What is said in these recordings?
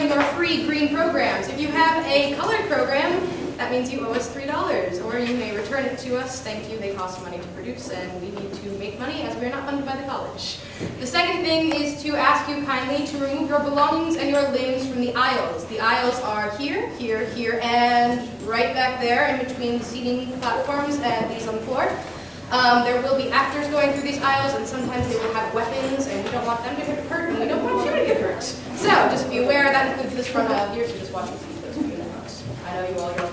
your free green programs. If you have a colored program, that means you owe us $3, or you may return it to us. Thank you, they cost money to produce, and we need to make money as we are not funded by the college. The second thing is to ask you kindly to remove your belongings and your limbs from the aisles. The aisles are here, here, here, and right back there in between the seating platforms and these on the floor. There will be actors going through these aisles, and sometimes they will have weapons, and we don't want them to get hurt, and we don't want you to get hurt. So just be aware that includes this front aisle here, so just watch your feet, those of you in the house. I know you all yell.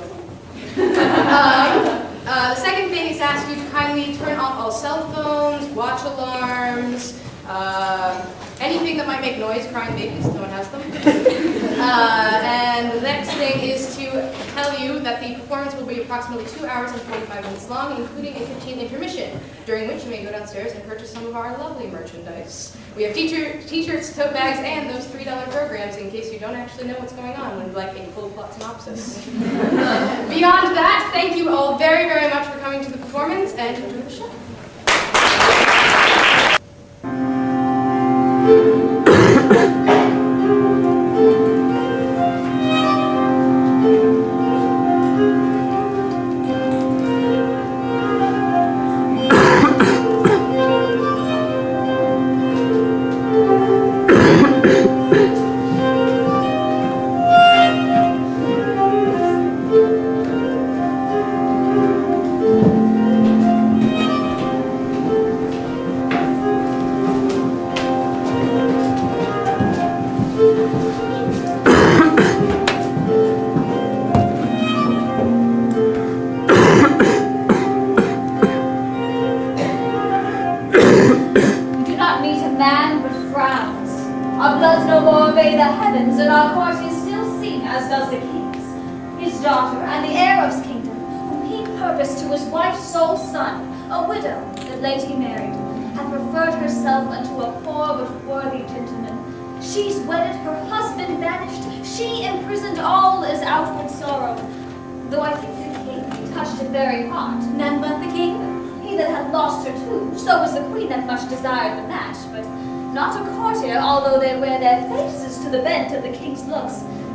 The second thing is to ask you to kindly turn off all cell phones, watch alarms, anything that might make noise, crying babies, no one has them. And the next thing is to tell you that the performance will be approximately 2 hours and 45 minutes long, including a 15 intermission, during which you may go downstairs and purchase some of our lovely merchandise. We have t-shirts, tote bags, and those $3 programs in case you don't actually know what's going on, and like a full plot synopsis. Beyond that, thank you all very, very much for coming to the performance, and enjoy the show.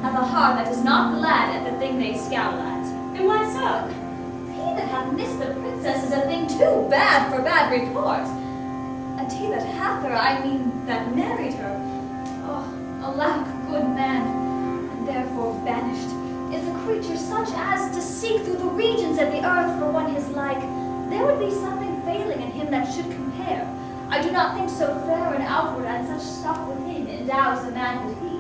Have a heart that is not glad at the thing they scowl at. And why so? He that hath missed the princess is a thing too bad for bad report. And he that hath her, I mean that married her, oh, alack, good man, and therefore banished, is a creature such as to seek through the regions of the earth for one his like. There would be something failing in him that should compare. I do not think so fair and outward and such stuff within endows a man with he.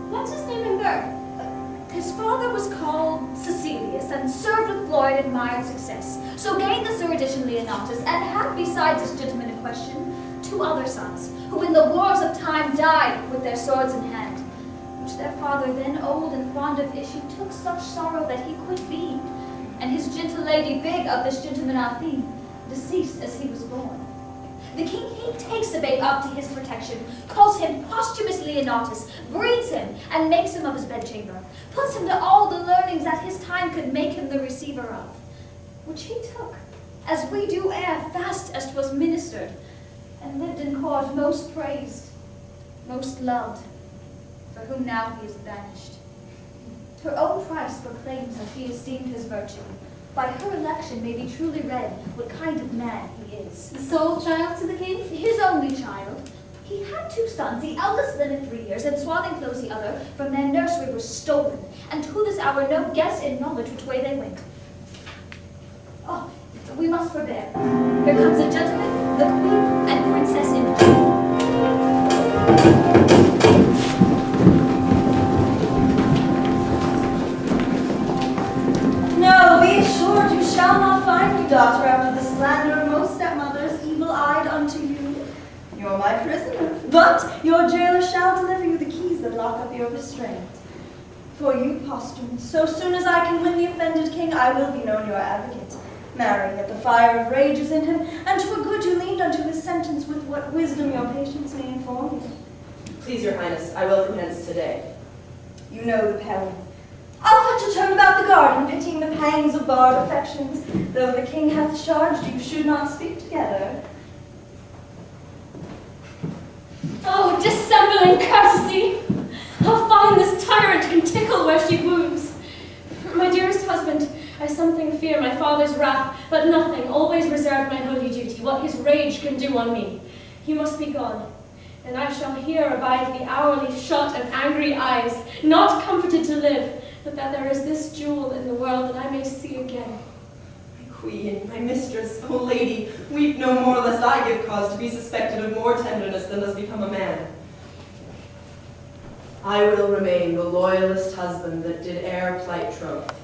What's his name and birth? His father was called Cecilius, and served with glory and admired success. So gained this erudition Leonatus, and had besides this gentleman in question 2 other sons, who in the wars of time died with their swords in hand, which their father, then old and fond of issue, took such sorrow that he could be, and his gentle lady big of this gentleman Althene, deceased as he was born. The king, he takes the babe up to his protection, calls him Posthumus Leonatus, breeds him, and makes him of his bedchamber, puts him to all the learnings that his time could make him the receiver of, which he took, as we do ere fast as 'twas ministered, and lived in court most praised, most loved, for whom now he is banished. Her own price proclaims how she esteemed his virtue. By her election may be truly read what kind of man he is. The sole child to the king? His only child. He had 2 sons, the eldest then at 3 years, and swathing close the other, from their nursery was stolen, and to this hour no guess in knowledge which way they went. Oh, we must forbear. Here comes a gentleman, the queen, and Princess Imogen. No, be assured you shall not find me, daughter, after the slander of most stepmothers, evil-eyed unto you. You're my prisoner, but your jailer shall deliver you the keys that lock up your restraint. For you, Posthumus, so soon as I can win the offended king, I will be known your advocate. Marry, yet the fire of rage is in him, and 'twere good you leaned unto his sentence with what wisdom your patience may inform you. Please, your highness, I will from hence today. You know the peril. I'll fetch a turn about the garden, pitying the pangs of barred affections, though the king hath charged you should not speak together. Oh, dissembling courtesy! How fine this time deep wounds. My dearest husband, I something fear my father's wrath, but nothing, always reserve my holy duty, what his rage can do on me. He must be gone, and I shall here abide the hourly shot of angry eyes, not comforted to live, but that there is this jewel in the world that I may see again. My queen, my mistress, O lady, weep no more, lest I give cause to be suspected of more tenderness than does become a man. I will remain the loyalest husband that did e'er plight troth.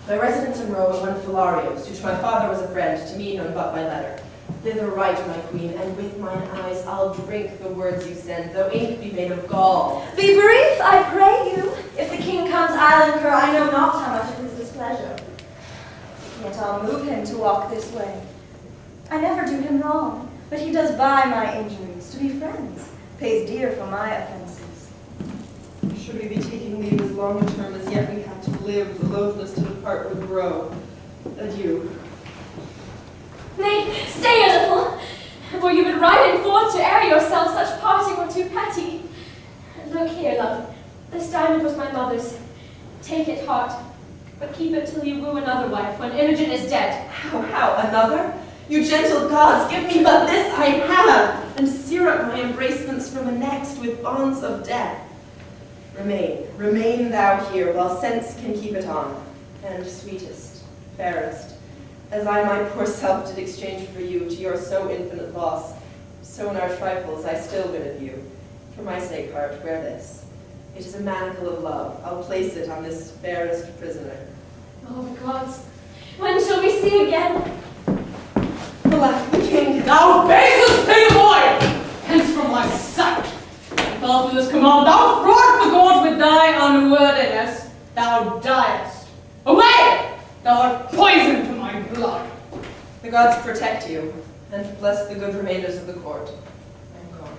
My residence in Rome went Philarios, who to my father was a friend, to me none but by letter. Thither write, my queen, and with mine eyes I'll drink the words you send, though ink be made of gall. Be brief, I pray you. If the king comes, I'll incur I know not how much of his displeasure. Yet I'll move him to walk this way. I never do him wrong, but he does buy my injuries, to be friends, pays dear for my offenses. Should we be taking leave as long a term as yet we have to live, the loathness to depart would grow. Adieu. Nay, stay a little, for you would riding forth to air yourself, such parting were too petty. Look here, love, this diamond was my mother's. Take it, heart, but keep it till you woo another wife, when Imogen is dead. How, another? You gentle gods, give me but this I have, and sear up my embracements from a next with bonds of death. Remain thou here, while sense can keep it on, and sweetest, fairest, as I my poor self did exchange for you to your so infinite loss, so in our trifles I still win of you. For my sake, heart, wear this. It is a manacle of love. I'll place it on this fairest prisoner. Oh, the gods, when shall we see again? Alack, the king! Thou basest thing, boy! Hence from my sight! If after this command thou fraught the gods with thy unworthiness, thou diest. Away! Thou art poison to my blood. The gods protect you, and bless the good remainders of the court. I am gone.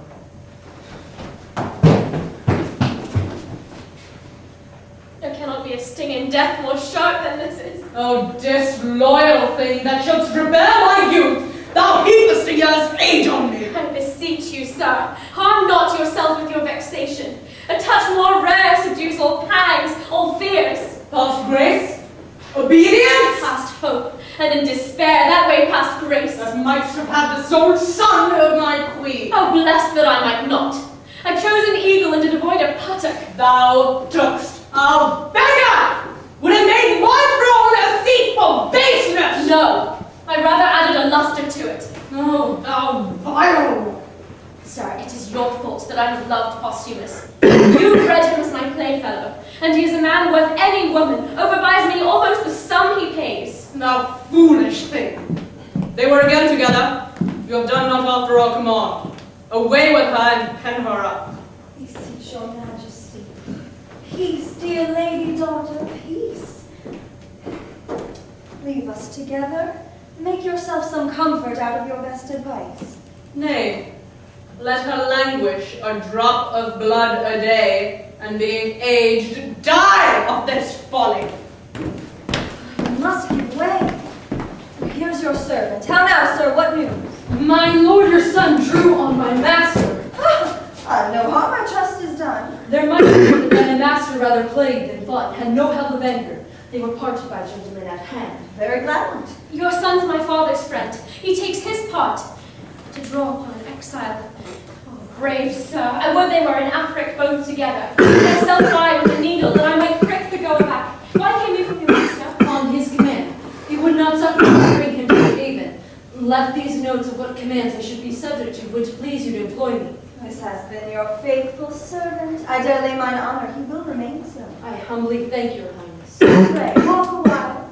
There cannot be a sting in death more sharp than this is. O disloyal thing that shouldst rebel my youth, thou heapest a year's age on me. I beseech you, sir, harm not yourself with your vexation. A touch more rare subdues all pangs, all fears. Past grace, obedience, Past hope, and in despair, that way past grace. that mightst have had the sole son of my queen. How blessed that I might not. I chose an eagle and did avoid a puttock. Thou tookst a beggar! Would have made my throne a seat for baseness! No, I rather added a luster to it. Oh, thou vile! Sir, it is your fault that I have loved Posthumus. You bred him as my playfellow, and he is a man worth any woman, overbuys me almost the sum he pays. Thou foolish thing! They were again together. You have done not after our command. Away with her and pen her up. Beseech your majesty. Peace, dear lady, daughter, peace. Leave us together. Make yourself some comfort out of your best advice. Nay, let her languish a drop of blood a day, and being aged, die of this folly. You must give way. Here's your servant. How now, sir? What news? My lord your son drew on my master. No harm, I trust, is done. There might be that the master rather played than fought, had no help of anger. They were parted by gentlemen at hand. Very glad. Your son's my father's friend. He takes his part to draw upon an exile. Oh, brave sir, I would they were in Afric both together. Myself die with a needle that I might prick the goer back. Why came you from your master? On his command. He would not suffer me to bring him to the haven. Left these notes of what commands I should be subject to, which please you to employ me. This has been your faithful servant. I dare lay mine honor he will remain so. I humbly thank your highness. Pray, walk a while.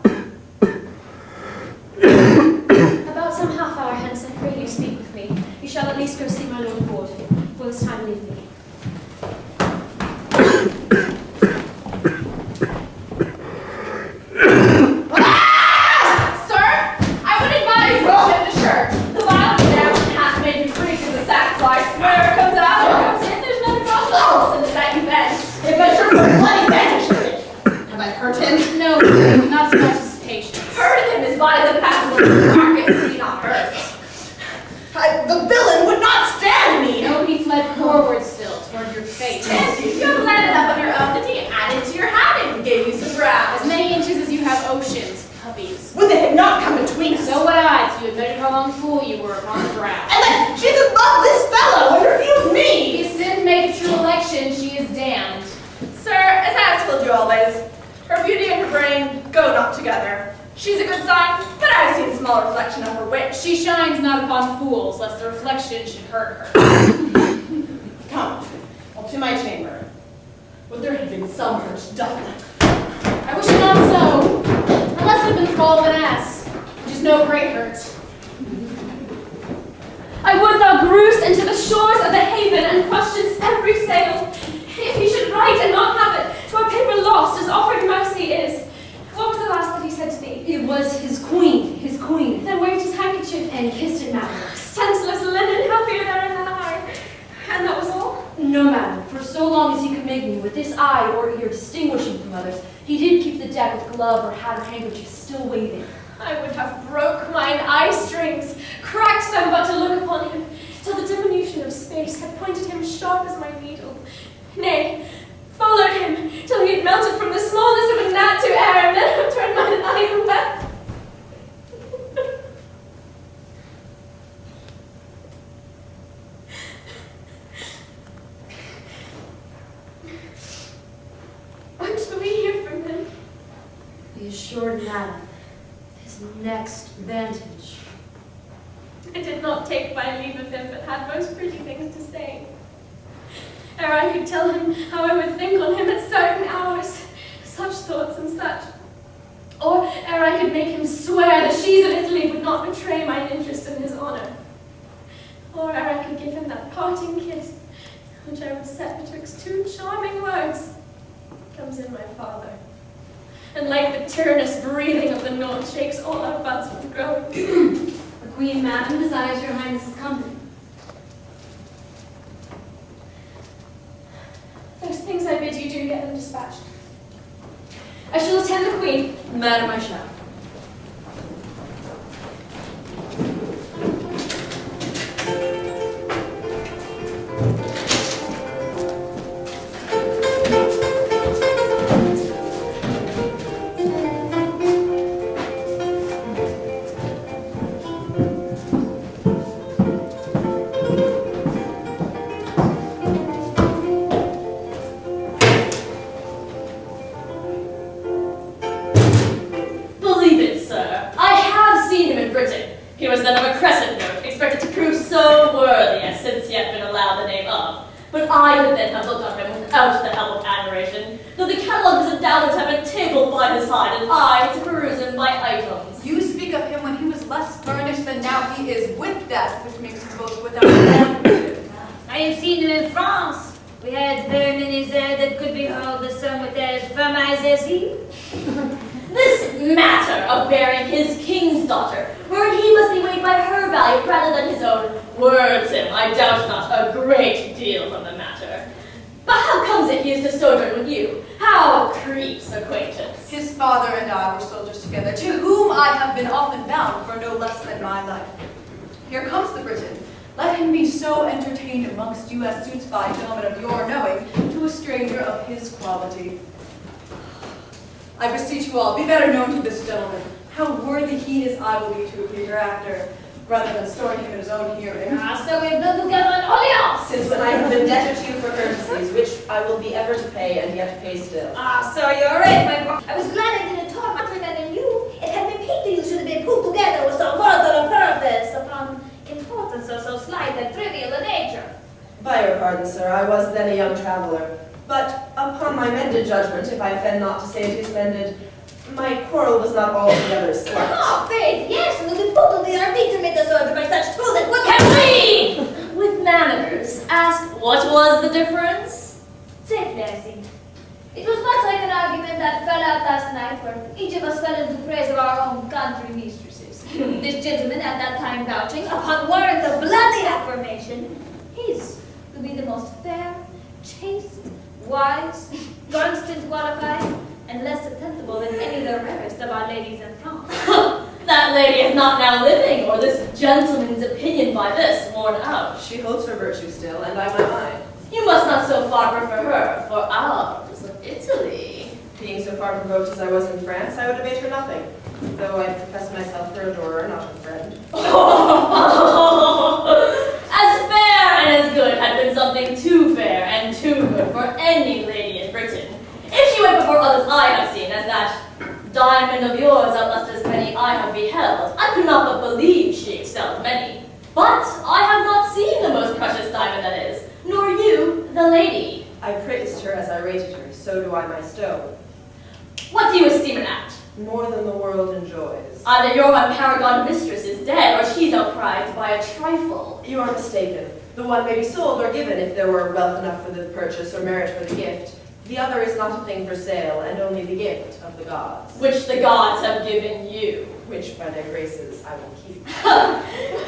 About some half hour hence, I pray you speak with me. You shall at least go see my lord ward. For this time leave me. No, not so much as patience. Hurt him as body that passes over the market, be not hurt. The villain would not stand me. No, he fled forward still toward your fate. You have landed up on your own, and he added to your habit and gave you young fool you were upon the ground. And then she's in love with this fellow and refused me! If didn't make a true election, she is damned. Sir, as I have told you always, her beauty and her brain go not together. She's a good sign, but I have seen small reflection of her wit. She shines not upon fools, lest the reflection should hurt her. Come, up to my chamber. Would there have been some hurt done? I wish not so, unless it had been the fall of an ass, which is no great hurt. I would thou grewst into the shores of the haven and questioned every sail. If he should write and not have it, to our paper lost as offered mercy is. What was the last that he said to thee? It was his queen, his queen. Then waved his handkerchief And kissed it, madam. senseless linen, happier therein than I. And that was all? No, madam. For so long as he could make me with this eye or ear distinguishing from others, he did keep the deck with glove or hat or handkerchief still waving. I would have broke mine eye strings, cracked them but to look upon him, till the diminution of space had pointed him sharp as my needle. Nay, followed him, till he had melted from the smallness of a gnat to air, and then have turned mine eye and wept. When shall we hear from him? Be assured, madam, his next vantage. I did not take my leave of him, but had most pretty things to say. Ere I could tell him how I would think on him at certain hours, such thoughts and such. Or ere I could make him swear the sheaves of Italy would not betray mine interest in his honor. Or ere I could give him that parting kiss, which I would set betwixt two charming words, comes in my father. And like the tyrannous breathing of the north shakes all our buds with growing. The queen, madam, desires your highness's company. Those things I bid you do, get them dispatched. I shall attend the queen. Madam, I shall. I beseech you all, be better known to this gentleman. How worthy he is I will be to appear hereafter, rather than storing him in his own hearing. So we've done together an alliance. Since when I have been indebted to you for courtesies, which I will be ever to pay and yet pay still. So you're right, my boy. I was glad I didn't talk better than you. It had been paid to you should have been put together with so mortal a purpose upon importance of so slight and trivial a nature. By your pardon, sir, I was then a young traveller. But upon my mended judgment, if I offend not to say it is mended, my quarrel was not altogether slight. Oh, faith, yes, and the people they are beaten with the sword by such tools that what can we? With manners, ask what was the difference? Safely, I see. It was much like an argument that fell out last night, where each of us fell into praise of our own country mistresses. This gentleman at that time vouching, upon warrant of bloody affirmation, his to be the most fair, chaste, wise, constant qualified, and less attemptable than any of the rarest of our ladies in France. That lady is not now living, or this gentleman's opinion by this worn out. She holds her virtue still, and I my mine. You must not so far prefer her for ours of Italy. Being so far provoked as I was in France, I would abate her nothing, though I profess myself her adorer, not her friend. As fair and as good had been something too fair and too good for any lady in Britain. If she went before others I have seen, as that diamond of yours outlast as many I have beheld, I could not but believe she excelled many. But I have not seen the most precious diamond that is, nor you, the lady. I praised her as I rated her, so do I my stone. What do you esteem an act? More than the world enjoys. Either your one paragon mistress is dead, or she's outprized by a trifle. You are mistaken. The one may be sold or given if there were wealth enough for the purchase or merit for the gift. The other is not a thing for sale, and only the gift of the gods. Which the gods have given you. Which, by their graces, I will keep.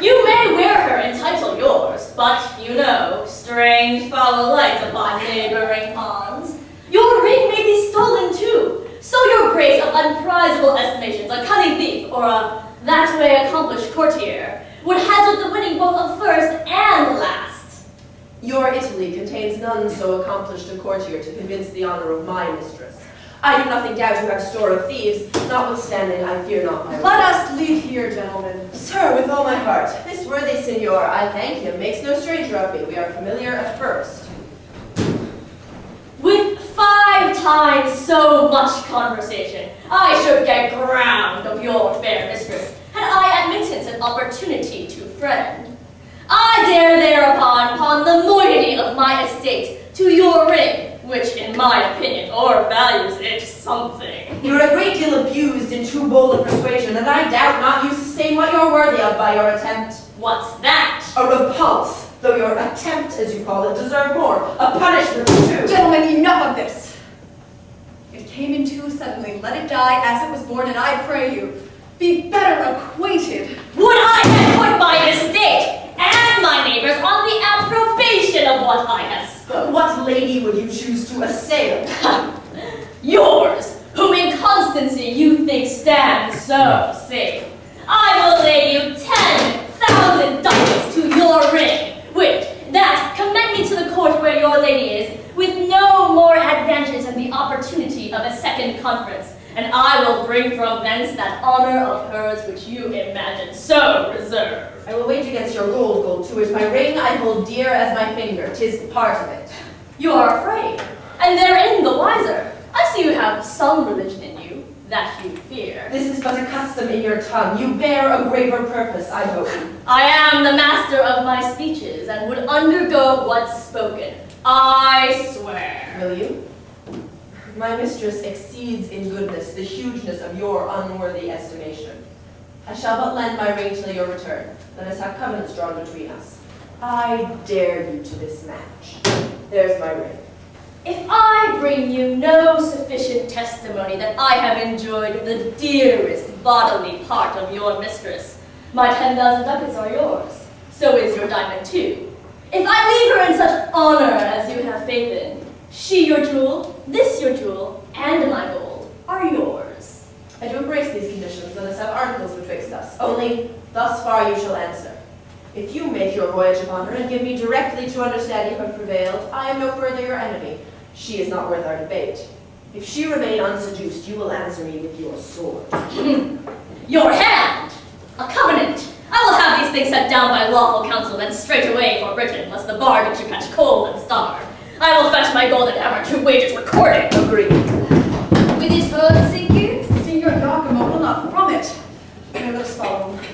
You may wear her and title yours, but you know, strange foul lights upon neighboring ponds. Your ring may be stolen too. So your grace of unprizable estimations, a cunning thief, or a that way accomplished courtier, would hazard the winning both of first and last. Your Italy contains none so accomplished a courtier to convince the honor of my mistress. I do nothing doubt you have store of thieves, notwithstanding I fear not my Let us leave here, gentlemen. Sir, with all my heart, this worthy signor, I thank him, makes no stranger of me. We are familiar at first. With 5 times so much conversation, I should get ground of your fair mistress, had I admittance and opportunity to friend. I dare thereupon pawn the moiety of my estate to your ring, which in my opinion o'ervalues it something. You are a great deal abused in too bold a persuasion, and I doubt not you sustain what you're worthy of by your attempt. What's that? A repulse, though your attempt, as you call it, deserved more. A punishment too. Gentlemen, enough of this. It came in too suddenly. Let it die as it was born, and I pray you, be better acquainted. Would I have put my estate and my neighbors on the approbation of what I have spoken? What lady would you choose to assail? Yours, whom in constancy you think stands so safe. I will lay you 10,000 ducats to your ring, which, that commend me to the court where your lady is, with no more advantage than the opportunity of a second conference, and I will bring from thence that honor of hers which you imagine so reserved. I will wage against your gold to it. My ring I hold dear as my finger. 'Tis part of it. You are afraid, and therein the wiser. I see you have some religion in you, that you fear. This is but a custom in your tongue. You bear a graver purpose, I hope. I am the master of my speeches, and would undergo what's spoken. I swear. Will you? My mistress exceeds in goodness the hugeness of your unworthy estimation. I shall but lend my ring till your return. Let us have covenants drawn between us. I dare you to this match. There's my ring. If I bring you no sufficient testimony that I have enjoyed the dearest bodily part of your mistress, my 10,000 ducats are yours. So is your diamond too. If I leave her in such honor as you have faith in, she your jewel, this your jewel, and my gold are yours. I do embrace these conditions. Let us have articles betwixt us. Only thus far you shall answer. If you make your voyage upon her and give me directly to understand you have prevailed, I am no further your enemy. She is not worth our debate. If she remain unseduced, you will answer me with your sword. Your hand! A covenant! I will have these things set down by lawful counsel, then straight away for Britain, lest the bargain should catch cold and starve. I will fetch my golden hammer, 2 wages recorded. Agreed. With his herd, think you? Signor Iachimo will not from it. Let us follow him.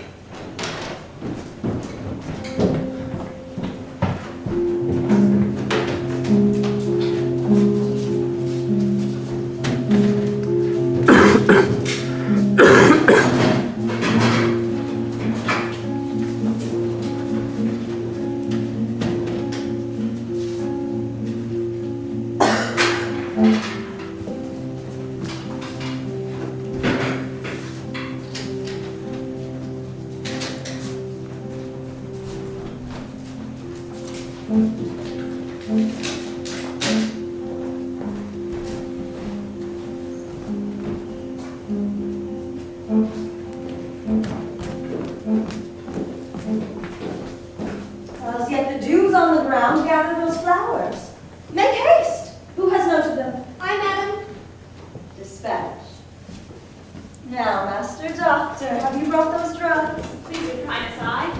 Now, Master Doctor, have you brought those drugs? Please your kind aside.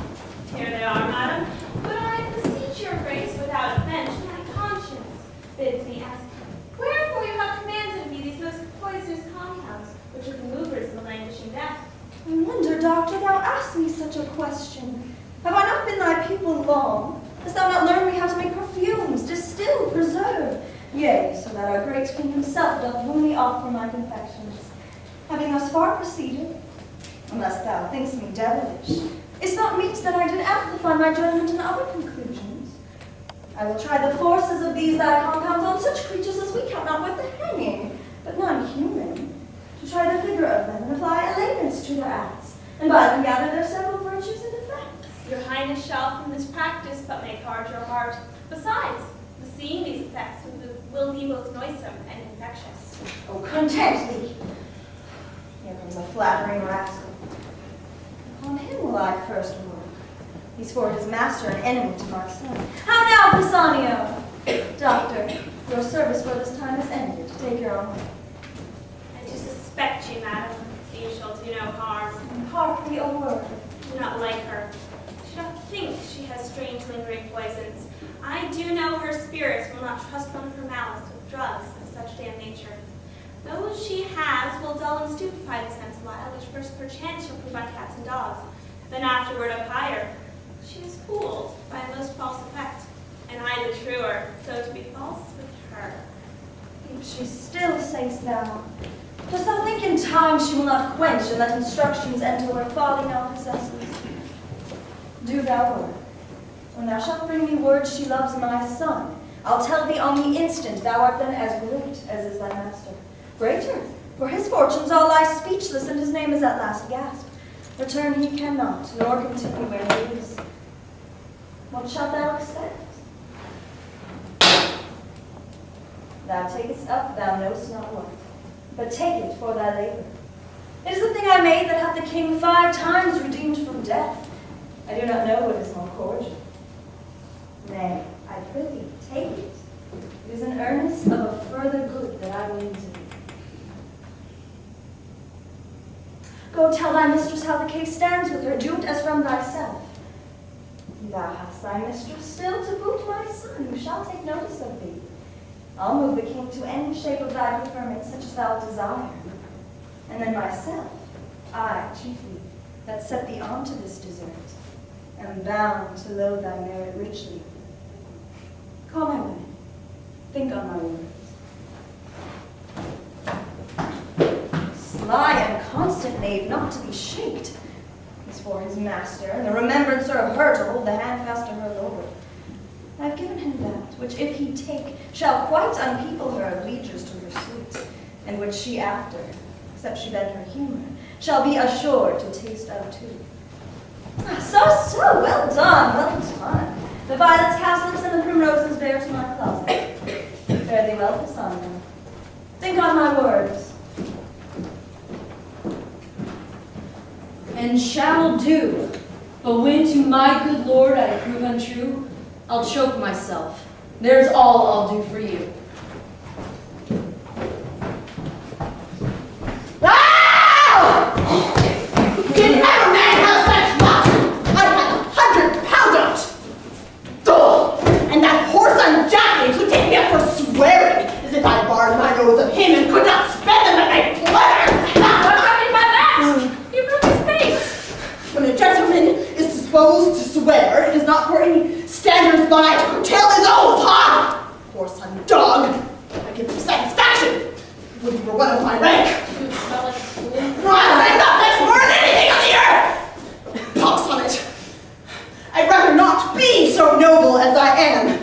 Here they are, madam. But I beseech your grace without offense, my conscience bids me ask, wherefore you have commanded me these most poisonous compounds, which are the movers in the languishing death? I wonder, Doctor, thou asked me such a question. Have I not been thy pupil long? Hast thou not learned me how to make perfumes, distill, preserve? Yea, so that our great king himself doth woo me off for my confections. Having thus far proceeded, unless thou thinkst me devilish, it's not meet that I did amplify my judgment in other conclusions. I will try the forces of these thy compounds on such creatures as we count not worth the hanging, but none human, to try the vigor of them and apply elements to their acts, and by them gather their several virtues and effects. Your highness shall from this practice but make hard your heart. Besides, the seeing these effects will be both noisome and infectious. Oh, content thee! Here comes a flattering rascal. Upon him will I first work. He's for his master an enemy to my son. How now, Bassanio? Doctor, your service for this time is ended. Take your own way. I do suspect you, madam. You shall do no harm. Hark thee a word. Do not like her. Do not think she has strange lingering poisons. I do know her spirits will not trust one of her mouths with drugs of such damn nature. Those she has will dull and stupefy the sense awhile, which first perchance shall prove on cats and dogs, then afterward up higher. She is fooled by a most false effect, and I the truer, so to be false with her. If she still say'st thou, dost thou think in time she will not quench and let instructions enter where folly now possesses? Do thou work. When thou shalt bring me word she loves my son, I'll tell thee on the instant thou art then as great as is thy master. Greater, for his fortunes all lie speechless, and his name is at last gasped. Return he cannot, nor continue where he is. What shalt thou expect? Thou takest up, thou knowst not what, but take it for thy labor. It is the thing I made that hath the king 5 times redeemed from death. I do not know what is more cordial. Nay, I prithee, take it. It is an earnest of a further good that I will use it. Go tell thy mistress how the case stands with her, do it as from thyself. Thou hast thy mistress still to boot, my son, who shall take notice of thee. I'll move the king to any shape of thy preferment, such as thou desire. And then myself, I chiefly, that set thee on to this desert, am bound to load thy merit richly. Call my women, think on my words. Sly and constant knave, not to be shaked, is for his master, and the remembrancer of her to hold the hand fast to her lord. I have given him that, which if he take, shall quite unpeople her of lieges to her suit, and which she after, except she bend her humor, shall be assured to taste of too. So, well done, well done. The violets, cowslips, and the primroses bear to my closet. Fare thee well, Cassandra. Think on my words. And shall do. But when to my good lord I prove untrue, I'll choke myself. There's all I'll do for you. Did ever man have such luck? I had 100 pounds of it! Dull! And that horse on Jackie's would take me up for swearing, as if I barred my nose of him and could not spend them at my pleasure! What do you mean by that? You broke his face! When a gentleman is disposed to swear, it is not for any standards by to curtail his oath, huh? Horse and dog! I give him satisfaction! Would he were one of my rank! You smell like a fool. I'm not this more than anything on the earth! Pox on it! I'd rather not be so noble as I am.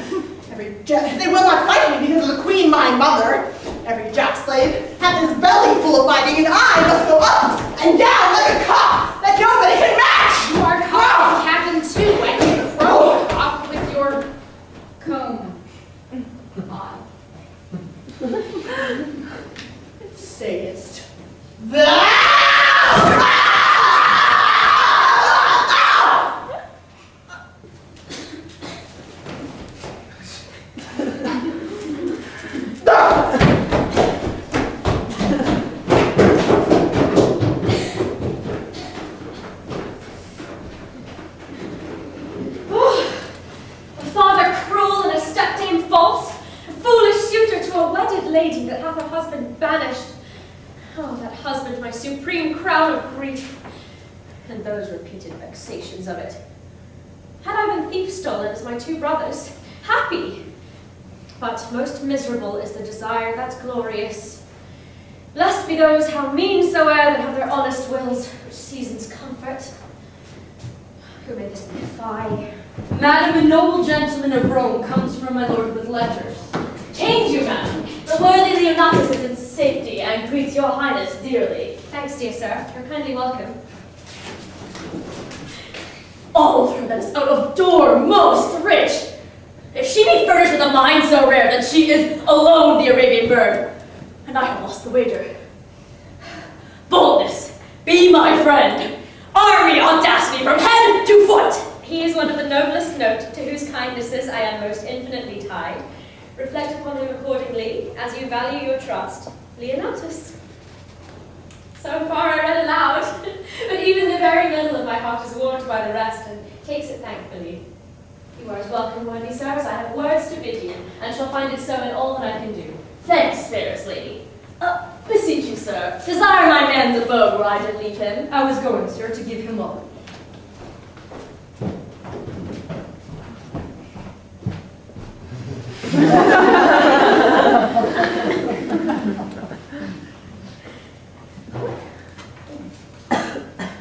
They will not fight me because of the queen, my mother. Every jack slave hath his belly full of fighting, and I must go up and down like a cock that nobody can match! You are cock captain too, and you crow off with your comb on. Sayest thou? vanished. Oh, that husband, my supreme crown of grief. And those repeated vexations of it. Had I been thief-stolen as my 2 brothers, happy. But most miserable is the desire that's glorious. Blessed be those how mean soe'er that have their honest wills, which seasons comfort. Who may this defy? Madam, a noble gentleman of Rome comes from my lord with letters. Change you, madam. The worthy Leonatus is in safety and greets your highness dearly. Thanks, dear sir. You're kindly welcome. All of her that is out of door most rich. If she be furnished with a mind so rare that she is alone the Arabian bird, and I have lost the wager. Boldness, be my friend. Army audacity from head to foot. He is one of the noblest note, to whose kindnesses I am most infinitely tied. Reflect upon him accordingly, as you value your trust. Leonatus. So far I read aloud, but even the very middle of my heart is warmed by the rest, and takes it thankfully. You are as welcome, worthy sir, as I have words to bid you, and shall find it so in all that I can do. Thanks, fairest lady. Beseech you, sir, desire my man's abode where I did leave him. I was going, sir, to give him up.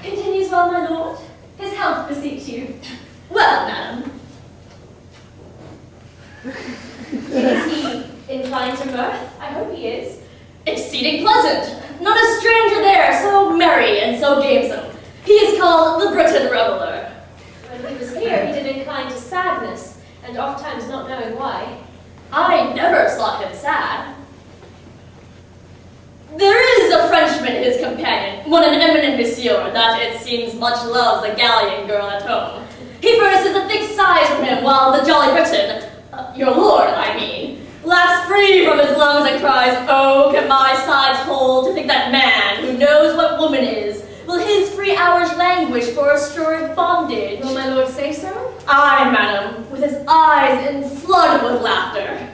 Continues well, my lord. His health beseech you. Well, madam. Is he inclined to mirth? I hope he is. Exceeding pleasant. Not a stranger there, so merry and so gamesome. He is called the Briton Reveller. When he was here, he did incline to sadness, and oft times not knowing why. I never saw him sad. There is a Frenchman, his companion, one an eminent monsieur, that it seems much loves a Gallian girl at home. He furnishes a thick size from him, while the jolly Briton, your lord, I mean, laughs free from his lungs and cries, "Oh, can my sides hold to think that man, who knows what woman is, will his free hours languish for assured bondage?" Will my lord say so? Aye, madam, with his eyes in flood with laughter.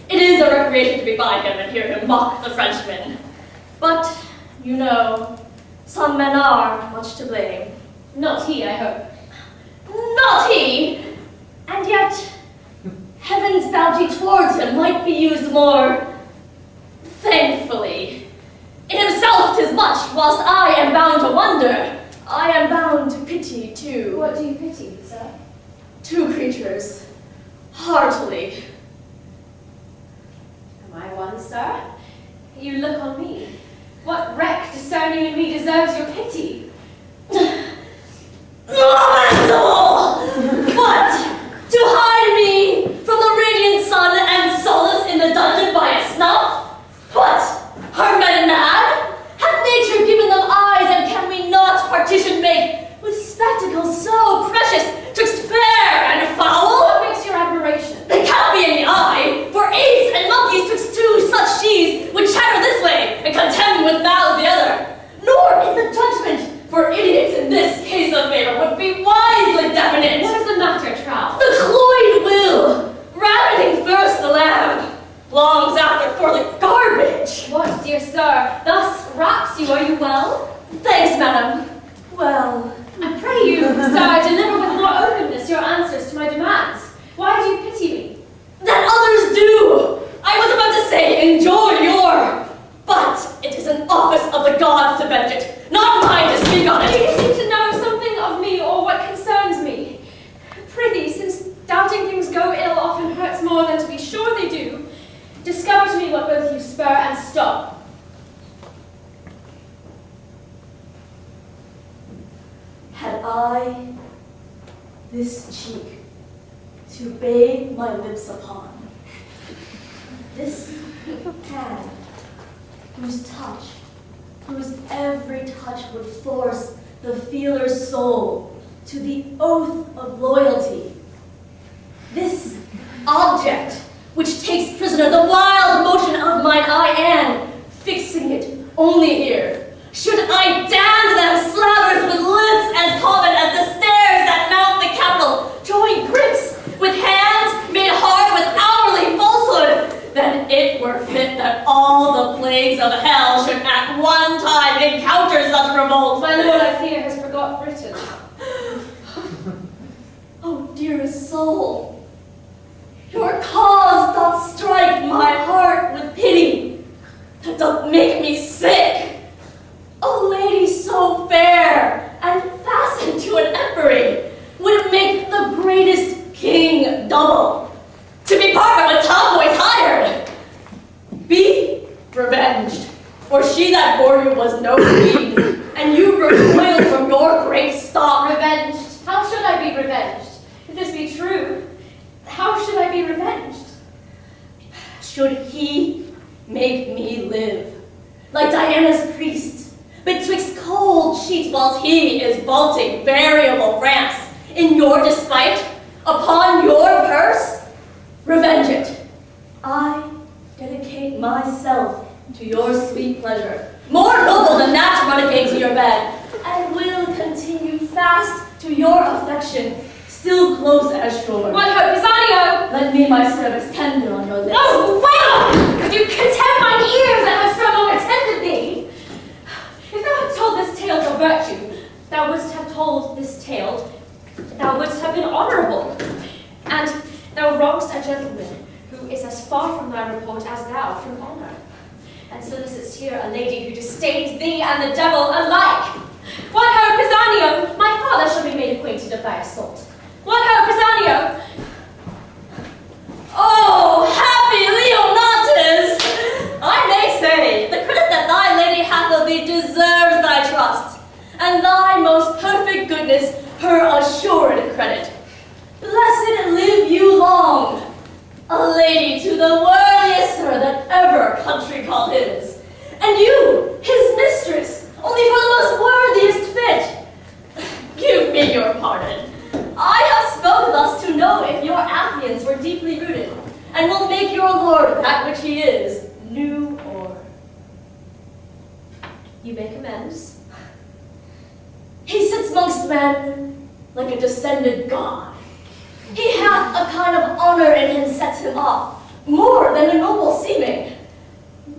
It is a recreation to be by him and hear him mock the Frenchman. But, you know, some men are much to blame. Not he, I hope. Not he! And yet, heaven's bounty towards him might be used more thankfully. In himself 'tis much, whilst I am bound to wonder. I am bound to pity, too. What do you pity, sir? 2 creatures, heartily. Am I one, sir? You look on me. What wreck discerning in me deserves your pity? Lamentable! What? To hide me from the radiant sun and solace in the dungeon by a snuff? What? Are men mad? Hath nature given them eyes, and can we not partition make with spectacles so precious twixt fair and foul? What makes your admiration? There cannot be any eye, for apes and monkeys twixt 2 such sheaves would chatter this way and contend with mouths the other. Nor in the judgment, for idiots in this case of favor would be wisely definite. What is the matter, Trout? The cloyed will, ravening first the lamb, longs after for the garbage. What, dear sir, thus raps you? Are you well? Thanks, madam. Well, I pray you, sir, deliver with more openness your answers to my demands. Why do you pity me? that others do. I was about to say, enjoy your, but it is an office of the gods to vent it, not mine to speak on it. Do you seem to know something of me or what concerns me? Prithee, since doubting things go ill often hurts more than to be sure they do, discover to me what both you spur and stop. Had I this cheek to bathe my lips upon, this hand, whose every touch would force the feeler's soul to the oath of loyalty, this object which takes prisoner the wild motion of mine eye and, fixing it only here, should I damn them slavers with lips as common as the stairs that mount the Capitol, join grips with hands made hard with hourly falsehood, then it were fit that all the plagues of hell passion at one time encounters such revolt. My lord, I fear, has forgot Britain. Oh, dearest soul, your cause doth strike my heart with pity, that doth make me sick. A lady so fair and fastened to an empery would make the greatest king double. To be part of a tomboy's hired. Be revenged, for she that bore you was no queen, and you recoiled from your great stock. Revenged? How should I be revenged? If this be true, how should I be revenged? Should he make me live, like Diana's priest, betwixt cold sheets whilst he is vaulting variable France, in your despite, upon your purse? Revenge it. I dedicate myself to your sweet pleasure, more noble than that renegade to your bed, and will continue fast to your affection, still close as sure. What hope, Pisanio? Let me my service tender on your lips. Oh, wait! Could you content mine ears that have so long attended thee? If thou hadst told this tale for virtue, thou wouldst have told this tale, thou wouldst have been honourable. And thou wrongest a gentleman who is as far from thy report as thou from honour, and solicitest here a lady who disdains thee and the devil alike. What ho, Pisanio? My father shall be made acquainted of thy assault. What ho, Pisanio? Oh, happy Leonatus! I may say, the credit that thy lady hath of thee deserves thy trust, and thy most perfect goodness her assured credit. Blessed live you long, a lady to the worthiest sir that ever country called his, and you, his mistress, only for the most worthiest fit. Give me your pardon. I have spoken thus to know if your affiance were deeply rooted, and will make your lord that which he is, new or. You make amends. He sits mongst men like a descended god. He hath a kind of honor in him sets him off, more than a noble seeming.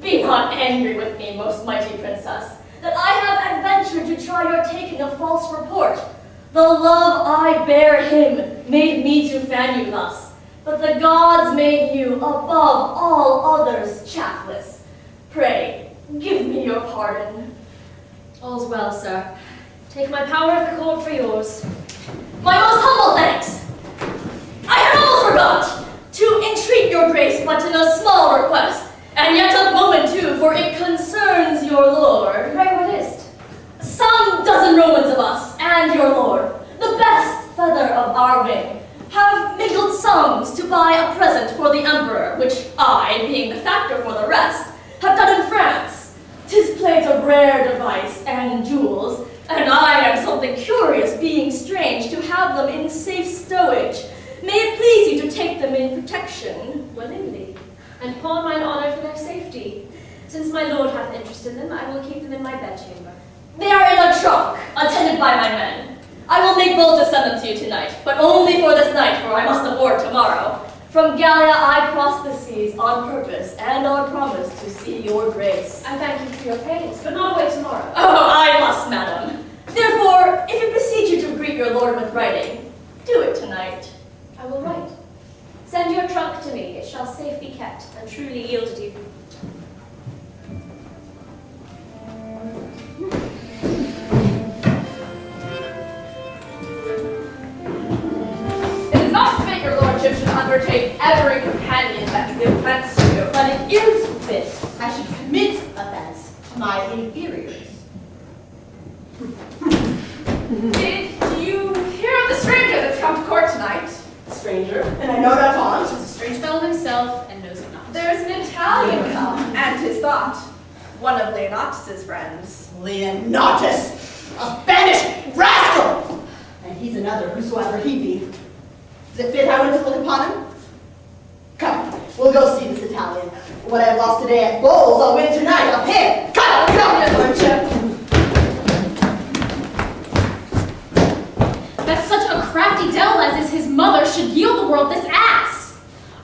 Be not angry with me, most mighty princess, that I have adventured to try your taking a false report. The love I bear him made me to fan you thus, but the gods made you above all others chaffless. Pray, give me your pardon. All's well, sir. Take my power of the court for yours. My most humble thanks. I had almost forgot to entreat your grace but in a small request, and yet of moment too, for it concerns your lord. Pray, what is't? Some dozen Romans of us, and your lord, the best feather of our wing, have mingled sums to buy a present for the emperor, which I, being the factor for the rest, have done in France. 'Tis plate of rare device and jewels, and I am something curious, being strange, to have them in safe stowage. May it please you to take them in protection willingly, And pawn mine honour for their safety. Since my lord hath interest in them, I will keep them in my bedchamber. They are in a trunk, attended by my men. I will make bold to send them to you tonight, but only for this night, for I must aboard tomorrow. From Gallia I cross the seas on purpose and on promise to see your grace. I thank you for your pains, but not away tomorrow. Oh, I must, madam. Therefore, if it beseech you to greet your lord with writing, do it tonight. I will write. Send your trunk to me, it shall safe be kept, and truly yielded you. It is not fit your lordship should undertake every companion that can give offense to you. But it is fit I should commit offense to my inferiors. Did you hear of the stranger that's come to court tonight? Stranger, and I know not on. He's a strange fellow himself, and knows it not. There's an Italian come, and 'tis thought, one of Leonatus's friends. Leonatus, a banished rascal! And he's another, whosoever he be. Is it fit I went to look upon him? Come, we'll go see this Italian. What I lost today at bowls, I'll win tonight of him. Come, your lordship. That such a crafty devil as is his mother should yield the world this ass!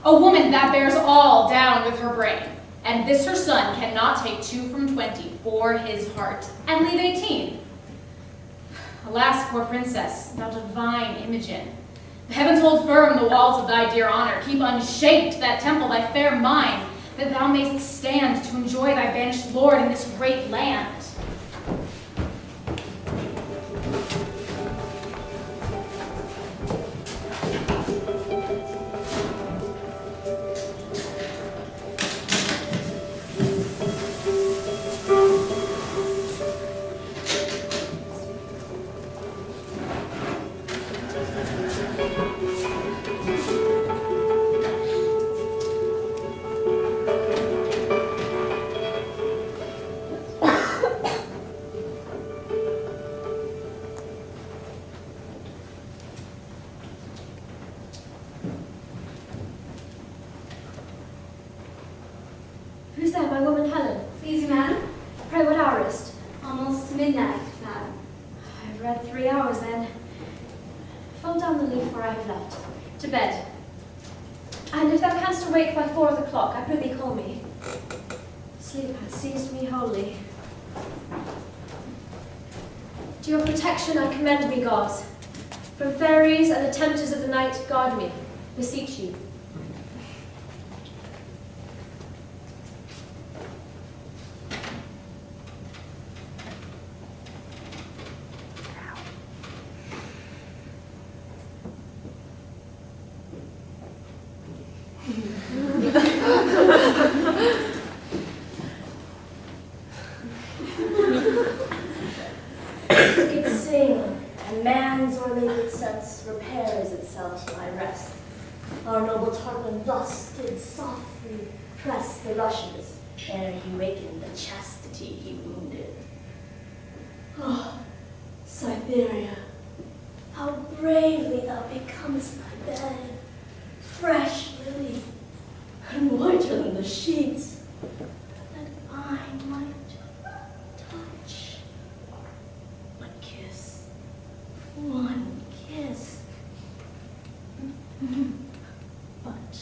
A woman that bears all down with her brain, and this her son cannot take 2 from 20 for his heart, and leave 18. Alas, poor princess, thou divine Imogen, the heavens hold firm the walls of thy dear honor, keep unshaked that temple, thy fair mind, that thou mayst stand to enjoy thy banished lord in this great land. Who's there, my woman Helen? Please, madam. Pray, what hourest? Almost midnight, madam. I've read 3 hours then. Fold down the leaf where I have left. To bed. And if thou canst awake by 4 o'clock, I prithee call me. Sleep hath seized me wholly. To your protection I commend me, gods. From fairies and the tempters of the night, guard me, beseech you. Repairs itself to my rest. Our noble Tarquin thus did softly press the rushes, ere he wakened the chastity he wounded. Oh, Cytherea, how bravely thou becomest thy bed, fresh lily, and whiter than the sheets, that I might touch. One kiss, one kiss. But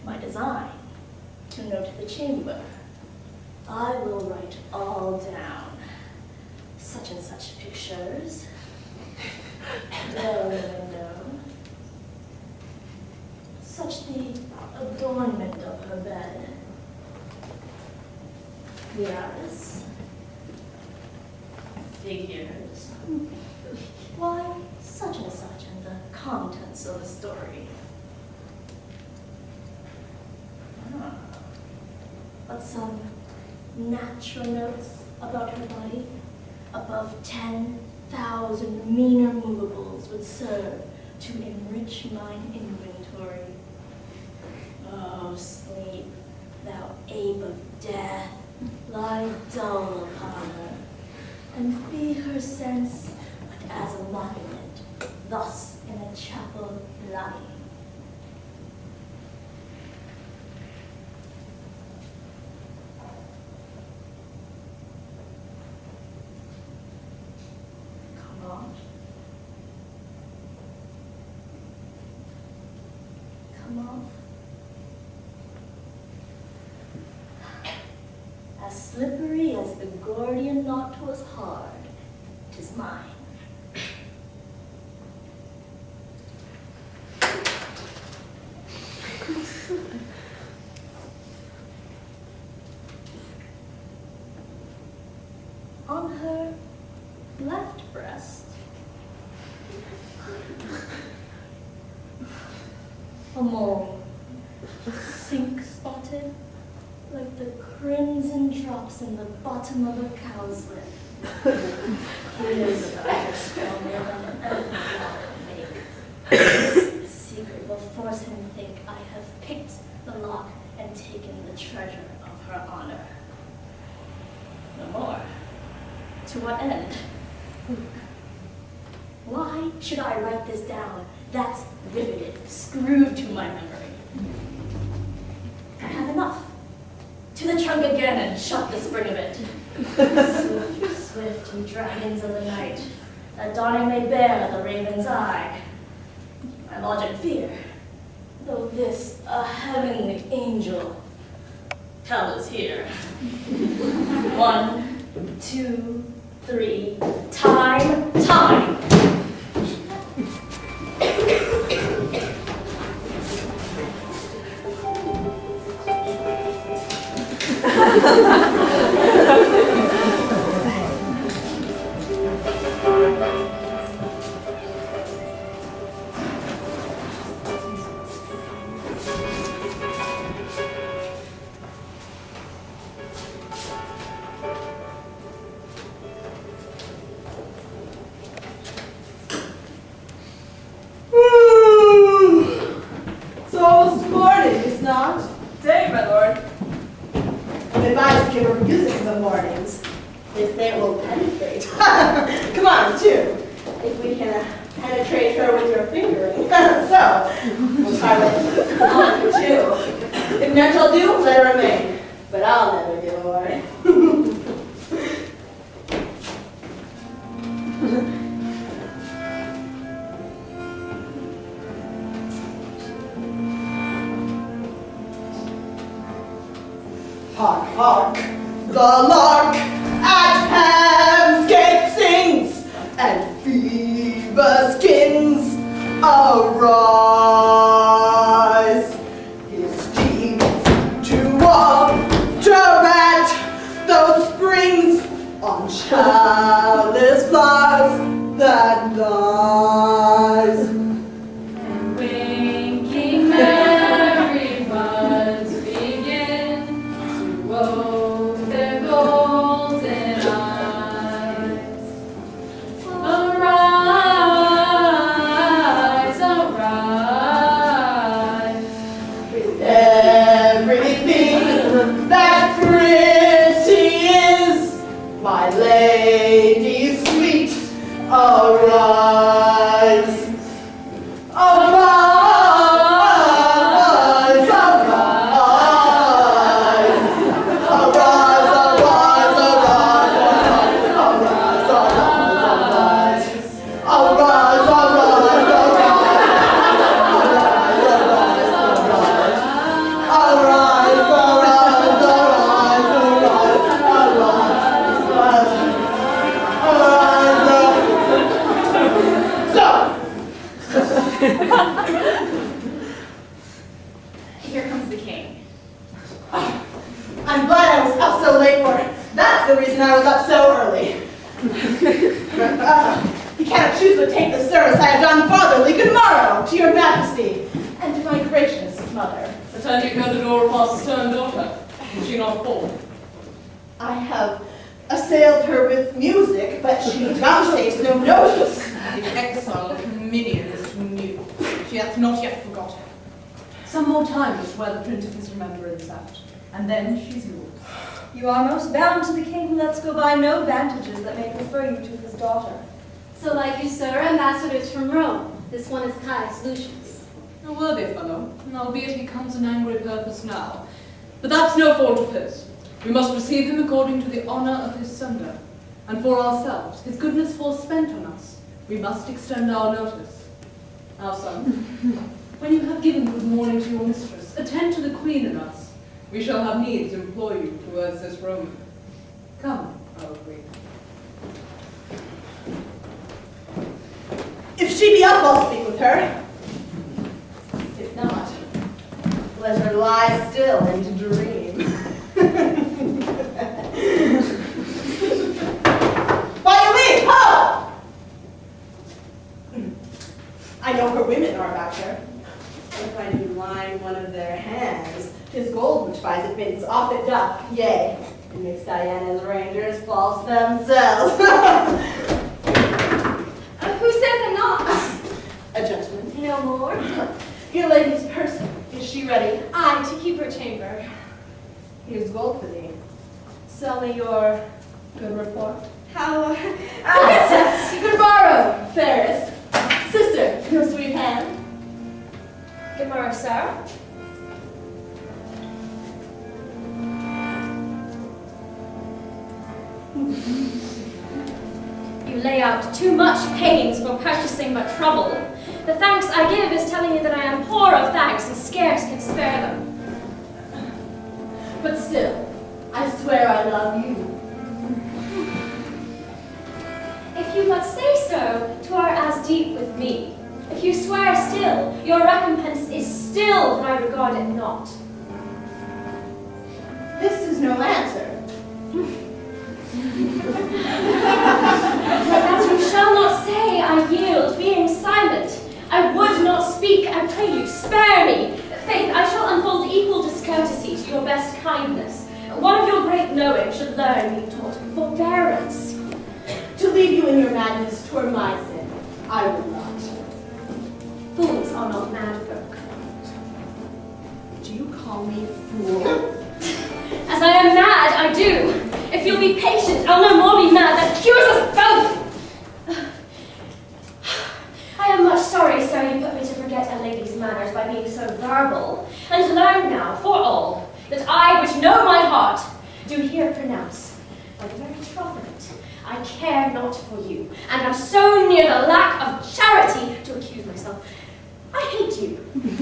my design, to note the chamber, I will write all down, such and such pictures, there in the window, such the adornment of her bed, mirrors, figures, why, such and such, and the contents of the story. But some natural notes about her body, above 10,000 meaner movables, would serve to enrich mine inventory. Oh, sleep, thou ape of death, lie dull upon her, and be her sense but as a monument, thus in a chapel lying. Come off. As slippery as the Gordian knot was hard, 'tis mine. On her left breast, a mole, sink-spotted, like the crimson drops in the bottom of a cow's lip. His are stronger than earth water make. This secret will force him to think I have picked the lock and taken the treasure of her honor. No more. To what end? Why should I write this down? That's riveted, screwed to my memory. I have enough. To the trunk again and shut the spring of it. Swift, swift, ye dragons of the night, that dawning may bear the raven's eye. I lodge in fear, though this a heavenly angel. Tellers here. 1, 2, 3. Time. It's almost morning, is not? Day, my lord. I'm advised to give her music in the mornings. They say it will penetrate. Come on, two. If we can penetrate her with your fingering. So, we'll try with one for two. If none shall do, let her remain. But I'll never give away. Hark, hark, the lark at Ham's gate sings, and fever skins arise. His steeds to water at those springs on chalice flowers that lies. And winking merry buds begin to woe their golden eyes. Arise, arise. With everything that pretty is, my lady sweet, arise. Arise, arise, arise. Arise, arise, arise, arise, arise, arise. Arise, arise, Here comes the king. I'm glad I was up so late for it. That's the reason I was up so early. You cannot choose but take the service I have done fatherly. Good morrow to your majesty and to my gracious mother. Attending her the door past stern daughter. Is she not full? I have assailed her with music, but she vouchsafes no notice. The exile of Minion is too new. She hath not yet forgotten. Some more time to swear the print of his remembrance out, and then she's yours. You are most bound to the king who lets go by no vantages that may prefer you to his daughter. So like you, sir, ambassadors from Rome. This one is Caius Lucius. A worthy fellow, albeit he comes in angry purpose now. But that's no fault of his. We must receive him according to the honor of his sender. And for ourselves, his goodness forspent on us, we must extend our notice. Now, son, when you have given good morning to your mistress, attend to the queen and us. We shall have need to employ you towards this Roman. Come, our queen. If she be up, I'll speak with her. If not, let her lie still and dream. Why you leave? Ho! I know her women are about her. If I do line one of their hands, 'tis gold which buys admittance, off it doth, yea, and makes Diana's rangers false themselves. Who said the knock? A gentleman. No more. Your lady's person, is she ready? Aye, to keep her chamber. Here's gold for thee. Sell me your good report. How? Princess, good morrow, fairest. Sister, your sweet hand. Good morrow, sir. You lay out too much pains for purchasing but trouble. The thanks I give is telling you that I am poor of thanks and scarce can spare them. But still still. I swear I love you. If you but say so, 'twere as deep with me. If you swear still, your recompense is still that I regard it not. This is no answer. As you shall not say, I yield, being silent. I would not speak, I pray you, spare me. Faith, I shall unfold equal discourtesy to your best kindness. One of your great knowing should learn me taught forbearance. To leave you in your madness 'twere my sin. I would not. Fools are not mad folk. Do you call me fool? As I am mad, I do. If you'll be patient, I'll no more be mad. That cures us both. I am much sorry, sir, you put me to forget a lady's manners by being so verbal, and learn now, for all, that I, which know my heart, do here pronounce, by the very troth of it, I care not for you, and am so near the lack of charity to accuse myself. I hate you,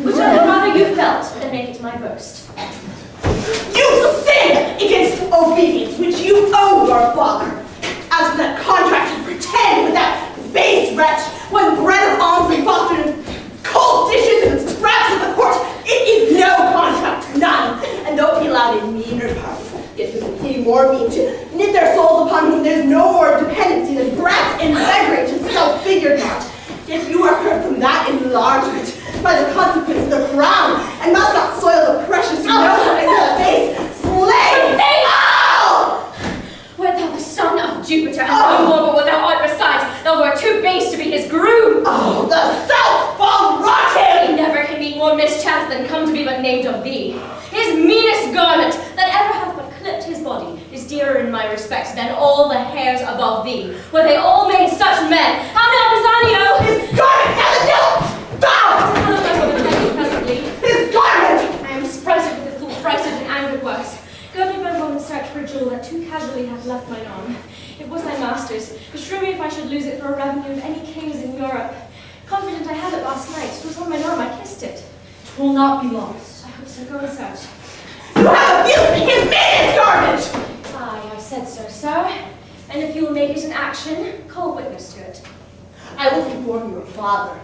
which I would rather you felt than make it my boast. You sin against obedience which you owe your father. As for that contract to pretend with that base wretch, when bread of alms and fostered in cold dishes and scraps of the court, it is no contract, none. And though he allowed in meaner parts, yet he more mean to knit their souls upon whom there's no more dependency than brats in beverage and self-figured not. Yet you are hurt from that enlargement by the consequence of the crown, and must not soil the precious nose into the base slave. Oh! Wert thou the son of Jupiter, and no more, but without aught besides, thou wert too base to be his groom. Oh, the self-fall rot him! He never can meet more mischance than come to be but named of thee. His meanest garment that ever hath but clipped his body is dearer in my respect than all the hairs above thee. Were they all made such men, how now, Pisanio? His garment, now the devil! Thou! Presently. His garment! I am sprited with the fool, frighted and angered worse. Girded my woman search for a jewel that too casually hath left mine arm. It was thy master's. Beshrew me if I should lose it for a revenue of any kings in Europe. Confident I had it last night. 'Twas on mine arm, I kissed it. 'Twill not be lost. I hope so. Go and search. You have abused his meanest garment! Aye, I said so, sir. And if you will make it an action, call witness to it. I will inform your father.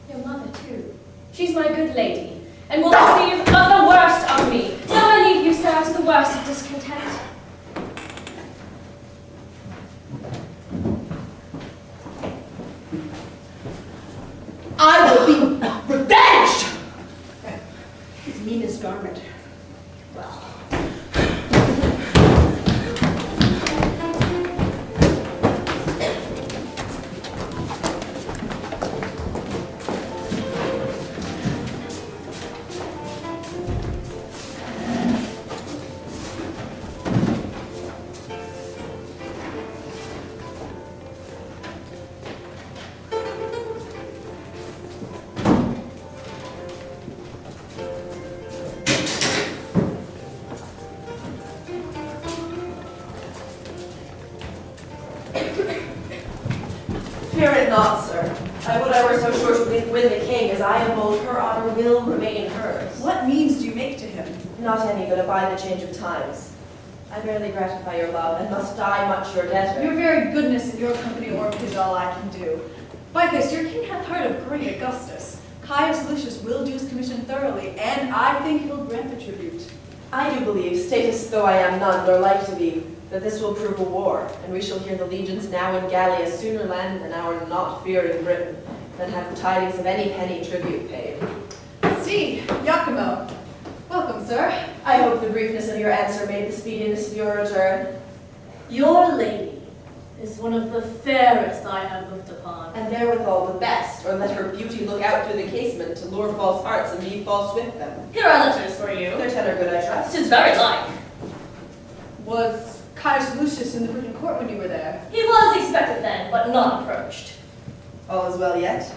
Your mother, too. She's my good lady, and will receive but the worst of me. So I leave you, sir, to the worst of discontent. I will be revenged! His meanest garment. Well. Fear it not, sir. I would I were so sure to win the king, as I am bold, her honor will remain hers. What means do you make to him? Not any, but abide the change of times. I barely gratify your love, and must die much your debtor. Your very goodness in your company or is all I can do. By this, your king hath heard of great Augustus. Caius Lucius will do his commission thoroughly, and I think he'll grant the tribute. I do believe, statist though I am none, nor like to be, that this will prove a war, and we shall hear the legions now in Gallia sooner land than our not fearing Britain, than have tidings of any penny tribute paid. See, Iachimo. Welcome, sir. I hope the briefness of your answer made the speediness of your return. Your lady is one of the fairest I have looked upon. And therewithal the best, or let her beauty look out through the casement to lure false hearts and be false with them. Here are letters for you. Their tenor good, I trust. 'Tis very like. Was Caius Lucius in the Britain court when you were there? He was expected then, but not approached. All is well yet.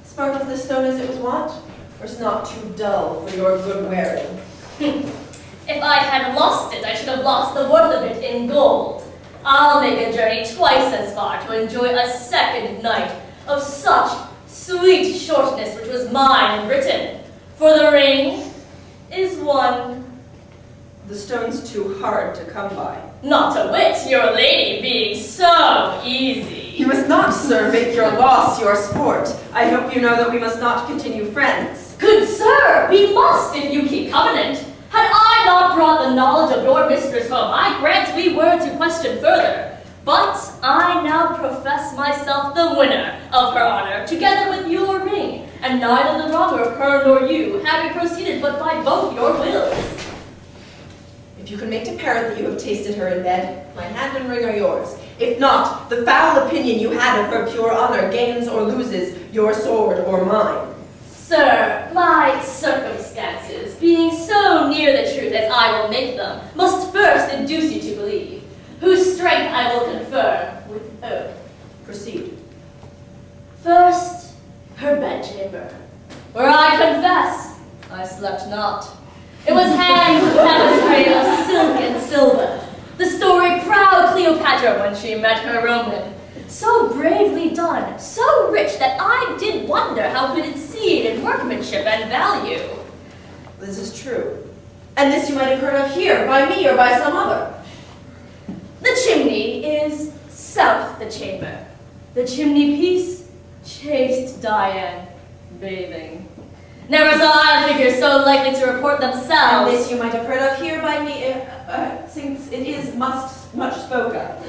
Sparkles the stone as it was wont, or is not too dull for your good wearing? If I had lost it, I should have lost the worth of it in gold. I'll make a journey twice as far to enjoy a second night of such sweet shortness which was mine in Britain. For the ring is won. The stone's too hard to come by. Not to wit, your lady being so easy. You must not, sir, make your loss your sport. I hope you know that we must not continue friends. Good sir, we must if you keep covenant. Had I not brought the knowledge of your mistress home, I grant we were to question further. But I now profess myself the winner of her honor, together with your ring, and neither the wronger of her nor you, having proceeded but by both your wills. If you can make to parrot that you have tasted her in bed, my hand and ring are yours. If not, the foul opinion you had of her pure honor gains or loses your sword or mine. Sir, my circumstances, being so near the truth as I will make them, must first induce you to believe, whose strength I will confirm with oath. Proceed. First, her bedchamber, where I confess I slept not. It was hanged with tapestry of silk and silver, the story proud Cleopatra when she met her Roman. So bravely done, so rich that I did wonder how could it exceed in workmanship and value. This is true. And this you might have heard of here, by me or by some other. The chimney is south the chamber. The chimney piece, chaste Diane, bathing. Never saw I a figure so likely to report And themselves. this you might have heard of here by me, since it is much spoke of.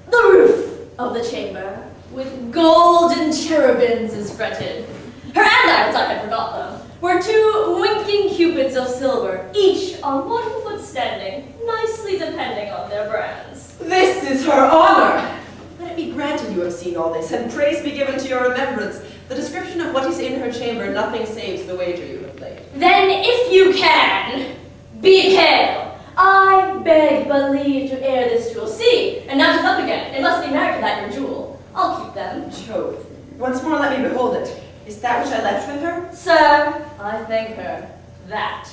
The roof of the chamber, with golden cherubims is fretted. Her andirons, I had forgot them, were two winking cupids of silver, each on 1 foot standing, nicely depending on their brands. This is her honor! Let it be granted you have seen all this, and praise be given to your remembrance. The description of what is in her chamber, nothing saves the wager you have played. Then, if you can, be pale. I beg but leave to air this jewel. See, and now 'tis up again. It must be married to that your jewel. I'll keep them. Jove. Once more let me behold it. Is that which I left with her? Sir, I thank her. That.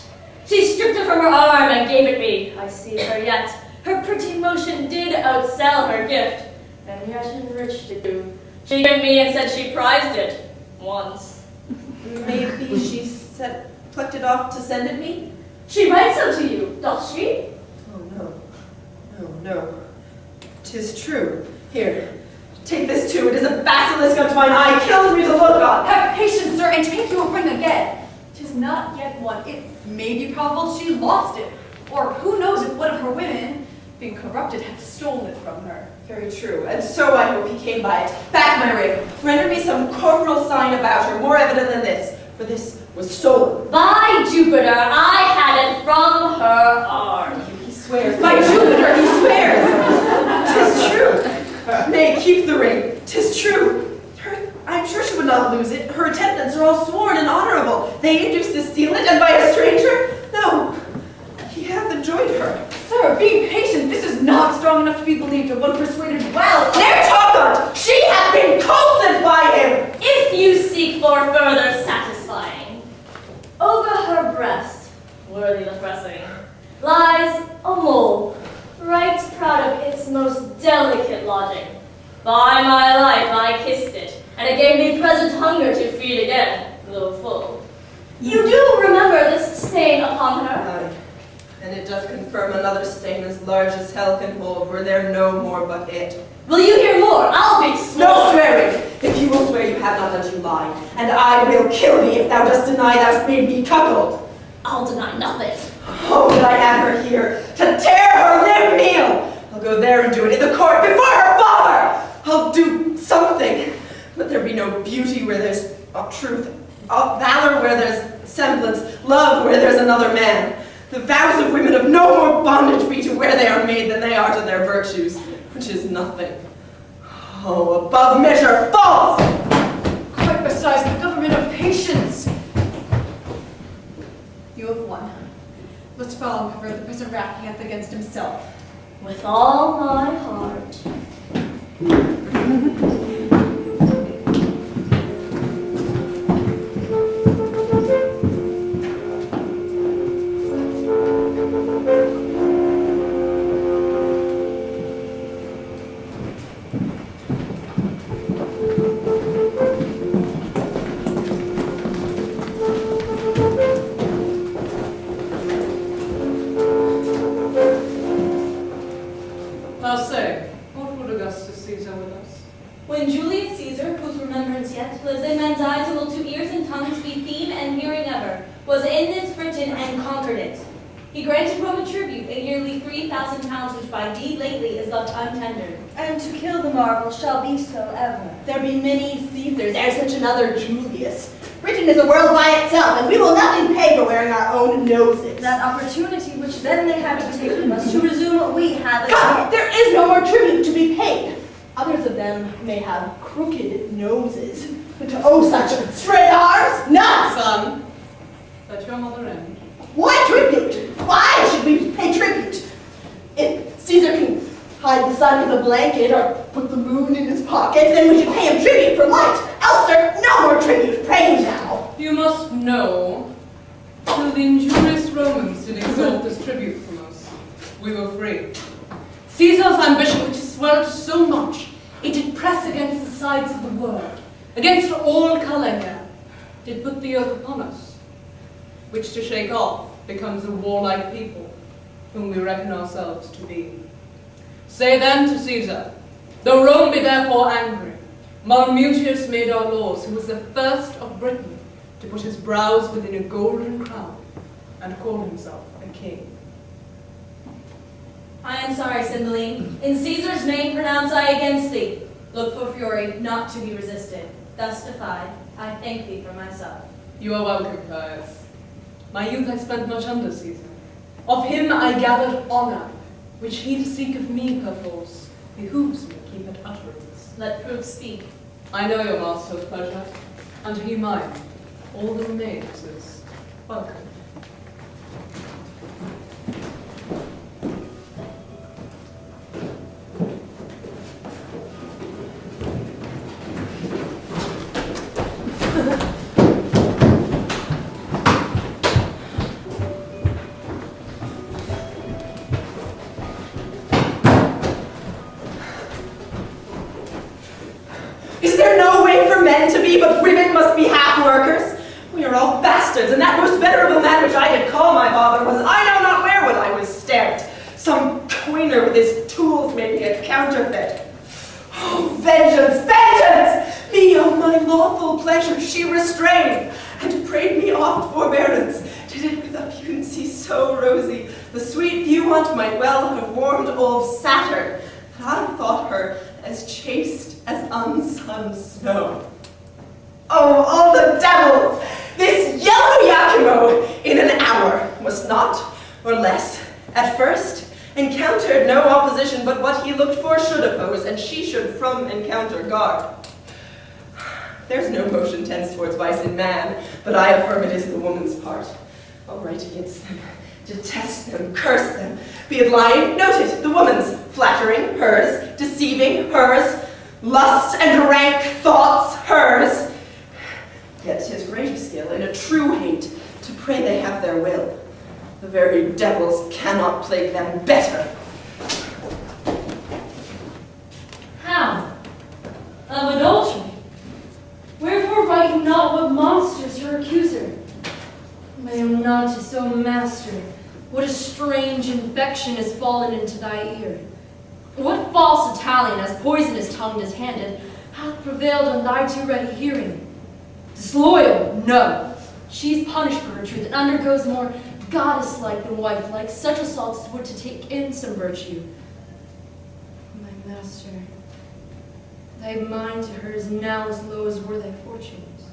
She stripped it from her arm and gave it me. I see her yet. Her pretty motion did outsell her gift, and yet enriched it. She gave me and said she prized it. Once. Maybe she plucked it off to send it me? She writes so to you, doth she? Oh, no. No. 'Tis true. Here, take this too. It is a basilisk unto mine eye. Kills me to look on. Have patience, sir, and take your ring again. 'Tis not yet one. It may be probable she lost it. Or who knows if one of her women, being corrupted, hath stolen it from her. Very true, and so I hope he came by it. Back my ring. Render me some corporal sign about her, more evident than this, for this was stolen. By Jupiter, I had it from her arm. He swears. By Jupiter, he swears. 'Tis true. Nay, keep the ring. 'Tis true. I'm sure she would not lose it. Her attendants are all sworn and honorable. They induced to steal it, and by a stranger? No. He hath enjoyed her. Sir, be patient. This is not strong enough to be believed of one persuaded well. Ne'er talk on't. She hath been colted by him. If you seek for further satisfying, over her breast, worthy the pressing, lies a mole, right proud of its most delicate lodging. By my life I kissed it, and it gave me present hunger to feed again, though full. You do remember this stain upon her? Aye. And it doth confirm another stain as large as hell can hold, were there no more but it. Will you hear more? I'll be sworn. No swearing! If you will swear you have not done, you lie. And I will kill thee if thou dost deny thou'st made me cuckold. I'll deny nothing. Oh, that I had her here, to tear her limb meal! I'll go there and do it in the court before her father! I'll do something. Let there be no beauty where there's truth, valor where there's semblance, love where there's another man. The vows of women of no more bondage be to where they are made than they are to their virtues, which is nothing. Oh, above measure false! Quite besides the government of patience. You have won. Let's follow him for the present wrath he hath against himself. With all my heart. When Julius Caesar, whose remembrance yet lives in men's eyes and will to ears and tongues be theme and hearing ever, was in this Britain and conquered it. He granted Rome a tribute, a yearly 3,000 pounds, which by deed lately is left untendered. And to kill the marvel shall be so ever. There be many Caesars, ere such another Julius. Britain is a world by itself, and we will nothing pay for wearing our own noses. That opportunity which then they had to take from us to resume what we have God, there is no more tribute to be paid. Others of them may have crooked noses, but to owe such straight arms, none. Son, let your mother end. Why tribute? Why should we pay tribute? If Caesar can hide the sun with a blanket or put the moon in his pocket, then we should pay him tribute for light. Else, sir, no more tribute. Pray you now. You must know, till the injurious Romans did exalt this tribute from us, we were free. Caesar's ambition, which swelled so much, it did press against the sides of the world, against all colour here, did put the yoke upon us, which to shake off becomes a warlike people, whom we reckon ourselves to be. Say then to Caesar, though Rome be therefore angry, Malmutius made our laws, who was the first of Britain to put his brows within a golden crown and call himself a king. I am sorry, Cymbeline. In Caesar's name pronounce I against thee. Look for fury, not to be resisted. Thus defied, I thank thee for myself. You are welcome, Caius. My youth I spent much under Caesar. Of him I gathered honour, which he to seek of me perforce behooves me keep at utterance. Let proof speak. I know your master's pleasure, and he mine. All the remains is welcome. Is there no way for men to be, but women must be half workers? We are all bastards, and that most venerable man which I did call my father was I know not where when I was stamped. Some coiner with his tools made me a counterfeit. Oh, vengeance, vengeance! Me of my lawful pleasure she restrained, and prayed me oft forbearance. Did it with a pugency so rosy, the sweet viewant might well have warmed old Saturn. I thought her as chaste as unsunned snow. Oh, all the devils! This yellow Iachimo in an hour was not, or less, at first encountered no opposition but what he looked for should oppose, and she should from encounter guard. There's no motion tends towards vice in man, but I affirm it is the woman's part. I'll write against them, detest them, curse them. Be it lying, note it, the woman's, flattering, hers, deceiving, hers, lust and rank thoughts, hers. Yet 'tis greater skill in a true hate to pray they have their will. The very devils cannot plague them better. How? Of adultery? Wherefore write you not what monsters your accuser? Leonantis, O master, what a strange infection has fallen into thy ear. What false Italian, as poisonous tongued as handed, hath prevailed on thy too ready hearing? Disloyal? No. She is punished for her truth, and undergoes more goddess-like than wife-like, such assaults as would to take in some virtue. My master, thy mind to her is now as low as were thy fortunes.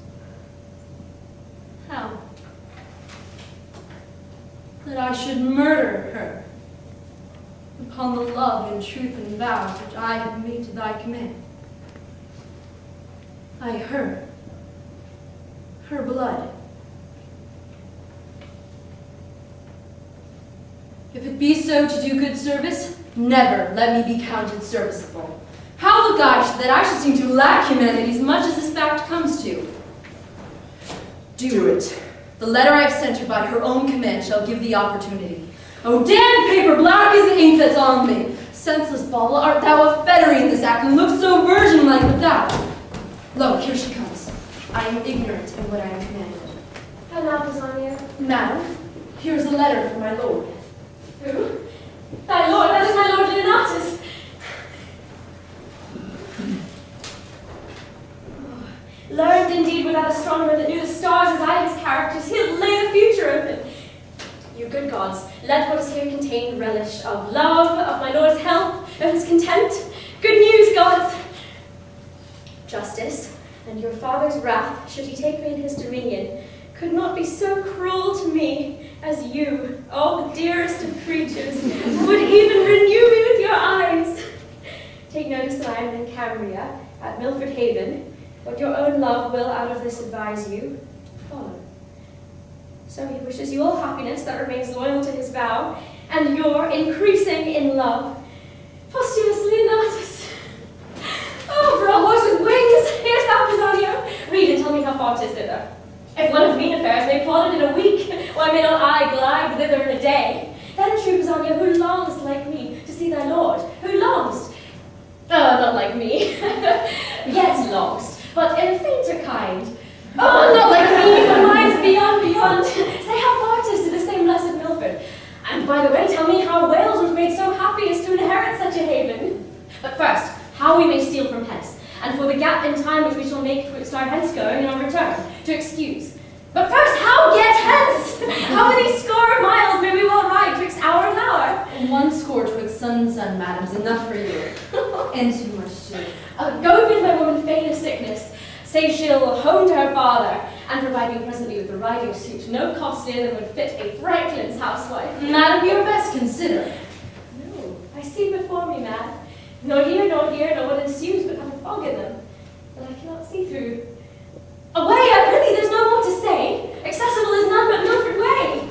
How? That I should murder her upon the love and truth and vows which I have made to thy command. Her blood. If it be so to do good service, never let me be counted serviceable. How look I that I should seem to lack humanity as much as this fact comes to? Do it. The letter I have sent her by her own command shall give the opportunity. Oh, damned paper, black as the ink that's on me. Senseless bauble, art thou a fettery in this act, and look so virgin-like without? Lo, here she comes. I am ignorant of what I am commanded. Madam, here is a letter from my lord. Who? Thy lord, that is my lord Leonatus. Learned indeed without astronomer that knew the stars as I his characters, he'll lay the future open. You good gods, let what is here contain relish of love, of my lord's health, of his content. Good news, gods! Justice, and your father's wrath, should he take me in his dominion, could not be so cruel to me as you, oh, the dearest of creatures, would even renew me with your eyes. Take notice that I am in Cambria, at Milford Haven. What your own love will out of this advise you, follow. So he wishes you all happiness that remains loyal to his vow, and you're increasing in love. Posthumus Leonatus. Oh, for a horse with wings, here's thou, Pisanio. Read and tell me how far 'tis thither. If one of mean affairs may plot it in a week, why may not I glide thither in a day? Then, true Pisanio, who longs like me to see thy lord? Who longs? Not like me. Yet longs, but in a fainter kind. Oh, not like me, for mine's beyond. Say how far 'tis to the same blessed Milford. And by the way, tell me how Wales was made so happy as to inherit such a haven. But first, how we may steal from hence, and for the gap in time which we shall make twixt our hence going and our return, to excuse. But first, how get hence? How many score of miles may we well ride twixt hour and hour? One score twixt sun and sun, madam's enough for you. And too much too. Go bid my woman feign a sickness. Say she'll home to her father, and provide me presently with the riding suit, no costlier than would fit a Franklin's housewife. Madam, your best consider. No, I see before me, mad. Nor here, nor what ensues, but have a fog in them, that I cannot see through. Away, I prithee, there's no more to say. Accessible is none but Milford way.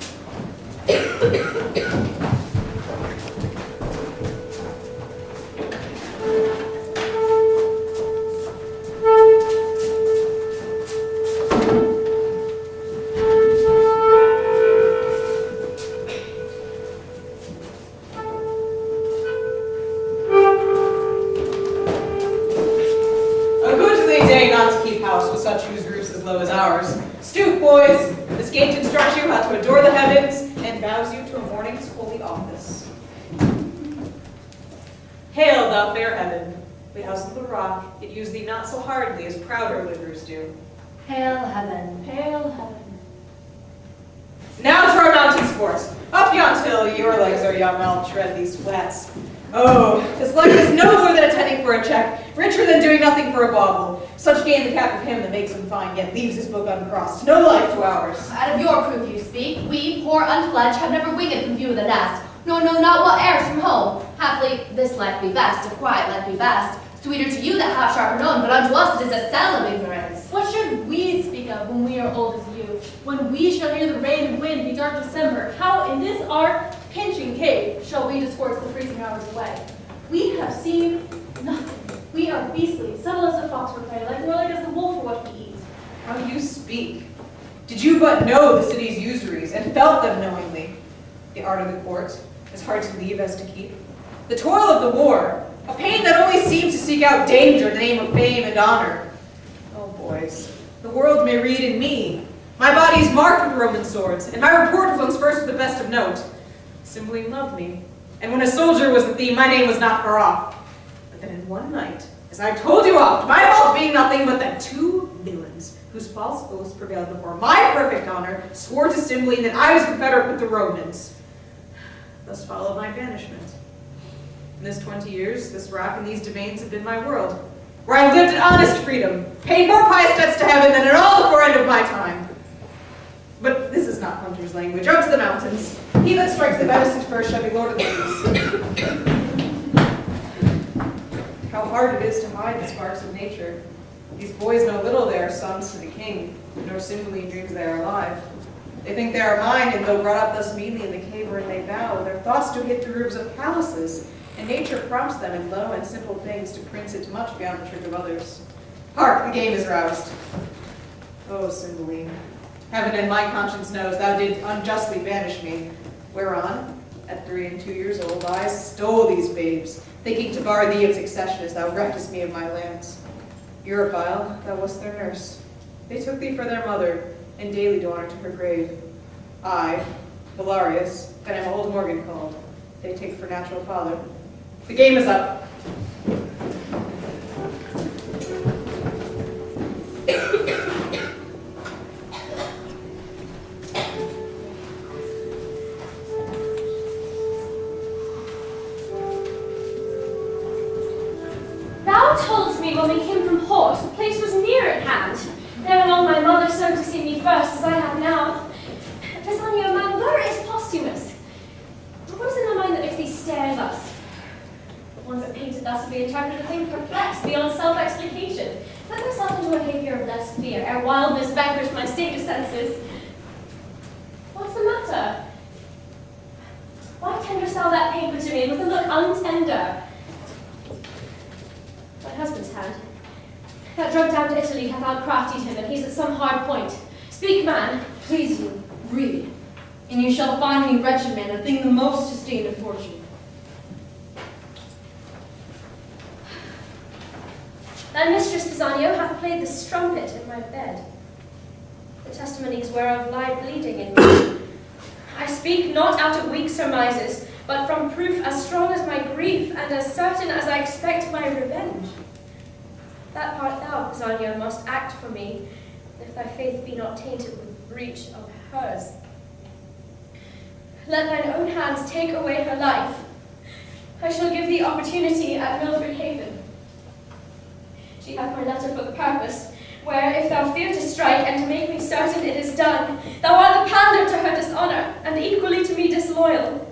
As ours. Stoop, boys! This gate instructs you how to adore the heavens and vows you to a morning's holy office. Hail, thou fair heaven! We house of the rock, yet use thee not so hardly as prouder livers do. Hail heaven. Hail heaven. Now to our mountain sports. Up yon hill, your legs are young, I'll tread these flats. Oh, this life is nobler than attending for a check, richer than doing nothing for a bauble. Such gain the cap of him that makes him fine, yet leaves his book uncrossed. No life to ours. Out of your proof you speak. We, poor unfledged, have never winged from view of the nest, nor know not what airs from home. Haply this life be best, if quiet life be best. Sweeter to you that have sharper known, but unto us it is a cell of ignorance. What should we speak of when we are old as you? When we shall hear the rain and wind be dark December, how in this our pinching cave shall we discourse the freezing hours away? We have seen nothing. We are beastly, subtle as a fox for prey, like warlike as the wolf for what he eats. How you speak. Did you but know the city's usuries, and felt them knowingly? The art of the court, as hard to leave as to keep. The toil of the war, a pain that only seems to seek out danger in the name of fame and honor. Oh, boys, the world may read in me. My body is marked with Roman swords, and my report was first with the best of note. Cymbeline loved me, and when a soldier was the theme, my name was not far off. But then in one night, as I've told you oft, my fault being nothing but that two villains, whose false oaths prevailed before my perfect honor, swore to Cymbeline that I was confederate with the Romans. Thus followed my banishment. In this 20 years, this rock and these domains have been my world, where I lived in honest freedom, paid more pious debts to heaven than in all the fore end of my time. But this is not hunter's language. Up to the mountains. He that strikes the venison first shall be lord of the leaves. How hard it is to hide the sparks of nature. These boys know little they are sons to the king, nor Cymbeline dreams they are alive. They think they are mine, and though brought up thus meanly in the cave wherein they vow, their thoughts do hit the roofs of palaces, and nature prompts them in low and simple things to prince it much beyond the trick of others. Hark, the game is roused. Oh, Cymbeline, heaven and my conscience knows thou did unjustly banish me, whereon, at 3 and 2 years old, I stole these babes, thinking to bar thee of succession as thou reftest me of my lands. Europhile, thou wast their nurse. They took thee for their mother, and daily do honor to her grave. I, Belarius, then am old Morgan called. They take for natural father. The game is up. thou toldst me when we came from horse, the place was near at hand. Ere long my mother so to see me first as I have now. Pisanio, man, where is Posthumus? What is in thy mind that makes thee stare thus? One that painted thus would be interpreted a thing perplexed beyond self-explication. Put thyself into a behavior of less fear, ere wildness vanquished my stated senses. What's the matter? Why tenderest thou that paper to me with a look untender? My husband's hand. That drug down to Italy hath outcraftied him, and he's at some hard point. Speak, man. Please you, read, and you shall find me, wretched man, a thing the most disdained of fortune. Thy mistress, Pisanio, hath played the strumpet in my bed. The testimonies whereof lie bleeding in me. I speak not out of weak surmises, but from proof as strong as my grief, and as certain as I expect my revenge. That part thou, Pisanio, must act for me, if thy faith be not tainted with breach of hers. Let thine own hands take away her life. I shall give thee opportunity at Milford Haven. She hath my letter for the purpose, where, if thou fear to strike, and to make me certain it is done, thou art a pander to her dishonour, and equally to me disloyal.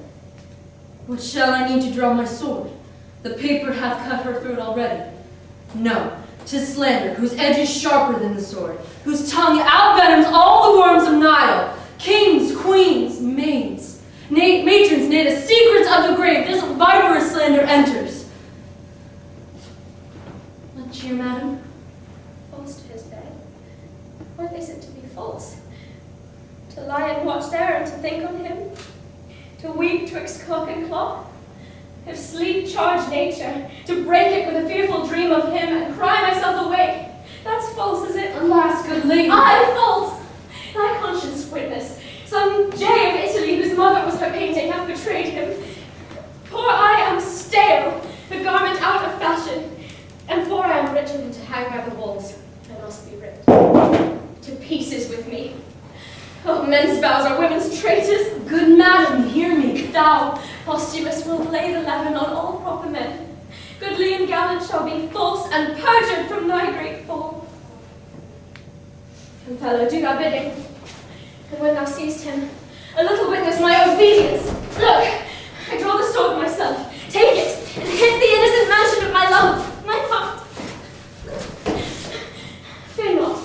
What shall I need to draw my sword? The paper hath cut her throat already. No, 'tis slander, whose edge is sharper than the sword, whose tongue outvenoms all the worms of Nile. Kings, queens, maids, matrons, nay, the secrets of the grave, this viperous slander enters. What cheer, madam? False to his bed? What is it to be false? To lie and watch there, and to think on him? To weep twixt clock and clock? If sleep charge nature, to break it with a fearful dream of him, and cry myself awake, that's false, is it? Alas, good lady! I false! Thy conscience witness, some jay of Italy whose mother was her painting hath betrayed him. For I am stale, the garment out of fashion, and for I am written and to hang by the walls, I must be ripped to pieces with me. Oh, men's vows are women's traitors. Good madam, hear me. Thou, Posthumus, wilt lay the leaven on all proper men. Goodly and gallant shall be false and perjured from thy great fall. And fellow, do thy bidding. And when thou seest him, a little witness my obedience. Look, I draw the sword myself. Take it, and hit the innocent mansion of my love, my heart. Fear not,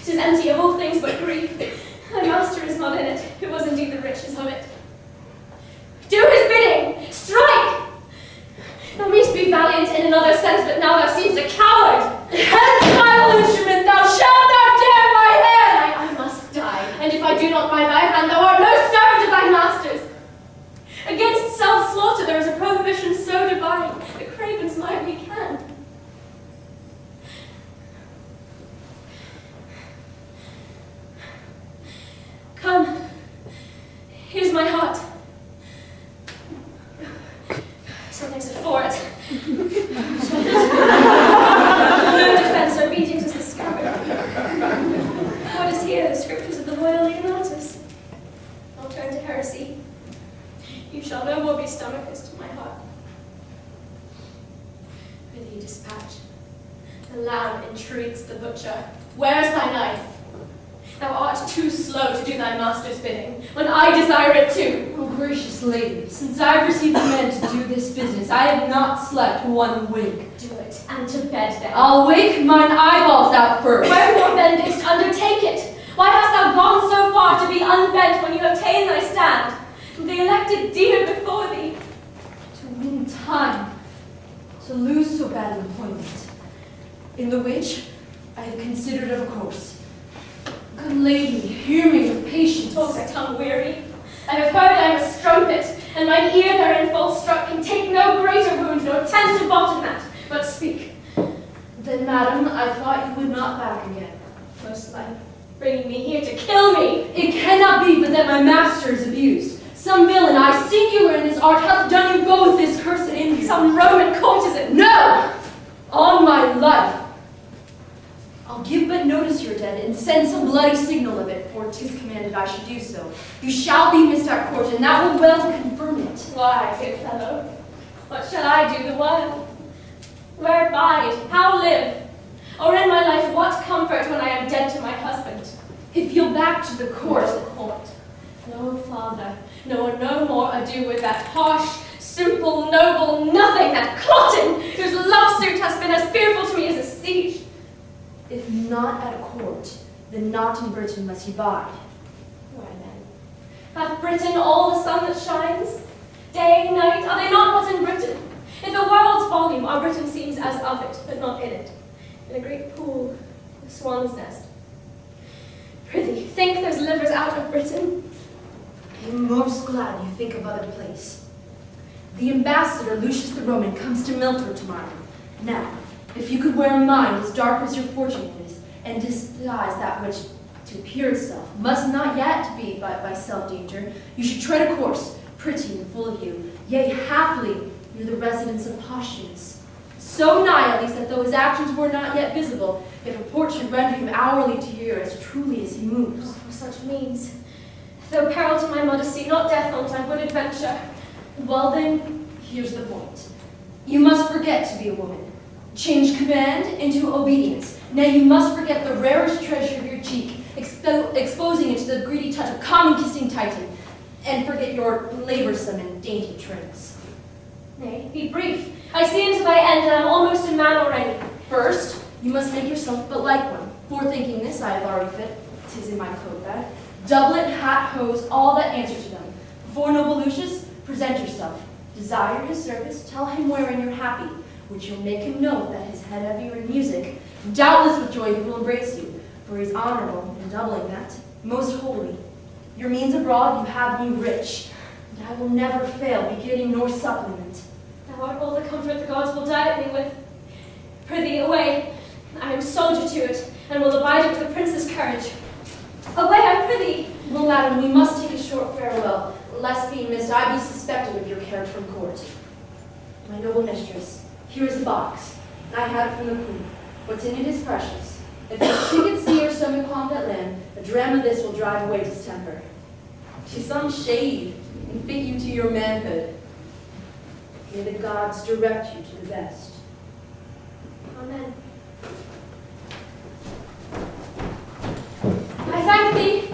it is empty of all things but grief. Thy master is not in it, who was indeed the riches of it. Do his bidding! Strike! Thou mayst be valiant in another sense, but now thou seemst a coward. Hence, vile instrument, thou shalt not dare my hand! I must die, and if I do not by thy hand, thou art no servant of thy master's. Against self-slaughter there is a prohibition so divine, that cravens might we can. Come, here's my heart. Something's for it. No defense, obedient as the scabbard. What is here? The scriptures of the loyal Leonatus. I'll turn to heresy. You shall no more be stomachers to my heart. Prithee, dispatch. The lamb intrigues the butcher. Where's thy knife? Thou art too slow to do thy master's bidding, when I desire it too. Oh, gracious lady, since I've received command to do this business, I have not slept one wink. Do it, and to bed then. I'll wake mine eyeballs out first. Wherefore then didst undertake it? Why hast thou gone so far to be unbent when you have ta'en thy stand, and the elected dear before thee? To win time, to lose so bad an appointment, in the which I have considered of course. Good lady, hear me with patience. Talk thy tongue weary. I have heard I am a strumpet, and mine ear therein full struck can take no greater wound, nor tend to bottom that. But speak. Then, madam, I thought you would not back again. Most like bringing me here to kill me. It cannot be but that my master is abused. Some villain, I singular in his art, hath done you both this cursed injury. Some Roman courtesan. No! On my life. I'll give but notice you're dead, and send some bloody signal of it, for 'tis commanded I should do so. You shall be missed at court, and that will well confirm it. Why, good fellow? What shall I do the while? Where abide? How live? Or in my life, what comfort when I am dead to my husband? If you'll back to the court. No, father, no more ado with that harsh, simple, noble nothing, that Cloten, whose love suit has been as fearful to me as a siege. If not at a court, then not in Britain must ye bide. Why then? Hath Britain all the sun that shines? Day, night, are they not but in Britain? In the world's volume, our Britain seems as of it, but not in it. In a great pool, a swan's nest. Prithee, think there's livers out of Britain? I'm most glad you think of other place. The ambassador, Lucius the Roman, comes to Milford tomorrow. Now, if you could wear a mind as dark as your fortune is, and disguise that which, to appear itself, must not yet be by self-danger, you should tread a course, pretty and full of you, yea, happily, near the residence of Posthumus. So nigh, at least, that though his actions were not yet visible, yet report should render him hourly to hear as truly as he moves. Oh, for such means. Though peril to my modesty, not death on't, I would adventure. Well then, here's the point. You must forget to be a woman. Change command into obedience. Now you must forget the rarest treasure of your cheek, exposing it to the greedy touch of common kissing Titan, and forget your laborsome and dainty tricks. Nay, be brief. I see into thy end, and I'm almost a man already. First, you must make yourself but like one. Forethinking this, I have already fit. 'Tis in my coat bag. Doublet, hat, hose, all that answer to them. Before noble Lucius, present yourself. Desire his service, tell him wherein you're happy, which you'll make him know that his head heavier in music. Doubtless with joy he will embrace you, for he's honorable in doubling that, most holy. Your means abroad you have me rich, and I will never fail beginning nor supplement. Thou art all the comfort the gods will diet me with. Prithee, away. I am soldier to it, and will abide it with the prince's courage. Away, I prithee. Well, madam, we must take a short farewell, lest being missed I be suspected of your carriage from court. My noble mistress, here is the box. I had it from the queen. What's in it is precious. If you sick at sea or stomach upon that land, a dram of this will drive away distemper. 'Tis some shade, and fit you to your manhood. May the gods direct you to the best. Amen. I thank thee.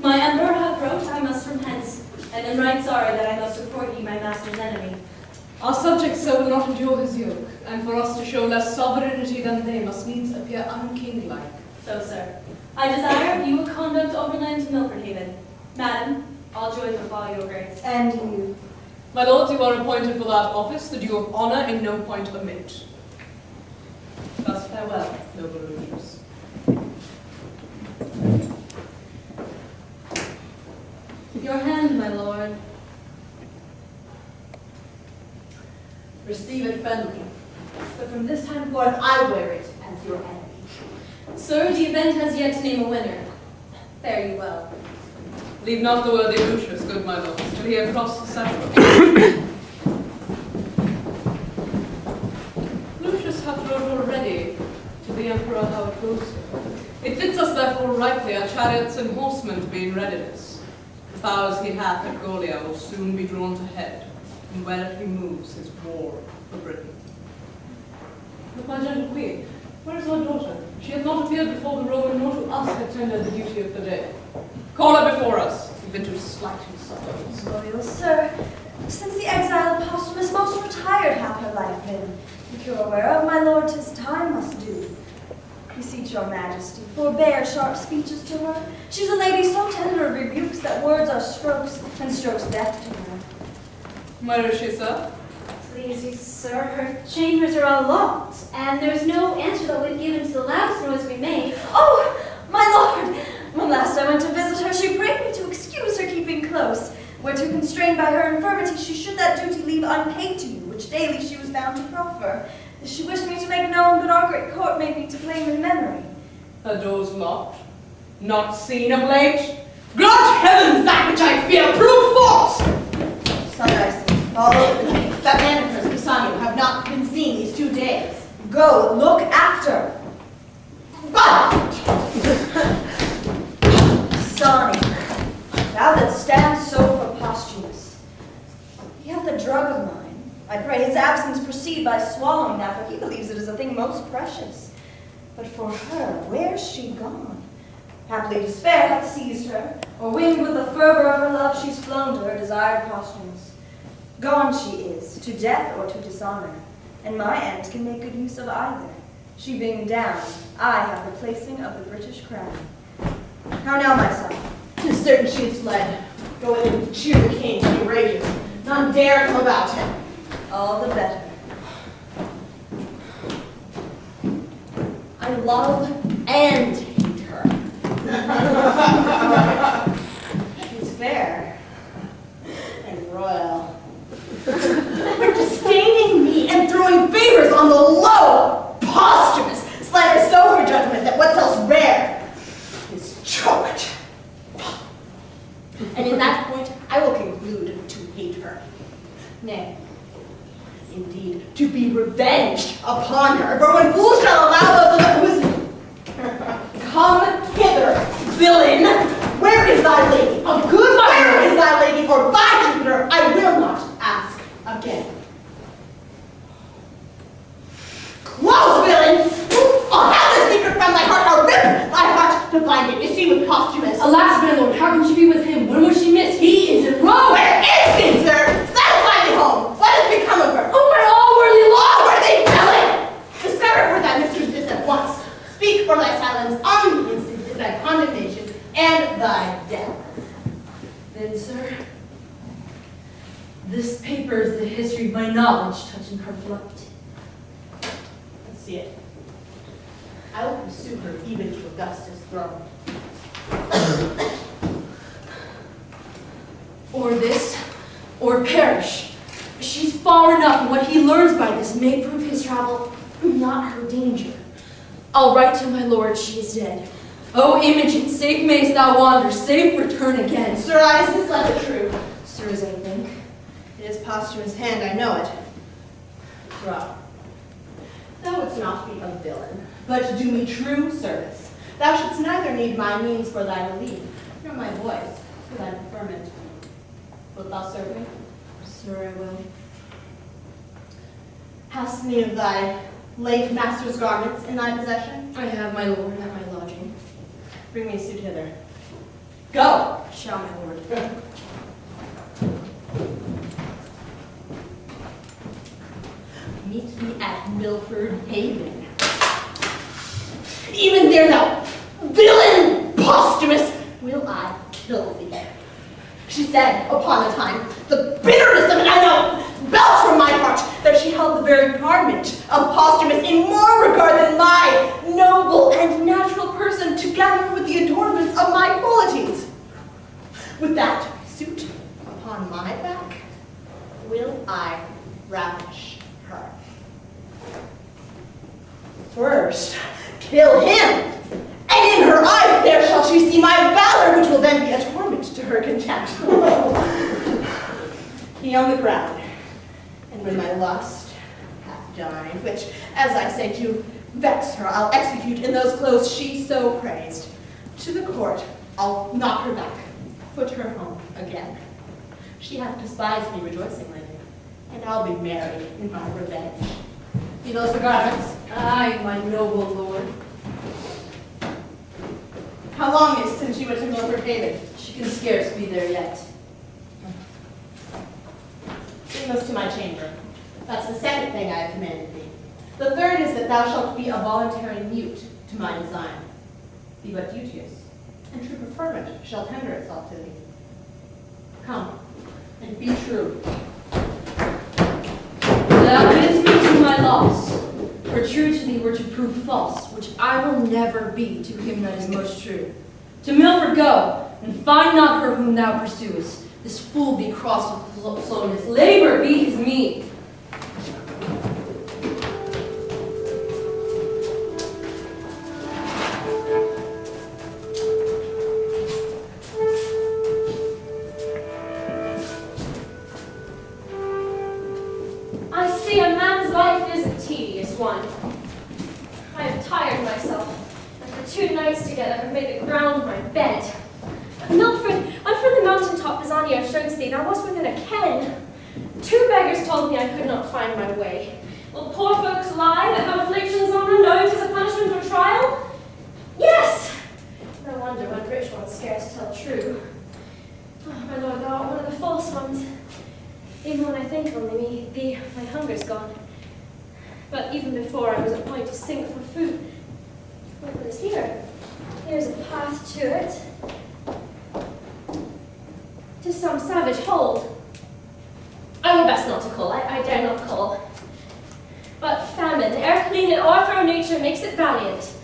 My emperor hath wrote I must from hence, and am right sorry that I must support ye my master's enemy. Our subjects so will not endure his yoke, and for us to show less sovereignty than they must needs appear unkinglike. So, sir, I desire of you a conduct overland to Milford Haven. Madam, all joy befall your grace. And you. My lords, you are appointed for that office, the due of honor in no point omit. Thus farewell, noble Lucius. Your hand, my lord. Receive it friendly, but from this time forth I wear it as your enemy. Sir, the event has yet to name a winner. Fare you well. Leave not the worthy Lucius, good my lords, till he have crossed the Several. Lucius hath wrote already to the emperor how it goes. It fits us therefore rightly our chariots and horsemen to be in readiness. The fowls he hath at Gallia will soon be drawn to head, and where he moves his war for Britain. But my gentle queen, where is our daughter? She hath not appeared before the Roman, nor to us had tendered the duty of the day. Call her before us. We've been too slack in suppers. Loyal sir, since the exile of Posthumus, most retired hath her life been. If you're aware of, my lord, 'tis time must do. Beseech your majesty, forbear sharp speeches to her. She's a lady so tender of rebukes that words are strokes, and strokes death to her. Where is she, sir? Please you, sir, her chambers are all locked, and there's no answer that we've given to the loudest noise we made. Oh, my lord! When last I went to visit her, she prayed me to excuse her keeping close. Whereto constrained by her infirmity, she should that duty leave unpaid to you, which daily she was bound to proffer. This she wished me to make known, but our great court made me to claim in memory. Her doors locked, not seen of late. Grant heavens, that which I fear prove false! Sunrise, follow the king. That man and her, Bassanio, have not been seen these 2 days. Go, look after. But! Sonny, thou that stands so for Posthumus, he hath a drug of mine. I pray his absence proceed by swallowing that, for he believes it is a thing most precious. But for her, where's she gone? Haply despair hath seized her, or winged with the fervor of her love, she's flown to her desired Posthumus. Gone she is, to death or to dishonor, and my end can make good use of either. She being down, I have the placing of the British crown. How now, my son? 'Tis certain she is fled. Go in and cheer the king, he rages. None dare come about him. All the better. I love and hate her. She's fair and royal. But disdaining me and throwing favors on the low, Posthumus, slanders so her judgment that what's else rare is choked. And in that point, I will conclude to hate her. Nay, indeed, to be revenged upon her. For when fools shall allow those of them come hither, villain, where is thy lady? A good where is thy lady? For by Jupiter, I will not ask again. Close, villain! I'll have the secret from thy heart. I'll rip thy heart to find it. Is she with Posthumus? Alas, my lord, how can she be with him? When was she missed? He is in Rome! Where is she, sir? Satisfy me home. What has become of her? Oh, my all-worthy lord! All-worthy villain! Discover where thy mistress is at once. Speak, for thy silence on the instant is thy condemnation and thy death. Then, sir, this paper is the history of my knowledge touching her flight. Let's see it. I will pursue her even to Augustus' throne. Or this, or perish. She's far enough, and what he learns by this may prove his travel not her danger. I'll write to my lord she is dead. O Imogen, safe mayst thou wander, safe return again. Sir, is this letter true? Sir, as I think. It is Posthumus' hand, I know it. Draw. Thou wouldst not be a villain, but to do me true service. Thou shouldst neither need my means for thy relief, nor my voice for thy preferment. Wilt thou serve me? Sir, I will. Hast any of thy late master's garments in thy possession? I have my lord at my lodging. Bring me a suit hither. Go! Shall my lord. Meet me at Milford Haven. Even there, thou villain Posthumus, will I kill thee. She said, upon a time, the bitterest of it, I know, belched from my heart, that she held the very garment of Posthumus in more regard than my noble and natural person, together with the adornments of my qualities. With that suit upon my back, will I ravish her. First, kill him, and in her eyes there shall she see my valor, which will then be a torment to her contempt. He on the ground, and when my lust hath dined, which, as I say, to vex her, I'll execute in those clothes she so praised. To the court, I'll knock her back, put her home again. She hath despised me rejoicingly, and I'll be merry in my revenge. Be those the garments? Aye, my noble lord. How long is since you went to Milford Haven? She can scarce be there yet. Bring those to my chamber. That's the second thing I have commanded thee. The third is that thou shalt be a voluntary mute to my design. Be but duteous, and true preferment shall tender itself to thee. Come, and be true. Thou bidst me to my loss, for true to thee were to prove false, which I will never be to him that is most true. To Milford go, and find not her whom thou pursuest. This fool be crossed with slowness, labor be his meed. 2 nights together have made the ground my bed. Milford, when from the mountaintop Pisania shows thee, thou wast within a ken. 2 beggars told me I could not find my way. Will poor folks lie that have afflictions unknown as a punishment or trial? Yes! No wonder when rich ones scarce tell true. Oh, my lord, thou art one of the false ones. Even when I think only thee, my hunger's gone. But even before I was at point to sink for food. What is here? Here's a path to it. To some savage hold. I will best not to call, I dare not call. But famine, ere clean and o'erthrow nature makes it valiant.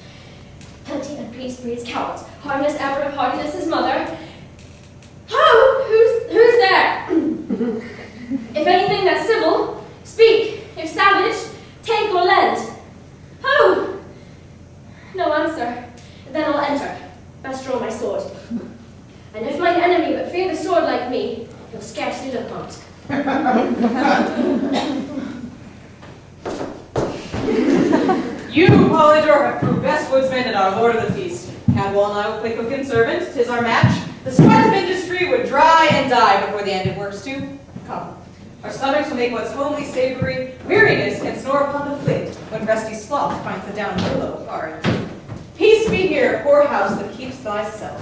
Plenty and peace breeds cowards, hardness ever of hardiness is mother. Ho! Who's there? If anything that's civil, speak. If savage, take or lend. Ho! No answer. Then I'll enter. Best draw my sword. And if mine enemy but fear the sword like me, he'll scarcely look on't. You, Polydor, have proved best woodsman and our lord of the feast. Cadwal and I will play cook and servant. 'Tis our match. The sweat of industry would dry and die before the end it works too. Come. Our stomachs will make what's homely savory. Weariness can snore upon the flint when resty sloth finds the down pillow hard. Peace be here, poor house that keeps thyself.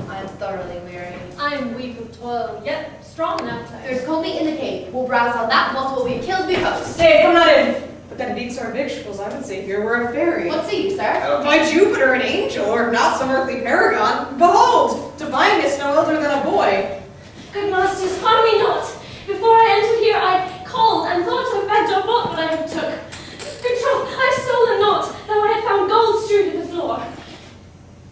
I am thoroughly weary. I am weak of toil, yet strong in appetite. There's cold meat in the cave. We'll browse on that whilst we'll be killed before. Stay, come not in. But that beats our victuals, I would say here were a fairy. What say you, sir? Oh, by Jupiter, an angel, or not some earthly paragon. Behold, divineness no elder than a boy. Good masters, harm me not. Before I entered here, I called and thought to have begged or bought what I have took. Good troth, I have stolen not, though I had found gold strewed to the floor.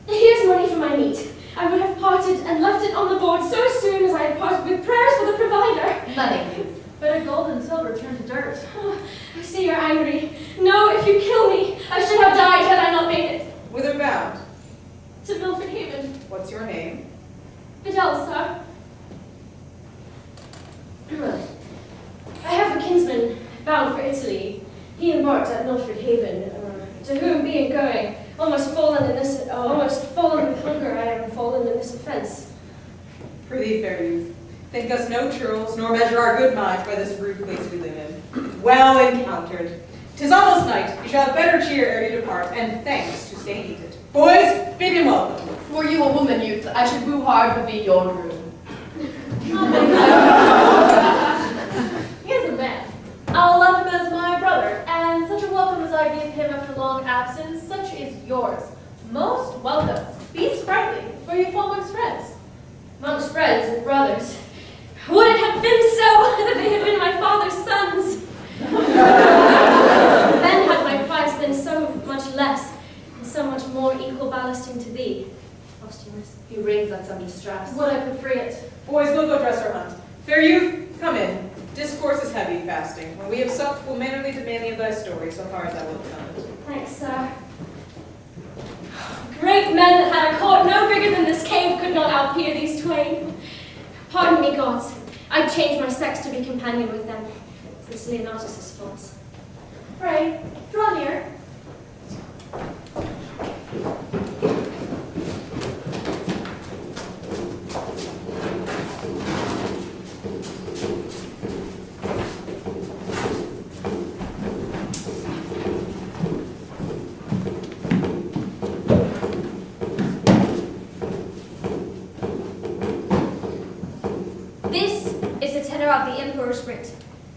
Here's money for my meat. I would have parted and left it on the board so soon as I had parted with prayers for the provider. Money, youth. Better gold and silver turn to dirt. Oh, I see you're angry. No, if you kill me, I should have died had I not made it. Whither bound? To Milford Haven. What's your name? Fidel, sir. I have a kinsman bound for Italy. He embarked at Milford Haven, to whom being going, almost fallen with hunger, I am fallen in this offence. Prithee, fair youth, think us no churls, nor measure our good minds by this rude place we live in. Well encountered. 'Tis almost night. You shall have better cheer ere you depart, and thanks to stay needed. Boys, bid him welcome. Were you a woman, youth, I should woo hard would be your room. He is a man. I'll love him as my brother, and such a welcome as I give him after long absence, such is yours. Most welcome. Be sprightly, for you fall amongst friends. Amongst friends and brothers. Would it have been so that they had been my father's sons? Then had my price been so much less, and so much more equal ballasting to thee, Posthumus. He rings on some straps. Would I could free it. Boys, we'll go dress our hunt. Fair youth, come in. Discourse is heavy, fasting. When we have supped, we'll mannerly demand thee of thy story, so far as thou wilt tell it. Thanks, sir. Great men that had a court no bigger than this cave could not outpeer these twain. Pardon me, gods. I'd change my sex to be companion with them, since Leonatus is false. Pray, draw near. Of the Emperor's writ,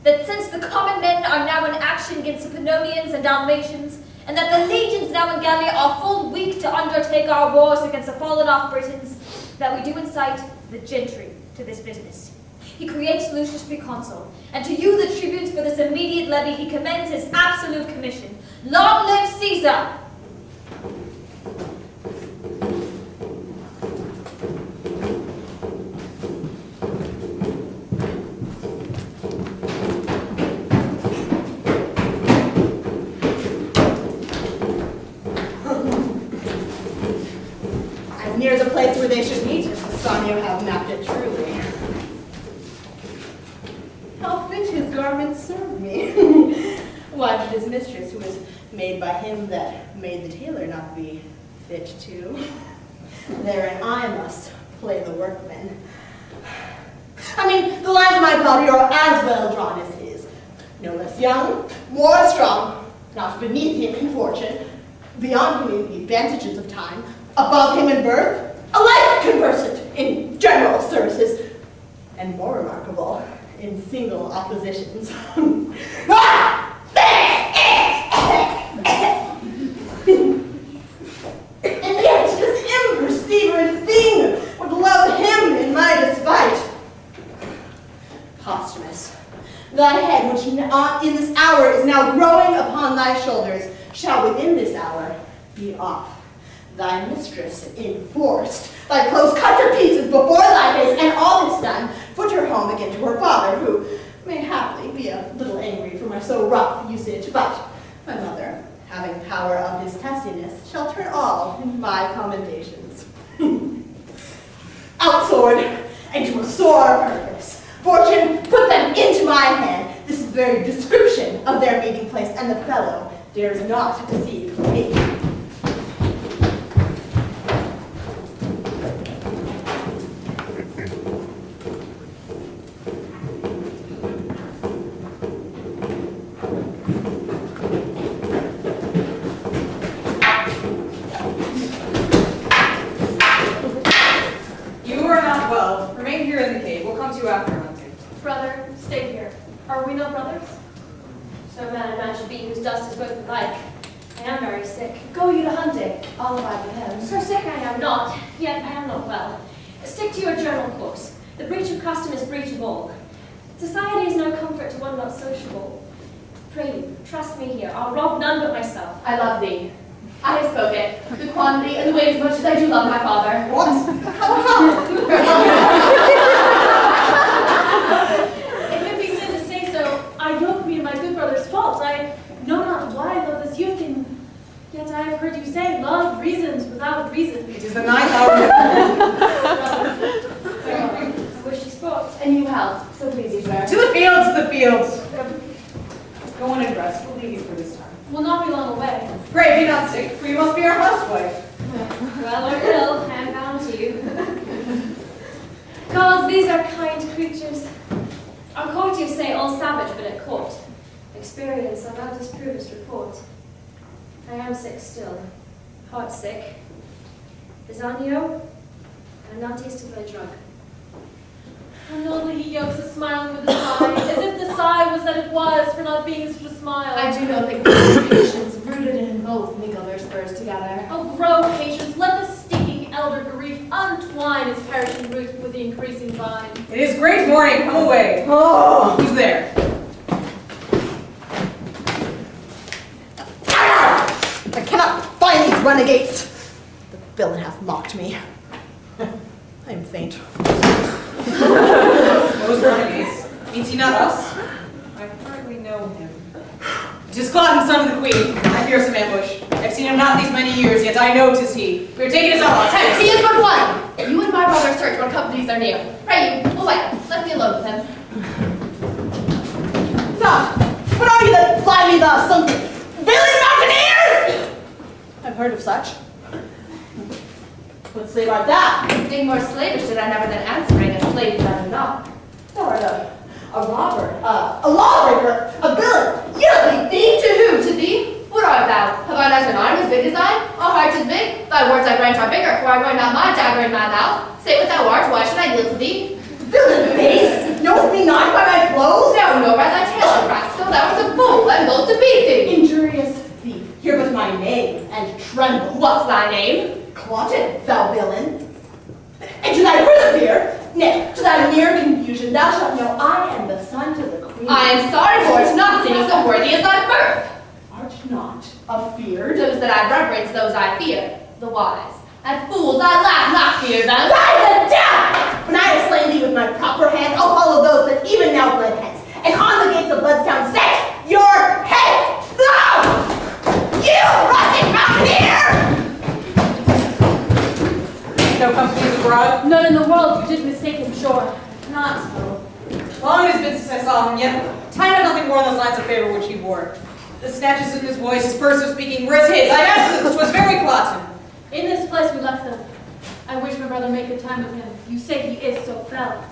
that since the common men are now in action against the Pannonians and Dalmatians, and that the legions now in Galilee are full weak to undertake our wars against the fallen off Britons, that we do incite the gentry to this business. He creates Lucius preconsul, and to you the tribunes for this immediate levy he commends his absolute commission. Long live Caesar! Near the place where they should meet, if Bassanio have mapped it truly. How fit his garments serve me. Why should his mistress, who was made by him that made the tailor, not be fit too. Therein I must play the workman. I mean, the lines of my body are as well drawn as his. No less young, more strong, not beneath him in fortune, beyond him in the advantages of time, above him in birth, alike conversant in general services, and more remarkable, in single oppositions. And yet this imperceiving thing would love him in my despite. Posthumus, thy head, which in this hour is now growing upon thy shoulders, shall within this hour be off. Thy mistress enforced, thy clothes cut to pieces before thy face, and all this done, put her home again to her father, who may haply be a little angry for my so rough usage, but my mother, having power of his testiness, shall turn all into my commendations. Outsword, and to a sore purpose. Fortune, put them into my hand. This is the very description of their meeting place, and the fellow dares not deceive me. Brother, stay here. Are we no brothers? So man and man should be, whose dust is both alike. I am very sick. Go you to hunting. I'll abide with him. So sick I am not, yet I am not well. Stick to your general course. The breach of custom is breach of all. Society is no comfort to one not sociable. Pray you, trust me here. I'll rob none but myself. I love thee. I have spoken. The quantity and the weight as much as I do love my father. What? If it be sin to say so, I yoke me to my good brother's fault. I know not why I love this youth, and yet I have heard you say, love reasons without reason. It is the 9th hour. I wish you spoke. And you health, so please you, sir. To the fields, to the fields. Go on and rest. We'll leave you for this time. We'll not be long away. Pray, be not sick, for you must be our housewife. Well or ill, I am bound to you. Gods, these are kind creatures. Our courtiers say all savage, but at court. Experience, I'll not disprove his report. I am sick still, heart sick. Bisogno, and not tasted thy drug. How nobly he yokes a smiling with a sigh, as if the sigh was that it was for not being such a smile. I do know that patience rooted in both mingle their spurs together. Oh, grow patience, let the stinking elder grief untwine its perishing root with the increasing vine. It is great morning, come away. Oh! Who's there? I cannot find these renegades. The villain hath mocked me. I am faint. Those renegades. Means he not us? I hardly know him. It is Cloten, son of the queen. I fear some ambush. I've seen him not these many years, yet I know 'tis he. We are taking his outlaws. Hence! He is but one. You and my brother search what companies are near. Pray you, away. Let me alone with him. Stop! What are you that fly me thus? Some villain mountaineers? I've heard of such. What slave art thou? Being more slavish did I never than answering a slave that I do not. Thou art a robber, a lawbreaker, a villain, yearly thief. To who? To thee? What art thou? Have I not an arm as big as thine? Our heart is big. Thy words I grant are bigger, for I grind not my dagger in my mouth. Say what thou art, why should I yield to thee? Villain base! Knowest me not by my clothes? Thou know by thy tail, rascal, thou art a fool, and loath to beat thee. Injurious thief, hear but my name, and tremble. What's thy name? Cloten, thou villain. And to thy further fear, nay, to thy mere confusion, thou shalt know I am the son to the queen. I am sorry for it, not seeming so worthy as thy birth. Art not afeared? Those that I reverence, those I fear, the wise. And fools I laugh, not fear them. By the death! When I have slain thee with my proper hand, I'll follow those that even now bled hence, and on the gates of Bloodstown set your head! Thou! You rustic mountaineer! No companies abroad? None in the world, you did mistake him, sure. Not so. Long it has been since I saw him, yet time had nothing more on those lines of favor which he wore. The snatches in his voice, his bursts of speaking were as his. I asked him, 'twas very Cloten. In this place we left them. I wish my brother made good time of him. You say he is so fell.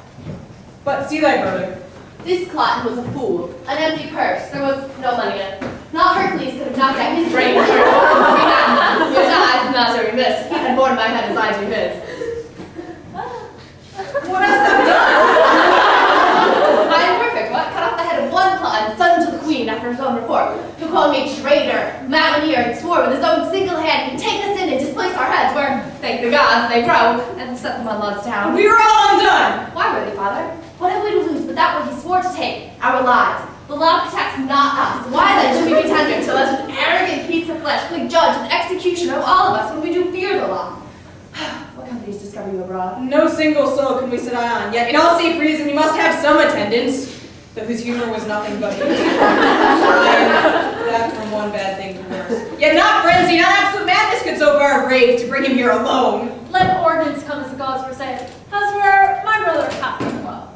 But see thy brother. This Cloten was a fool, an empty purse. There was no money in it. Not Hercules could have knocked out his brains through. Which I, not so remiss, he had borne my head as I do his. What hast thou done? I am perfect. What? Cut off the head of one Cloten, son to the queen after his own report, who called me traitor, mountaineer, and swore with his own single hand he'd take us in and displace our heads, where, thank the gods, they broke, and set them on Lud's town. We were all undone! Why, worthy father? What have we to lose but that what he swore to take, our lives? The law protects not us. Why then should we be tendered to let an arrogant piece of flesh play judge and executioner of all of us when we do fear the law? What companies discover you abroad? No single soul can we set eye on, yet in all safe reason you must have some attendance, though whose humor was nothing but that from one bad thing to worse. Yet not frenzy, not absolute madness could so far have raved to bring him here alone. Let ordinance come as the gods forsay. As for my brother Kaston, well.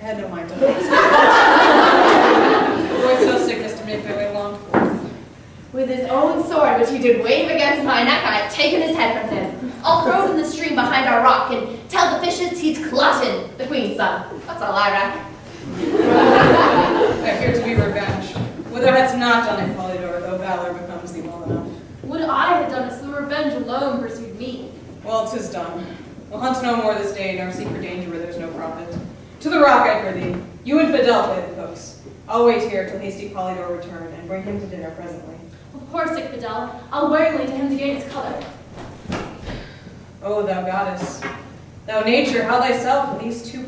I had no mind to avoid so sickness to make my way along. With his own sword, which he did wave against my neck, I have taken his head from him. I'll throw it in the stream behind our rock and tell the fishes he's Cloten, the queen's son. That's all I reckon. I fear to be revenged. Would thou hadst not done it, Philario, though valor becomes thee well enough. Would I had done it, so the revenge alone pursued me. Well, 'tis done. We'll hunt no more this day, nor seek for danger where there's no profit. To the rock, I prithee. You and Fidel play the cooks. I'll wait here till hasty Philario return, and bring him to dinner presently. Of course, sick Fidel. I'll willingly to him to gain his color. O thou goddess, thou nature, how thyself and these two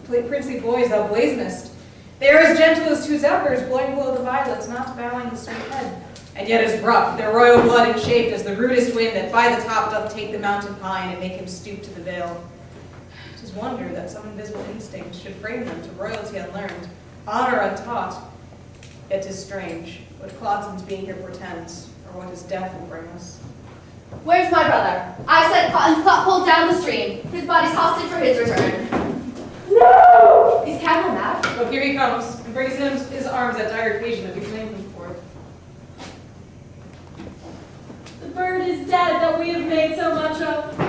princely boys thou blazonest. They are as gentle as two zephyrs blowing below the violets, not bowing the sweet head, and yet as rough, their royal blood and shaped as the rudest wind that by the top doth take the mountain pine and make him stoop to the vale. 'Tis wonder that some invisible instinct should frame them to royalty unlearned, honor untaught. Yet 'tis strange what Cloten's being here portends, or what his death will bring us. Where's my brother? I said Cloten's clock pulled down the stream. His body's hostage for his return. No! Is Cadwell mad? Oh, here he comes, and brings in his arms that dire occasion that we claimed him forth. The bird is dead that we have made so much of.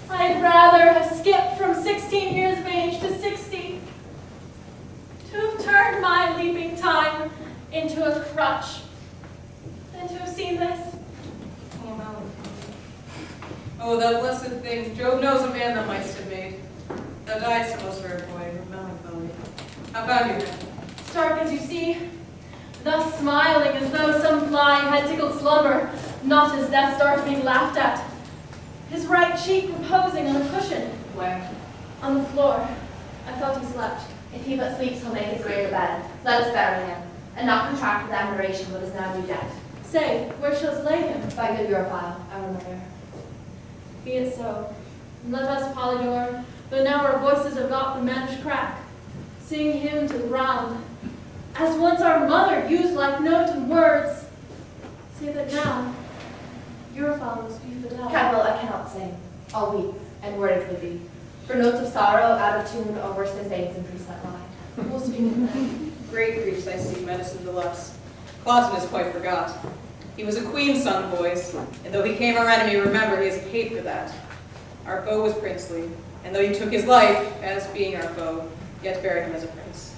I'd rather have skipped from 16 years of age to 60, to have turned my leaping time into a crutch, than to have seen this. Oh, melancholy. Oh, thou blessed thing, Jove knows a man thou mightst have made. Thou diedst, most rare boy, of melancholy. How found you? Stark as you see, thus smiling as though some fly had tickled slumber, not as death's dart being laughed at. His right cheek reposing on a cushion. Where? On the floor. I thought he slept. If he but sleeps, he'll make his grave a bed. Let us bury him, and not contract with admiration what is now due debt. Say, where shall us lay him? By good Europhile, our mother. Be it so. And let us, Polydor, though now our voices have got the managed crack, sing him to the ground, as once our mother used like note and words, save that now Europhile must be Fidel. Cadwell, I cannot sing. I'll weep, and worded with thee. For notes of sorrow, out of tune, or worse than babes in pre-sweat line. We'll speak of them. Great griefs I seek medicine deluxe. Cloten is quite forgot. He was a queen's son, boys, and though he came our enemy, remember he is paid for that. Our foe was princely, and though he took his life, as being our foe, yet buried him as a prince.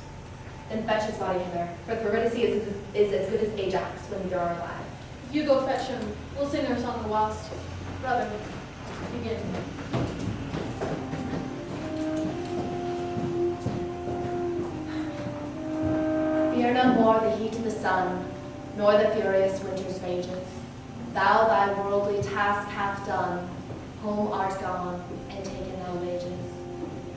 Then fetch his body hither, for Theridacy is as good as Ajax when we are alive. If you go fetch him, we'll sing our song the whilst. Brother, begin. Fear no more the heat of the sun, nor the furious winter's rages. Thou thy worldly task hast done, home art gone, and taken no wages.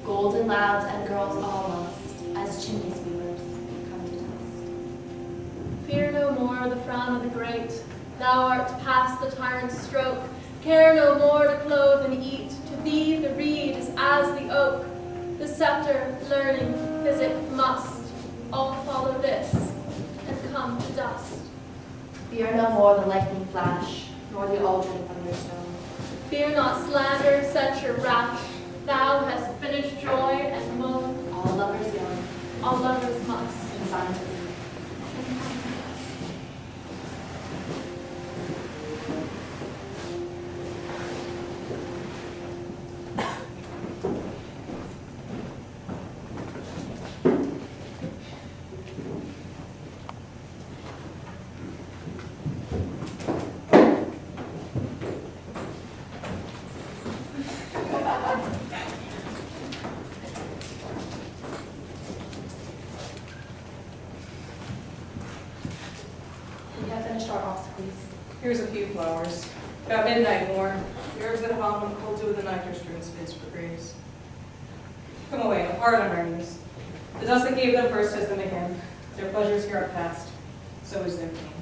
Golden lads and girls all must, as chimney sweepers, come to dust. Fear no more the frown of the great. Thou art past the tyrant's stroke. Care no more to clothe and eat. To thee the reed is as the oak. The scepter, learning, physic must all follow this, and come to dust. Fear no more the lightning flash, nor the aldrin thunderstone. Fear not slander, censure rash. Thou hast finished joy and moan. All lovers young, all lovers must. and silent. Here's a few flowers. About midnight more. The herbs that have on them cold dew of the night are strewn spins for graves. Come away, hard on our knees. The dust that gave them first has them again. Their pleasures here are past. So is their pain.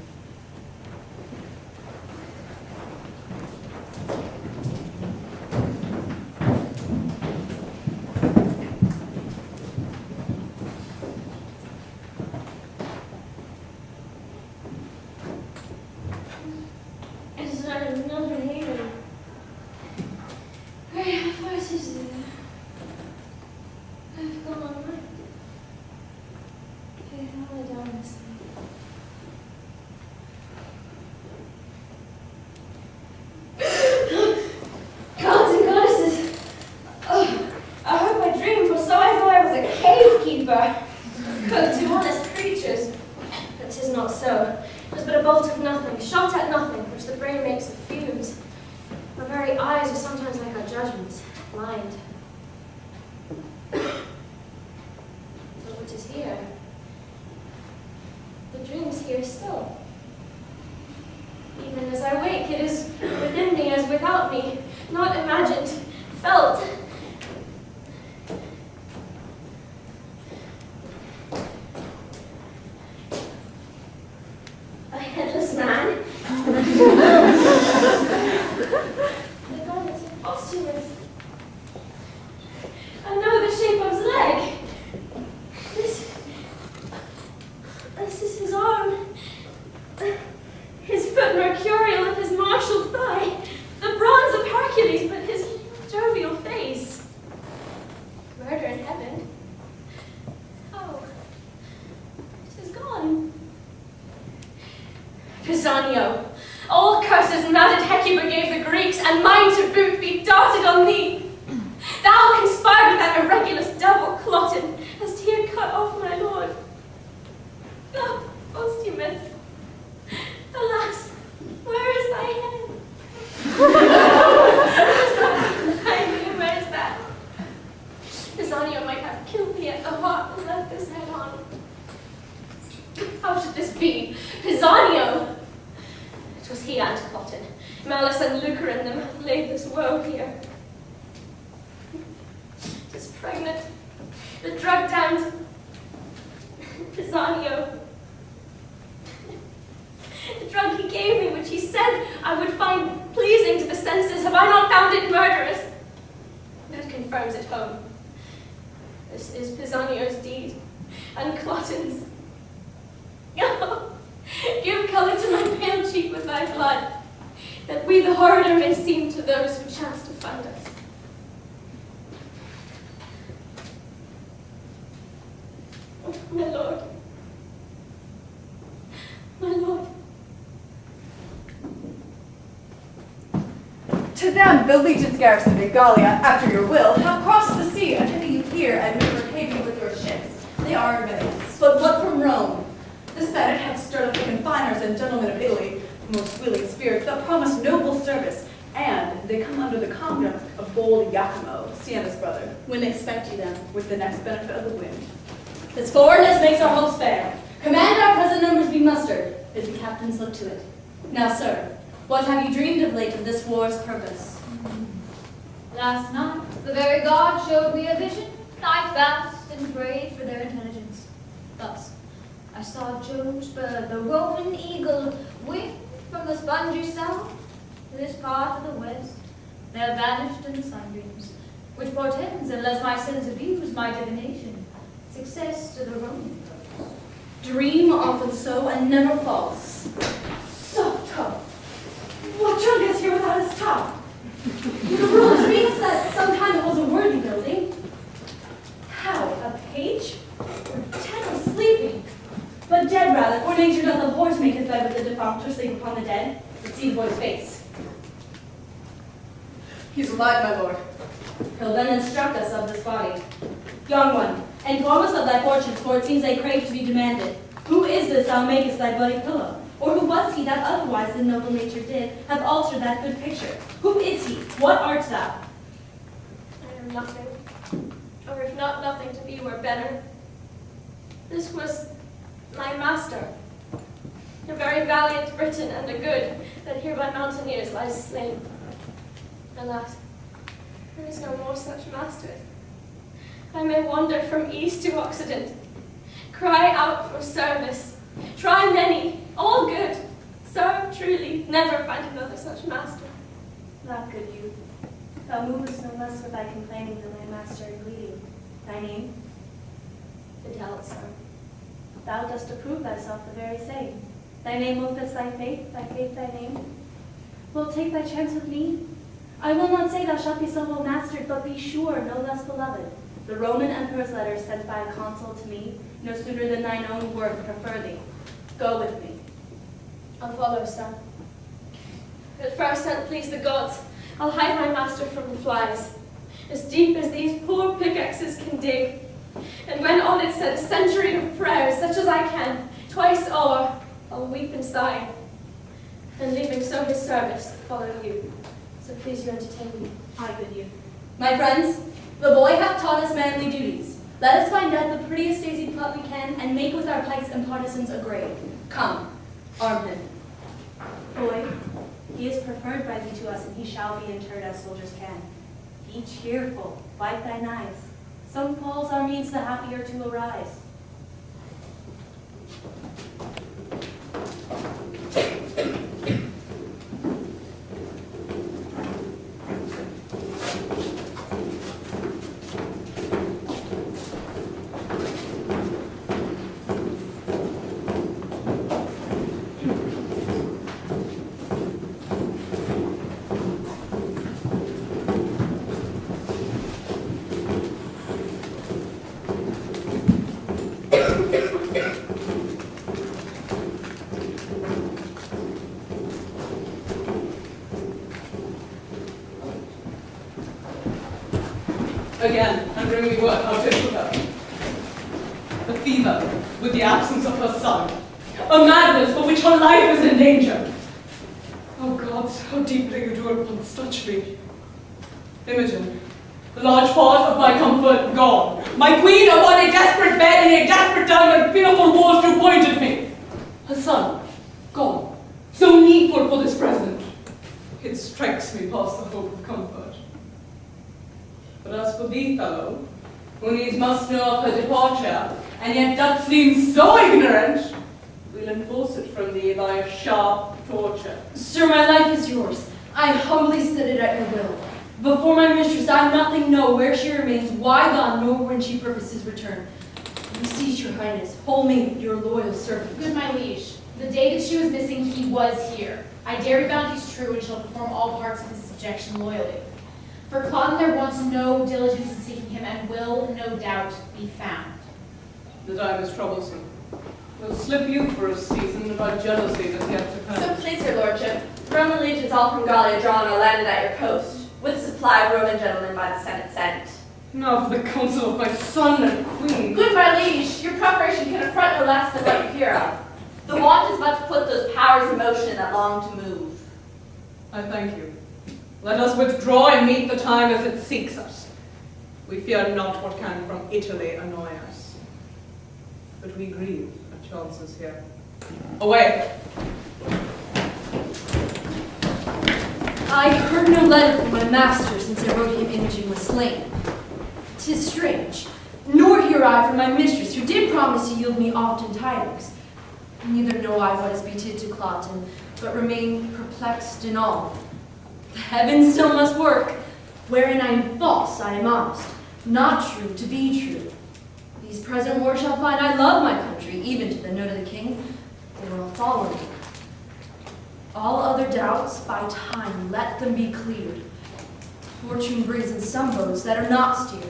To them, the legions garrisoned in Gallia, after your will, have crossed the sea and hitting you here and repave you with your ships. They are enemies. But what from Rome? The Senate have stirred up the confiners and gentlemen of Italy, most willing spirits that promise noble service, and they come under the conduct of bold Iachimo, Sienna's brother. When expect you then? With the next benefit of the wind. This forwardness makes our hopes fair. Command our present numbers be mustered, as the captains look to it. Now, sir, what have you dreamed of late of this war's purpose? Last night, the very god showed me a vision. I fasted and prayed for their intelligence. Thus, I saw Jove's bird, the Roman eagle, wing from the spongy south to this part of the west. They have vanished in the sunbeams, which portends, unless my sense abuse my divination, success to the Roman cause. Dream often so and never false. Soft top. What trunk is here without its top? The rule speaks that sometime it was a worthy building. How? A page? Or dead or sleeping? But dead rather, for nature doth abhor to make his bed with the defunct or sleep upon the dead. But see the boy's face. He's alive, my lord. He'll then instruct us of this body. Young one, inform us of thy fortunes, for it seems they crave to be demanded. Who is this thou makest thy bloody pillow? Or who was he that otherwise than noble nature did have altered that good picture? Who is he? What art thou? I am nothing. Or if not nothing to be, were better. This was my master. a very valiant Briton and a good, that here by mountaineers lies slain. Alas, there is no more such master. I may wander from east to occident, cry out for service, try many, all good, serve truly, never find another such master. Not good youth. Thou movest no less for thy complaining than thy master in greeting. Thy name? Fidel, sir. Thou dost approve thyself the very same. Thy name will fits thy faith thy name. Wilt take thy chance with me? I will not say thou shalt be so well mastered, but be sure, no less beloved. The Roman emperor's letter sent by a consul to me, no sooner than thine own word prefer thee. Go with me. I'll follow, son. But first, and please the gods, I'll hide my master from the flies, as deep as these poor pickaxes can dig. And when on it set a century of prayers, such as I can, twice o'er, I'll weep and sigh, and leaving so his service, follow you. So please you entertain me. I good you. My friends, the boy hath taught us manly duties. Let us find out the prettiest daisy plot we can, and make with our pikes and partisans a grave. Come, arm him. Boy, he is preferred by thee to us, and he shall be interred as soldiers can. Be cheerful, wipe thine eyes. Some falls are means the happier to arise. Again, and bring me word how to with her. A fever, with the absence of her son. A madness for which her life is in danger. Oh gods, how deeply you do at once touch me. Imogen, the large part of my comfort gone. My queen upon a desperate bed in a desperate time and fearful wars to point at me. Her son, gone, so needful for this present. It strikes me past the hope of comfort. But as for thee, fellow, who needs must know of her departure, and yet doth seem so ignorant, we'll enforce it from thee by a sharp torture. Sir, my life is yours. I humbly set it at your will. Before my mistress, I nothing know where she remains, why gone, nor when she purposes return. Beseech your highness, hold me your loyal servant. Good my liege, the day that she was missing, he was here. I dare be bound he's true and shall perform all parts of his subjection loyally. For Cloten there wants no diligence in seeking him, and will, no doubt, be found. The time is troublesome. We'll slip you for a season about jealousy that's yet to come. So please your lordship, Roman legions all from Gallia drawn are landed at your coast, with supply of Roman gentlemen by the Senate sent. Now for the counsel of my son and queen. Good my liege, your preparation can affront no less than what you hear of. The want is but to put those powers in motion that long to move. I thank you. Let us withdraw and meet the time as it seeks us. We fear not what can from Italy annoy us. But we grieve at chances here. Away! I heard no letter from my master since I wrote him Imogen was slain. 'Tis strange. Nor hear I from my mistress, who did promise to yield me often tidings. Neither know I what is betid to Cloten, but remain perplexed in all. The heavens still must work. Wherein I am false, I am honest. Not true to be true. These present wars shall find I love my country, even to the note of the king, or will follow me. All other doubts, by time, let them be cleared. Fortune brings in some boats that are not steered.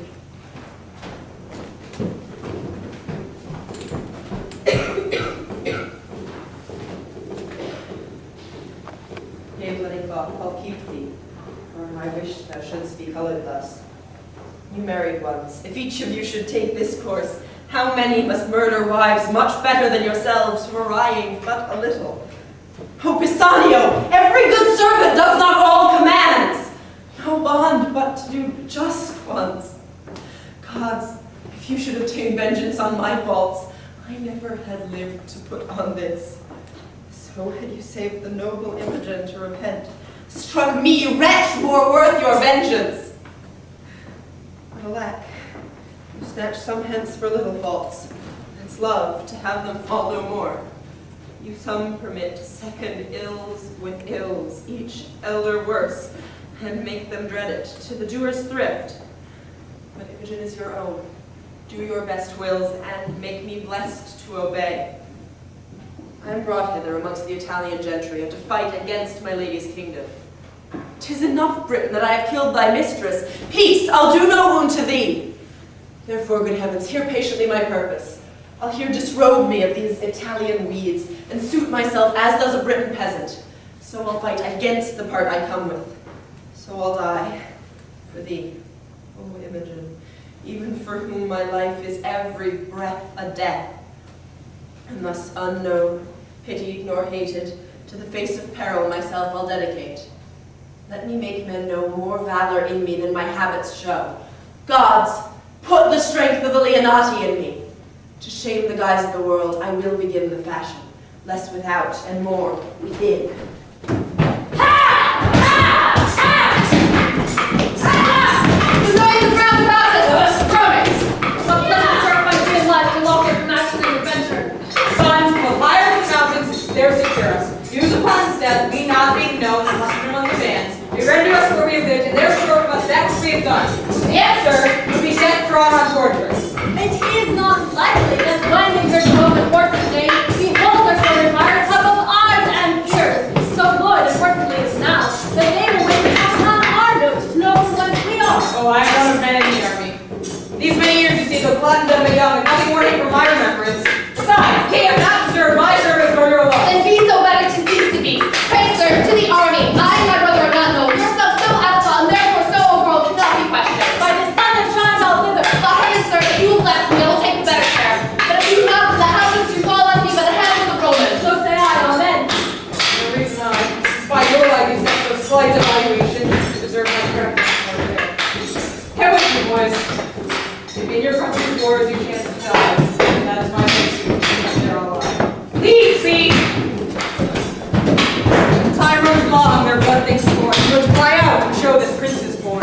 I'll keep thee, for I wish thou shouldst be colored thus. You married ones, if each of you should take this course, how many must murder wives much better than yourselves, varying but a little? O Pisanio, every good servant does not all commands. No bond but to do just ones. Gods, if you should obtain vengeance on my faults, I never had lived to put on this. So had you saved the noble Imogen to repent, struck me, wretch, more worth your vengeance. But alack, you snatch some hence for little faults. It's love to have them fall no more. You some permit second ills with ills, each elder worse, and make them dread it, to the doer's thrift. But Imogen is your own. Do your best wills, and make me blessed to obey. I am brought hither amongst the Italian gentry, and to fight against my lady's kingdom. 'Tis enough, Britain, that I have killed thy mistress. Peace, I'll do no wound to thee. Therefore, good heavens, hear patiently my purpose. I'll here disrobe me of these Italian weeds, and suit myself as does a Briton peasant. So I'll fight against the part I come with. So I'll die for thee, O Imogen, even for whom my life is every breath a death. And thus unknown, pitied nor hated, to the face of peril myself I'll dedicate. Let me make men know more valor in me than my habits show. Gods, put the strength of the Leonati in me. To shame the guise of the world, I will begin the fashion, less without and more within. The noise of round houses, groanings. What pleasant work might be in life to walk in matching adventure. Sons, will hire the mountains, there secure us. Use upon stead, we not being known, and muster among the bands. Be ready to us where we have lived, and therefore from us that which we have done. The answer would be set drawn on torturers. It is not likely that when we hear the Roman horse today, behold us will require some of ours and peers. So good, importantly is now, that they will wait to pass on our notes to know from whence we are. Oh, I am one of men in the army. These many years you see, though Cloten done me young, and nothing more need from my remembrance. Besides, he have not deserved my service nor your love. Then be so better to cease to be. Pray, sir, to the army. I and my brother are not known. Yourself so alpha, and therefore so overall cannot be questioned. By the sun that shines all thither. The heavens, sir, if you will bless me, I will take the better care. But if you have the houses, you fall on me by the hands of the Romans. So say I, amen. The reason I, by your life, you set so slight a valuation, you deserve my preference more there. Come with me, boys. If in your country's wars you chance to die, then that is my fate to keep there alive. Lead me! Time runs long, their blood thinks scorn. Let's fly out and show this prince is born.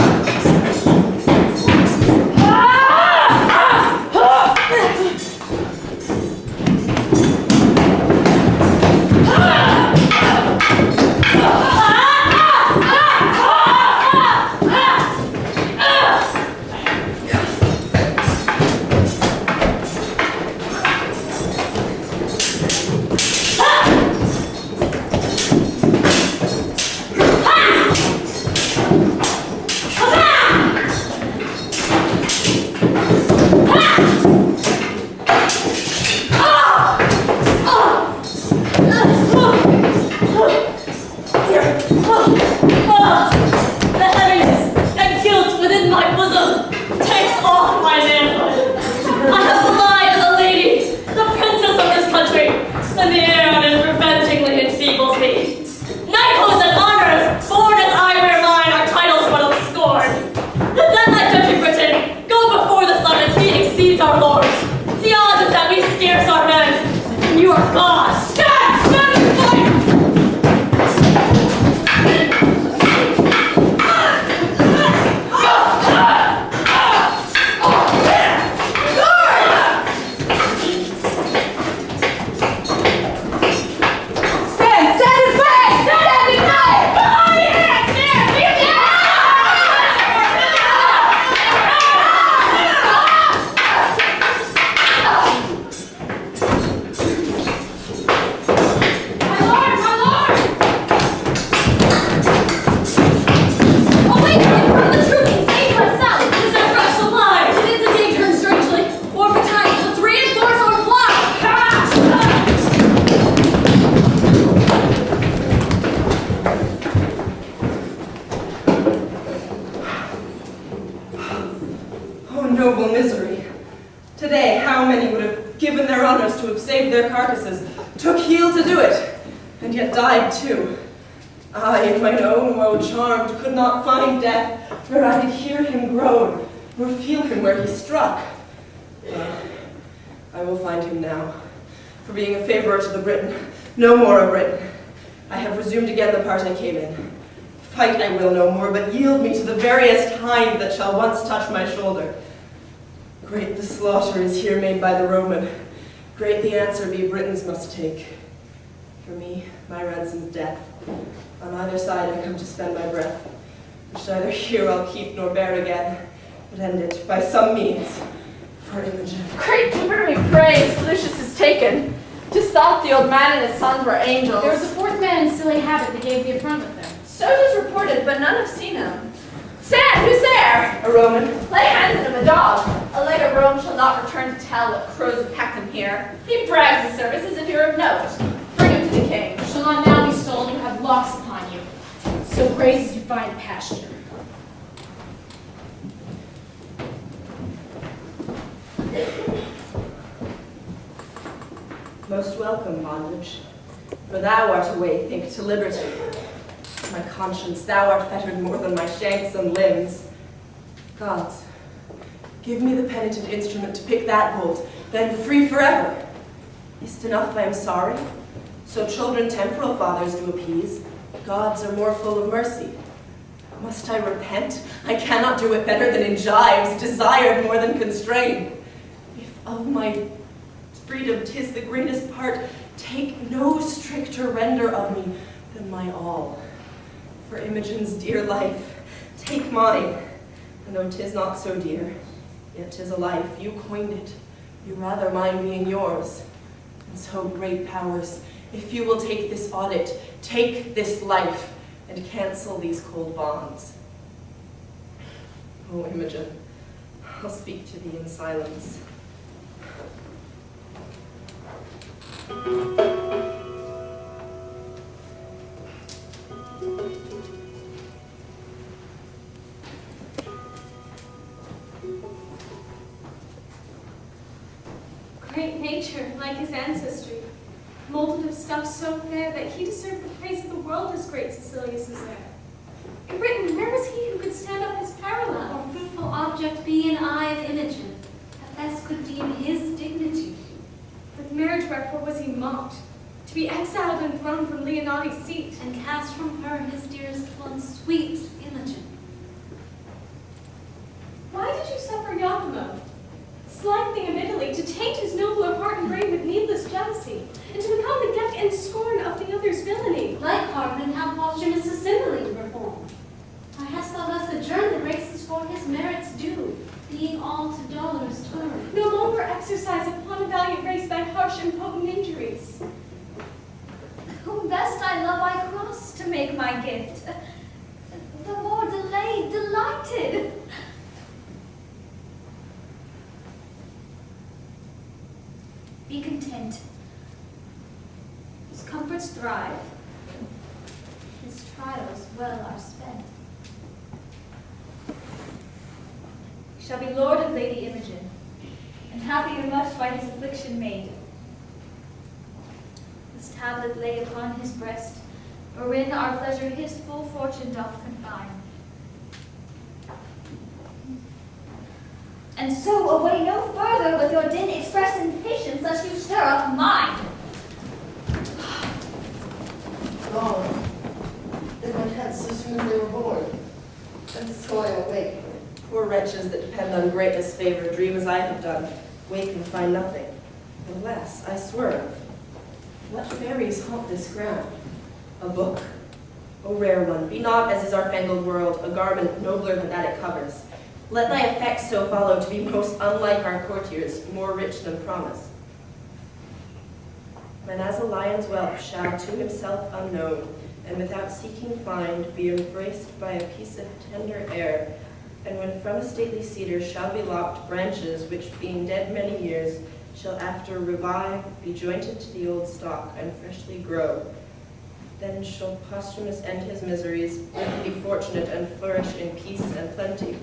I will find him now, for being a favorer to the Briton, No more a Briton. I have resumed again the part I came in. Fight I will no more, but yield me to the veriest hind that shall once touch my shoulder. Great the slaughter is here made by the Roman. Great the answer we Britons must take. For me, my ransom's death. On either side I come to spend my breath, which neither here I'll keep nor bear again, but end it by some means for Imogen. Great Jupiter be praised, Lucius is taken. 'Tis thought the old man and his sons were angels. There was a fourth man in silly habit that gave the affront with them. So it is reported, but none have seen him. Stand, who's there? A Roman. Lay hands on him, a dog. A leg of Rome shall not return to tell what crows have packed him here. He brags his service as if he were of note. Bring him to the king. You shall not now be stolen, you have locks upon you. So praise as you find pasture. Most welcome, bondage, for thou art a way, think, to liberty. My conscience, thou art fettered more than my shanks and limbs. Gods, give me the penitent instrument to pick that bolt, then free forever. Is't enough I am sorry? So children temporal fathers do appease. Gods are more full of mercy. Must I repent? I cannot do it better than in gyves, desired more than constrained. If of my freedom 'tis the greatest part, take no stricter render of me than my all. For Imogen's dear life, take mine, and though 'tis not so dear, yet 'tis a life, you coined it, you rather mine being yours. And so great powers, if you will take this audit, take this life, and cancel these cold bonds. Oh, Imogen, I'll speak to thee in silence. Great nature, like his ancestry, molded of stuff so fair that he deserved the praise of the world as great Cecilius' heir. In Britain, where was he who could stand up his parallel? Or fruitful object be an eye of Imogen, that best could deem his dignity. With marriage wherefore was he mocked, to be exiled and thrown from Leonati's seat, And cast from her his dearest one, sweet Imogen. Why did you suffer Iachimo, slight thing of Italy, to taint his nobler heart and brain with needless jealousy, and to become the gift and scorn of the other's villainy? Like Harmon, how Posthumus a Cymbeline performed. Why hast thou thus adjourned the graces for his merits due, being all to dolours turned? No longer exercise upon a valiant race thy harsh and potent injuries. Whom best I love I cross to make my gift. The more delayed, delighted. Be content. His comforts thrive. His trials well are spent. Shall be lord of Lady Imogen, and happier much by his affliction made. This tablet lay upon his breast, wherein our pleasure his full fortune doth confine. And so away no further with your din express impatience, lest you stir up mine. Gone. They went hence as soon as they were born. And so I awake. Poor wretches that depend on greatness' favor, dream as I have done, wake and find nothing. Alas, I swerve. What fairies haunt this ground? A book? O rare one, be not, as is our fangled world, a garment nobler than that it covers. Let thy effects so follow to be most unlike our courtiers, more rich than promise. When as a lion's whelp shall to himself unknown, and without seeking find, be embraced by a piece of tender air, and when from a stately cedar shall be lopped branches, which being dead many years, shall after revive, be jointed to the old stock, and freshly grow. Then shall Posthumus end his miseries, be fortunate, and flourish in peace and plenty.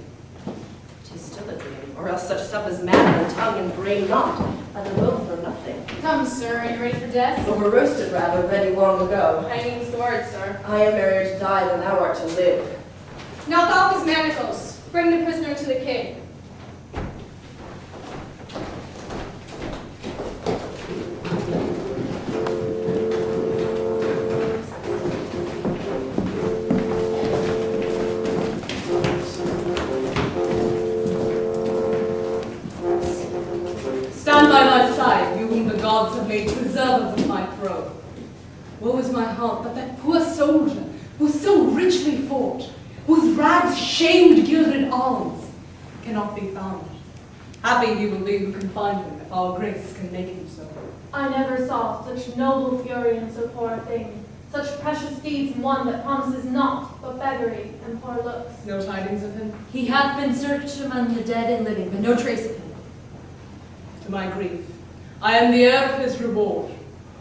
'Tis still a dream, or else such stuff as matter and tongue and brain not, other will for nothing. Come, sir, are you ready for death? Or were roasted rather, ready long ago. Hanging's the word, sir. I am merrier to die than thou art to live. Knock off his manacles. Bring the prisoner to the king. made preservers of my throne. Woe is my heart that that poor soldier, who so richly fought, whose rags shamed gilded arms, cannot be found. Happy he will be who can find him, if our grace can make him so. I never saw such noble fury in so poor a thing, such precious deeds in one that promises naught but beggary and poor looks. No tidings of him? He hath been searched among the dead and living, but no trace of him. To my grief, I am the heir of his reward,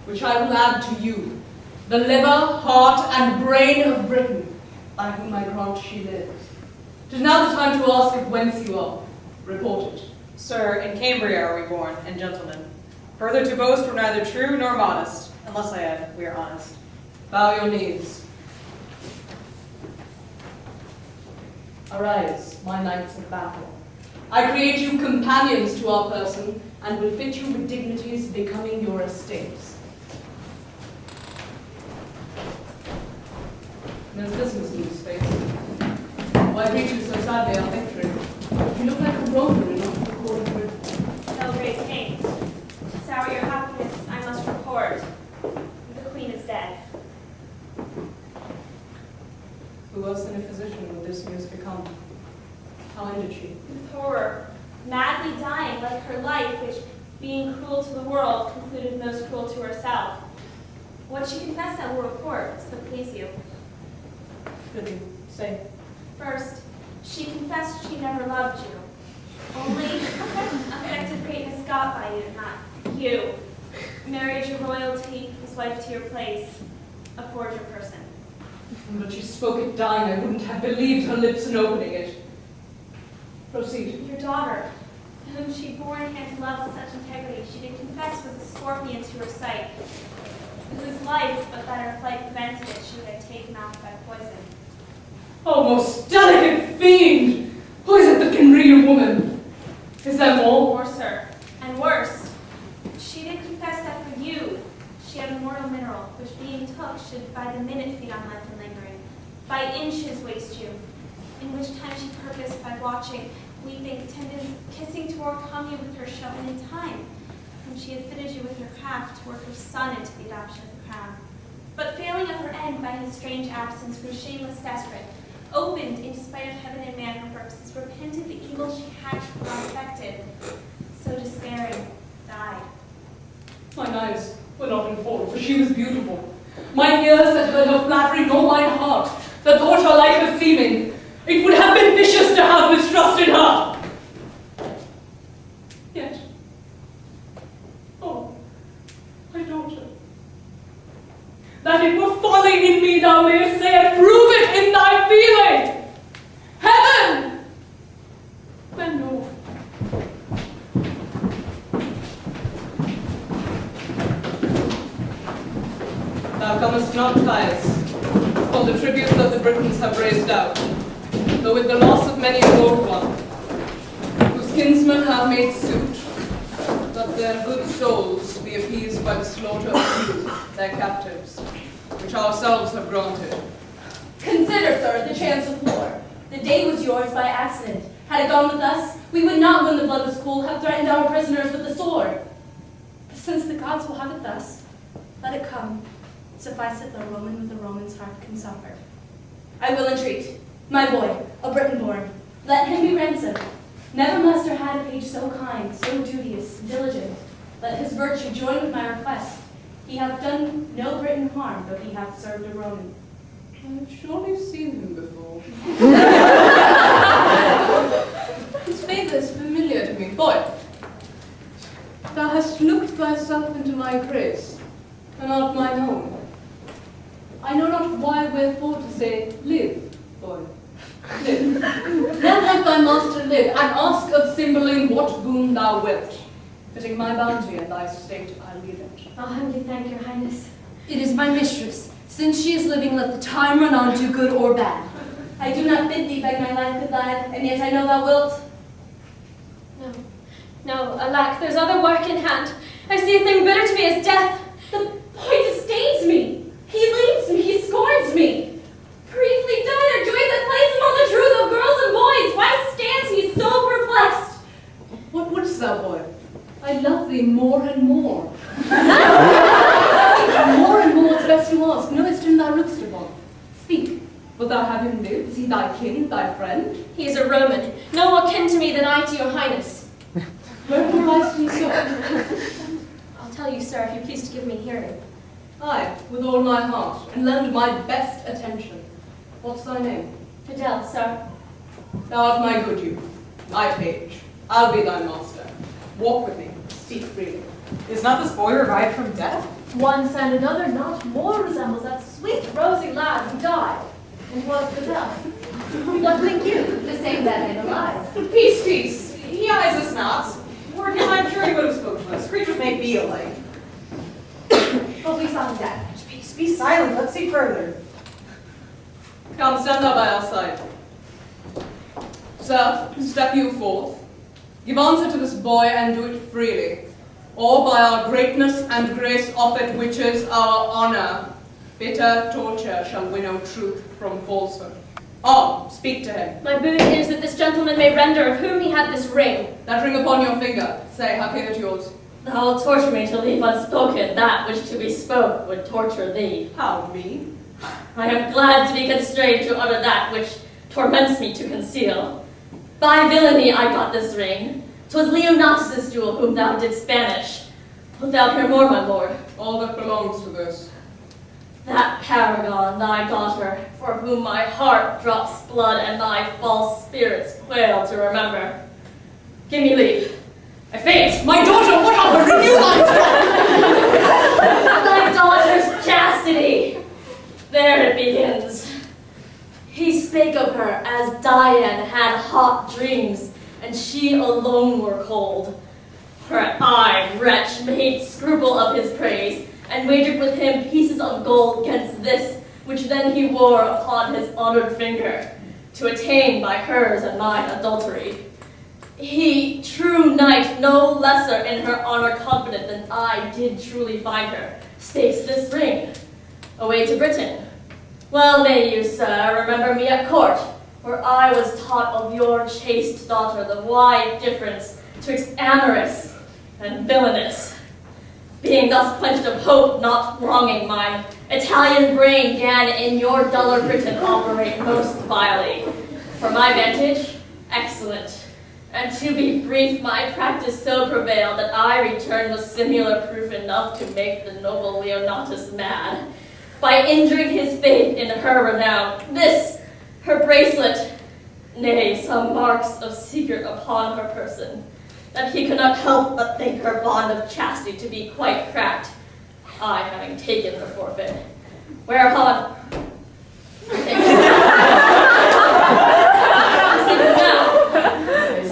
which I will add to you, the liver, heart, and brain of Britain, by whom I grant she lives. 'Tis now the time to ask of whence you are. Report it. Sir, in Cambria are we born, and gentlemen. Further to boast, we're neither true nor modest, unless I add, we are honest. Bow your knees. Arise, my knights of battle. I create you companions to our person, and will fit you with dignities becoming your estates. There's business in this space. Why greet you so sadly our victory? You look like a Roman and not a court of Britain. No great king. To sour your happiness, I must report. The queen is dead. Who else than a physician would this news become? How ended she? With horror, madly dying like her life, which, being cruel to the world, concluded most cruel to herself. What she confessed I will report, so please you. Prithee, say. First, she confessed she never loved you. Only affected greatness got by you, not you. Married your royalty, was wife to your place, abhorred your person. But she spoke it dying. I wouldn't have believed her lips in opening it. Proceed. Your daughter, whom she bore in hand to love with such integrity, she did confess was a scorpion to her sight, whose life, but that her flight prevented it, she would have taken off by poison. Oh, most delicate fiend! Who is it that can read a woman? Is there more? More, sir, and worse. She did confess that for you, she had a mortal mineral, which being took should by the minute feed on life and lingering, by inches waste you, in which time she purposed by watching, weeping, tending, kissing to o'ercome you with her showing in time, whom she had fitted you with her craft to work her son into the adoption of the crown. But failing of her end by his strange absence, grew shameless desperate, opened, in despite of heaven and man, her purposes, repented the evil she had affected, so despairing, died. Mine eyes were not in fault, for she was beautiful. Mine ears that heard her flattery, nor mine heart that thought her like her seeming. It would have been vicious to have mistrusted her. Yet, oh, my daughter, that it were folly in me, thou mayest say, and prove it in thy feeling. Heaven! Then no. Thou comest not, Caius, for the tribute that the Britons have raised out, though with the loss of many a bold one, whose kinsmen have made suit, that their good souls be appeased by the slaughter of you, their captives, which ourselves have granted. Consider, sir, the chance of war. The day was yours by accident. Had it gone with us, we would not, when the blood was cool, have threatened our prisoners with the sword. But since the gods will have it thus, let it come. Suffice it, the Roman with a Roman's heart can suffer. I will entreat, my boy, a Briton born, let him be ransomed. Never master had a page so kind, so duteous, diligent. Let his virtue join with my request. He hath done no Briton harm, though he hath served a Roman. I've surely seen him before. His favour is familiar to me. Boy, thou hast looked thyself into my grace, and art mine own. I know not why wherefore to say, live, boy, live. Then let thy master live, and ask of Cymbeline what boon thou wilt. Fitting my bounty and thy state, I'll give it. I'll humbly thank your highness. It is my mistress. Since she is living, let the time run on to good or bad. I do not bid thee beg my life, good lad, and yet I know thou wilt. No, no, alack, there's other work in hand. I see a thing bitter to me as death. The boy disdains me. He leaves me. He scorns me. Briefly die their joys that place him on the truth of girls and boys. Why stands he so perplexed? What wouldst thou, boy? I love thee more and more. him live? Is he thy kin, thy friend? He is a Roman, no more kin to me than I to your highness. Wherefore lies he so? I'll tell you, sir, if you please to give me hearing. Aye, with all my heart, and lend my best attention. What's thy name? Fidel, sir. Thou art my good youth, my page. I'll be thy master. Walk with me, speak freely. Is not this boy revived from death? Once and another not more resembles that sweet rosy lad who died and was Fidel. What think you? The same that made alive. Peace, peace. He eyes us not. Were him, I'm sure he would have spoken to us. Creatures may be alike. But we saw him dead. Peace, be silent. Let's see further. Come, stand thou by our side. Sir, step you forth. Give answer to this boy and do it freely. Or by our greatness and grace offered, which is our honor, bitter torture shall winnow truth from falsehood. On, speak to him. My boon is that this gentleman may render of whom he had this ring. That ring upon your finger. Say, how came it yours? Thou wilt torture me to leave unspoken that which to be spoke would torture thee. How, me? I am glad to be constrained to utter that which torments me to conceal. By villainy I got this ring. 'Twas Leonatus' jewel whom thou didst banish. Wilt thou hear more, my lord? All that belongs to this. That paragon, thy daughter, for whom my heart drops blood and my false spirits quail to remember. Give me leave. I faint. My daughter, what of her? Renew thy My daughter's chastity. There it begins. He spake of her as Dian had hot dreams, and she alone were cold. Her I, wretch, made scruple of his praise, and wagered with him pieces of gold against this, which then he wore upon his honored finger, to attain by hers and mine adultery. He, true knight, no lesser in her honor confident than I did truly find her, stakes this ring. Away to Britain. Well may you, sir, remember me at court, where I was taught of your chaste daughter the wide difference twixt amorous and villainous. Being thus quenched of hope, not wronging mine, Italian brain gan in your duller Britain operate most vilely. For my vantage, excellent. And to be brief, my practice so prevailed that I returned with similar proof enough to make the noble Leonatus mad. By injuring his faith in her renown, this, her bracelet, nay, some marks of secret upon her person, that he could not help but think her bond of chastity to be quite cracked, I having taken the forfeit. Whereupon,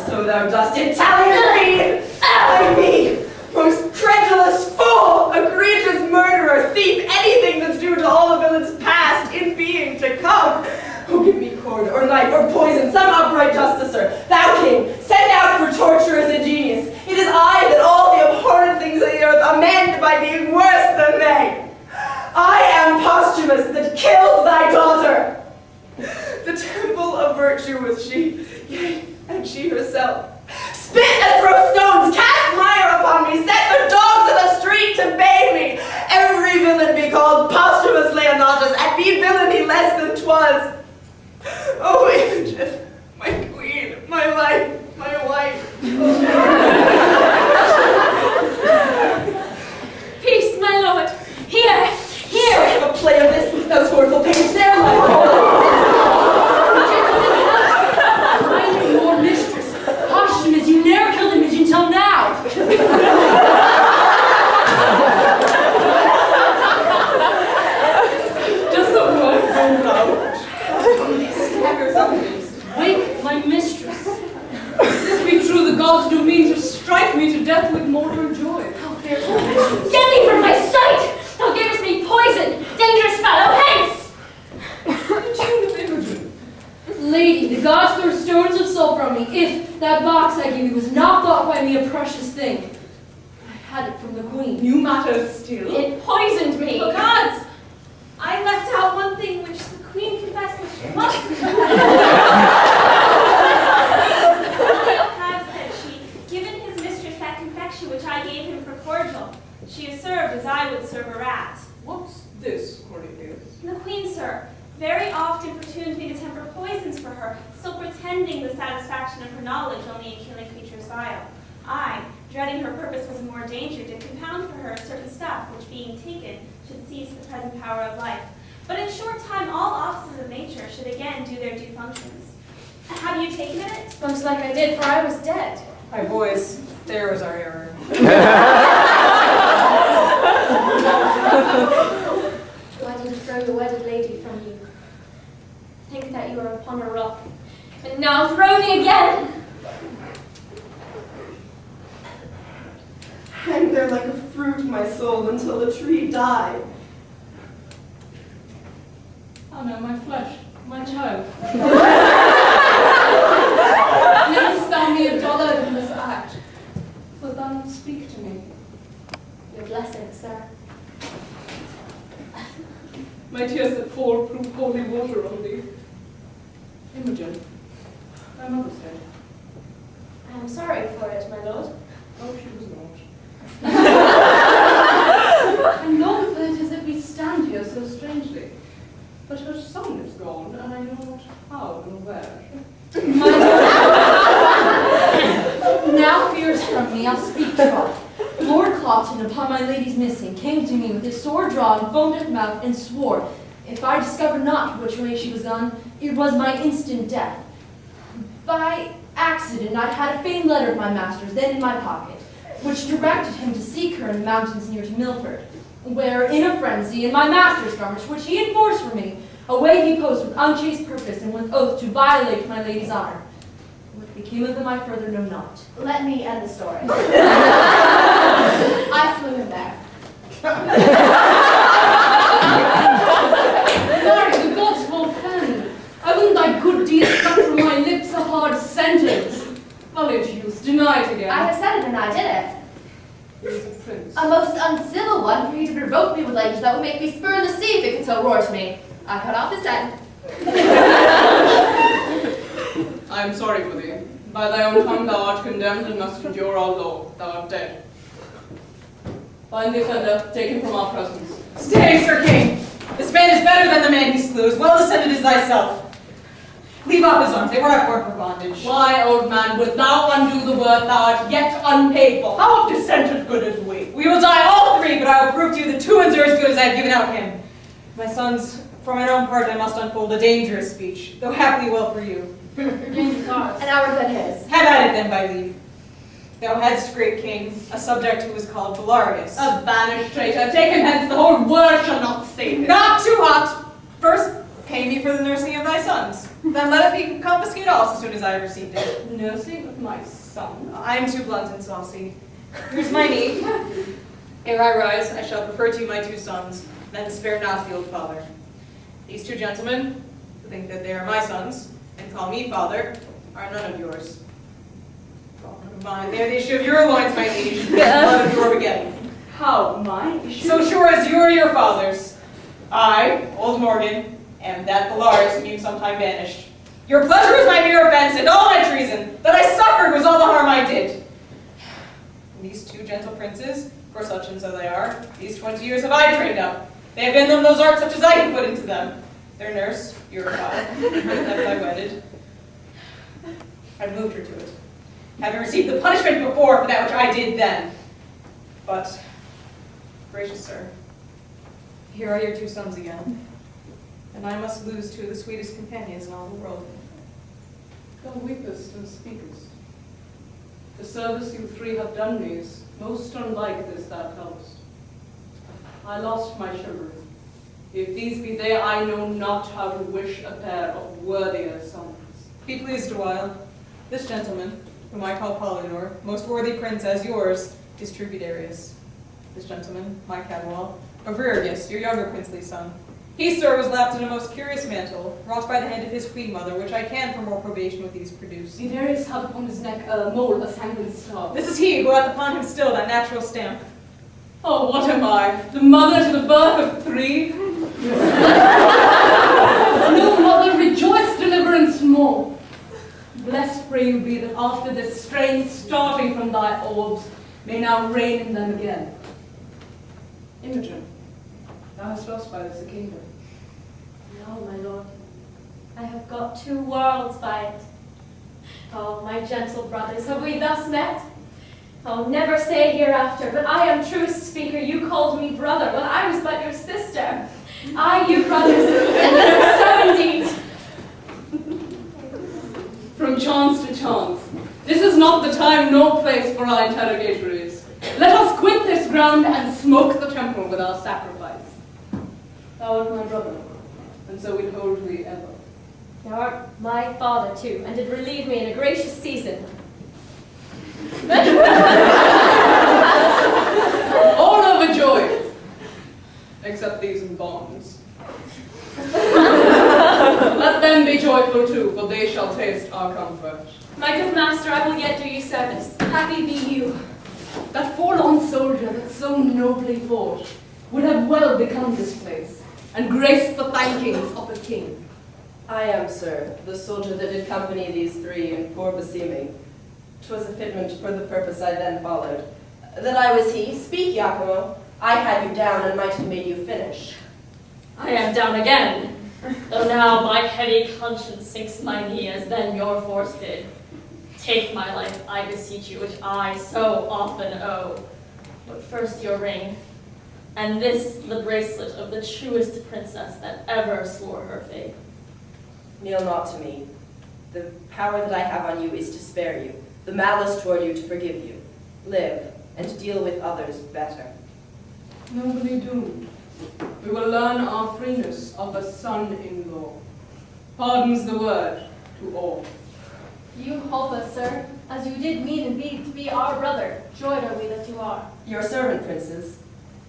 So thou dost Italian read! I me, most credulous fool, egregious murderer, thief, anything that's due to all the villains past, in being to come. Oh, give me cord, or knife, or poison, some upright justicer. Thou, king, send out for torturers ingenious. It is I that all the abhorrent things of the earth amend by being worse than they. I am Posthumus that killed thy daughter. The temple of virtue was she, yea, and she herself. Spit and throw stones, cast mire upon me, set the dogs of the street to bay me. Every villain be called Posthumus Leonatus, and be villainy less than 'twas. Oh, Imogen, my queen, my life, my wife. Peace, my lord. Here, here. Have a play of this, thou scornful page there, my lord. I am your mistress. Posthumus, you never killed Imogen until now. Just a word from now. Staggers up these. Wake my mistress. If this be true, the gods do mean to strike me to death with mortal joy. Get thee from my sight! Thou gavest me poison! Dangerous fellow, hence! The tune of Imogen. Lady, the gods throw stones of soul from me if that box I gave you was not thought by me a precious thing. I had it from the queen. New matters still. It poisoned me. Oh, gods! I left out one thing which the queen confessed that she must have, said she, given his mistress that confection which I gave him for cordial. She is served as I would serve a rat. What's this, Cornelius? The queen, sir, very oft importuned me to temper satisfaction of her knowledge only in killing creatures vile. I, dreading her purpose was more danger, did compound for her certain stuff, which being taken, should cease the present power of life. But in short time all offices of nature should again do their due functions. Have you taken it? Most like I did, for I was dead. My boys, there was our error. Why did you throw your wedded lady from you? Think that you are upon a rock, and now throw me again! Hang there like a fruit, my soul, until the tree die. Oh no, my flesh, my child. Please sell me $1 in this act. But then speak to me. Your blessing, sir. My tears that fall prove holy water on thee. Imogen, my mother's dead. I am sorry for it, my lord. Oh, she was not. And long for it as if we stand here so strangely. But her son is gone, and I know not how nor where. Now fears from me, I'll speak troth. Lord Cloten, upon my lady's missing, came to me with his sword drawn, foamed at mouth, and swore, if I discovered not which way she was gone, it was my instant death. By accident, I had a feigned letter of my master's then in my pocket, which directed him to seek her in the mountains near to Milford, where, in a frenzy, in my master's garments, which he enforced for me, away he posed with unchaste purpose and with oath to violate my lady's honor. What became of them I further know not. Let me end the story. I flew in there. Mary, the gods forfend. I wouldn't thy good deeds cut from my lips a hard sentence. Belarius, deny it again. I have said it and I did it. He is a prince. A most uncivil one for you to provoke me with language that would make me spurn the sea if it could so roar to me. I cut off his head. I am sorry for thee. By thy own tongue thou art condemned and must endure our law. Thou art dead. Find the offender, take him from our presence. Stay, Sir King! This man is better than the man he slew, as well descended as thyself. Leave off his arms, they were not work for bondage. Why, old man, wilt thou undo the work thou art yet unpaid for? How of dissented good as we? We will die all three, but I will prove to you that 2 are as good as I have given out him. My sons, for my own part I must unfold a dangerous speech, though happily well for you. Your danger's ours. And our good his. Have at it then, by leave. Thou hadst, great king, a subject who was called Belarius. A banished traitor, take him hence, the whole world shall not save him. Not too hot! First, pay me for the nursing of thy sons. Then let it be confiscated also, soon as I have received it. Nursing of my son. I am too blunt and saucy. Here's my need. Ere I rise, I shall prefer to you my 2 sons, then spare not the old father. These 2 gentlemen, who think that they are my sons, and call me father, are none of yours. Mine, they are the issue of your loins, my liege, blood of your begetting. How, my issue? So sure as you are your fathers, I, old Morgan, am that Belarius whom you sometime banished. Your pleasure was my mere offense, and all my treason. That I suffered was all the harm I did. And these 2 gentle princes, for such and so they are, these 20 years have I trained up. They have been them those arts such as I can put into them. Their nurse, your child, that I wedded. I moved her to it, having received the punishment before for that which I did then. But, gracious sir, here are your 2 sons again, and I must lose 2 of the sweetest companions in all the world. Thou weepest and speakest. The service you 3 have done me is most unlike this thou tellest. I lost my children. If these be they, I know not how to wish a pair of worthier sons. Be pleased a while. This gentleman, whom I call Polydor, most worthy prince as yours, is true Guiderius. This gentleman, my catwall, Arviragus, your younger princely son. He, sir, was lapped in a most curious mantle, wrought by the hand of his queen mother, which I can for more probation with these produce. Guiderius had upon his neck a mole, a sanguine star. This is he who hath upon him still that natural stamp. Oh, what am I? The mother to the birth of 3? No mother, rejoice deliverance more. Blessed pray you be that after this strain starting from thy orbs may now reign in them again. Imogen, thou hast lost by this a kingdom. No, my lord. I have got 2 worlds by it. Oh, my gentle brothers, have we thus met? Oh, never say hereafter, but I am truest speaker. You called me brother when I was but your sister. I, you brothers, so indeed. From chance to chance. This is not the time nor place for our interrogatories. Let us quit this ground and smoke the temple with our sacrifice. Thou art my brother, and so we hold thee ever. Thou art my father too, and did relieve me in a gracious season. All overjoyed, except these in bonds. Let them be joyful too, for they shall taste our comfort. My good master, I will yet do you service. Happy be you. That forlorn soldier that so nobly fought would have well become this place, and graced the thankings of the king. I am, sir, the soldier that did company these three in poor beseeming. 'Twas a fitment for the purpose I then followed. That I was he, speak, Iachimo. I had you down and might have made you finish. I am down again, though now my heavy conscience sinks my knee as then your force did. Take my life, I beseech you, which I so often owe. But first your ring, and this the bracelet of the truest princess that ever swore her faith. Kneel not to me. The power that I have on you is to spare you, the malice toward you to forgive you. Live, and deal with others better. Nobly doomed. We will learn our freeness of a son-in-law. Pardons the word to all. You help us, sir, as you did mean indeed to be our brother. Joyed are we that you are. Your servant, princes.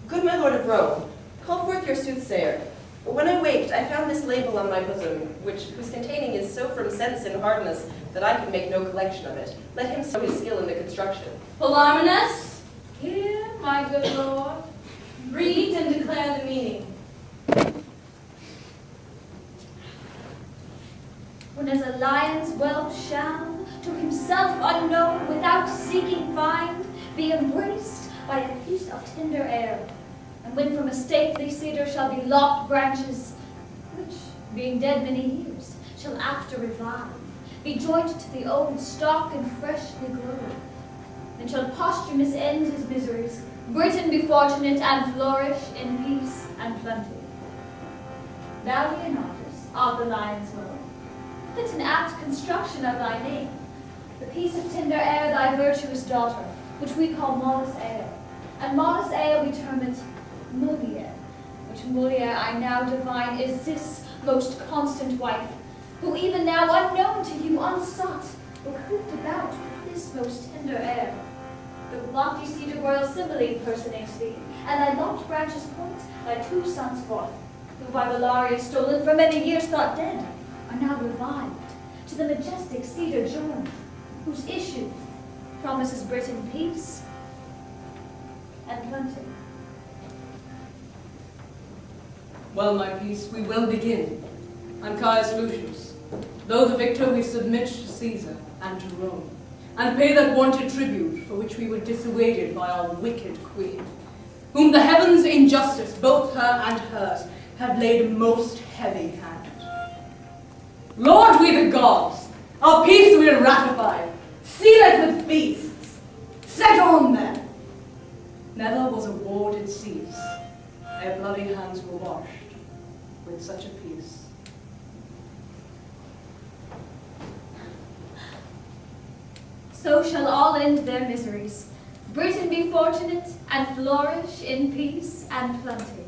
Good my lord of Rome, call forth your soothsayer. When I waked, I found this label on my bosom, whose containing is so from sense and hardness that I can make no collection of it. Let him show his skill in the construction. Philomenus, here, my good lord, read and declare the meaning. When as a lion's whelp shall, to himself unknown, without seeking find, be embraced by a piece of tender air, and when from a stately cedar shall be lopped branches, which, being dead many years, shall after revive, be joined to the old stock and freshly grow, then shall Posthumus end his miseries, Britain be fortunate and flourish in peace and plenty. Thou, Leonatus, art the lion's whelp. Fit an apt construction of thy name, the piece of tender air thy virtuous daughter, which we call Modus Ea, and Modus Ea we term it Mulier, which Mulier I now divine is this most constant wife, who even now unknown to you, unsought, will cooped about with this most tender air. The lofty cedar royal Cymbeline personates thee, and thy lopped branches point thy two sons forth, who by Belarius stolen for many years thought dead, are now revived, to the majestic cedar joined, whose issue promises Britain peace and plenty. Well, my peace, we will begin. And Caius Lucius, though the victor, we submit to Caesar and to Rome, and pay that wonted tribute for which we were dissuaded by our wicked queen, whom the heavens in justice, both her and hers, have laid most heavy hand. Lord, we the gods, our peace we'll ratify, seal it with feasts, set on then. Never was a war did cease, ere bloody hands were washed with such a peace. So shall all end their miseries, Britain be fortunate and flourish in peace and plenty.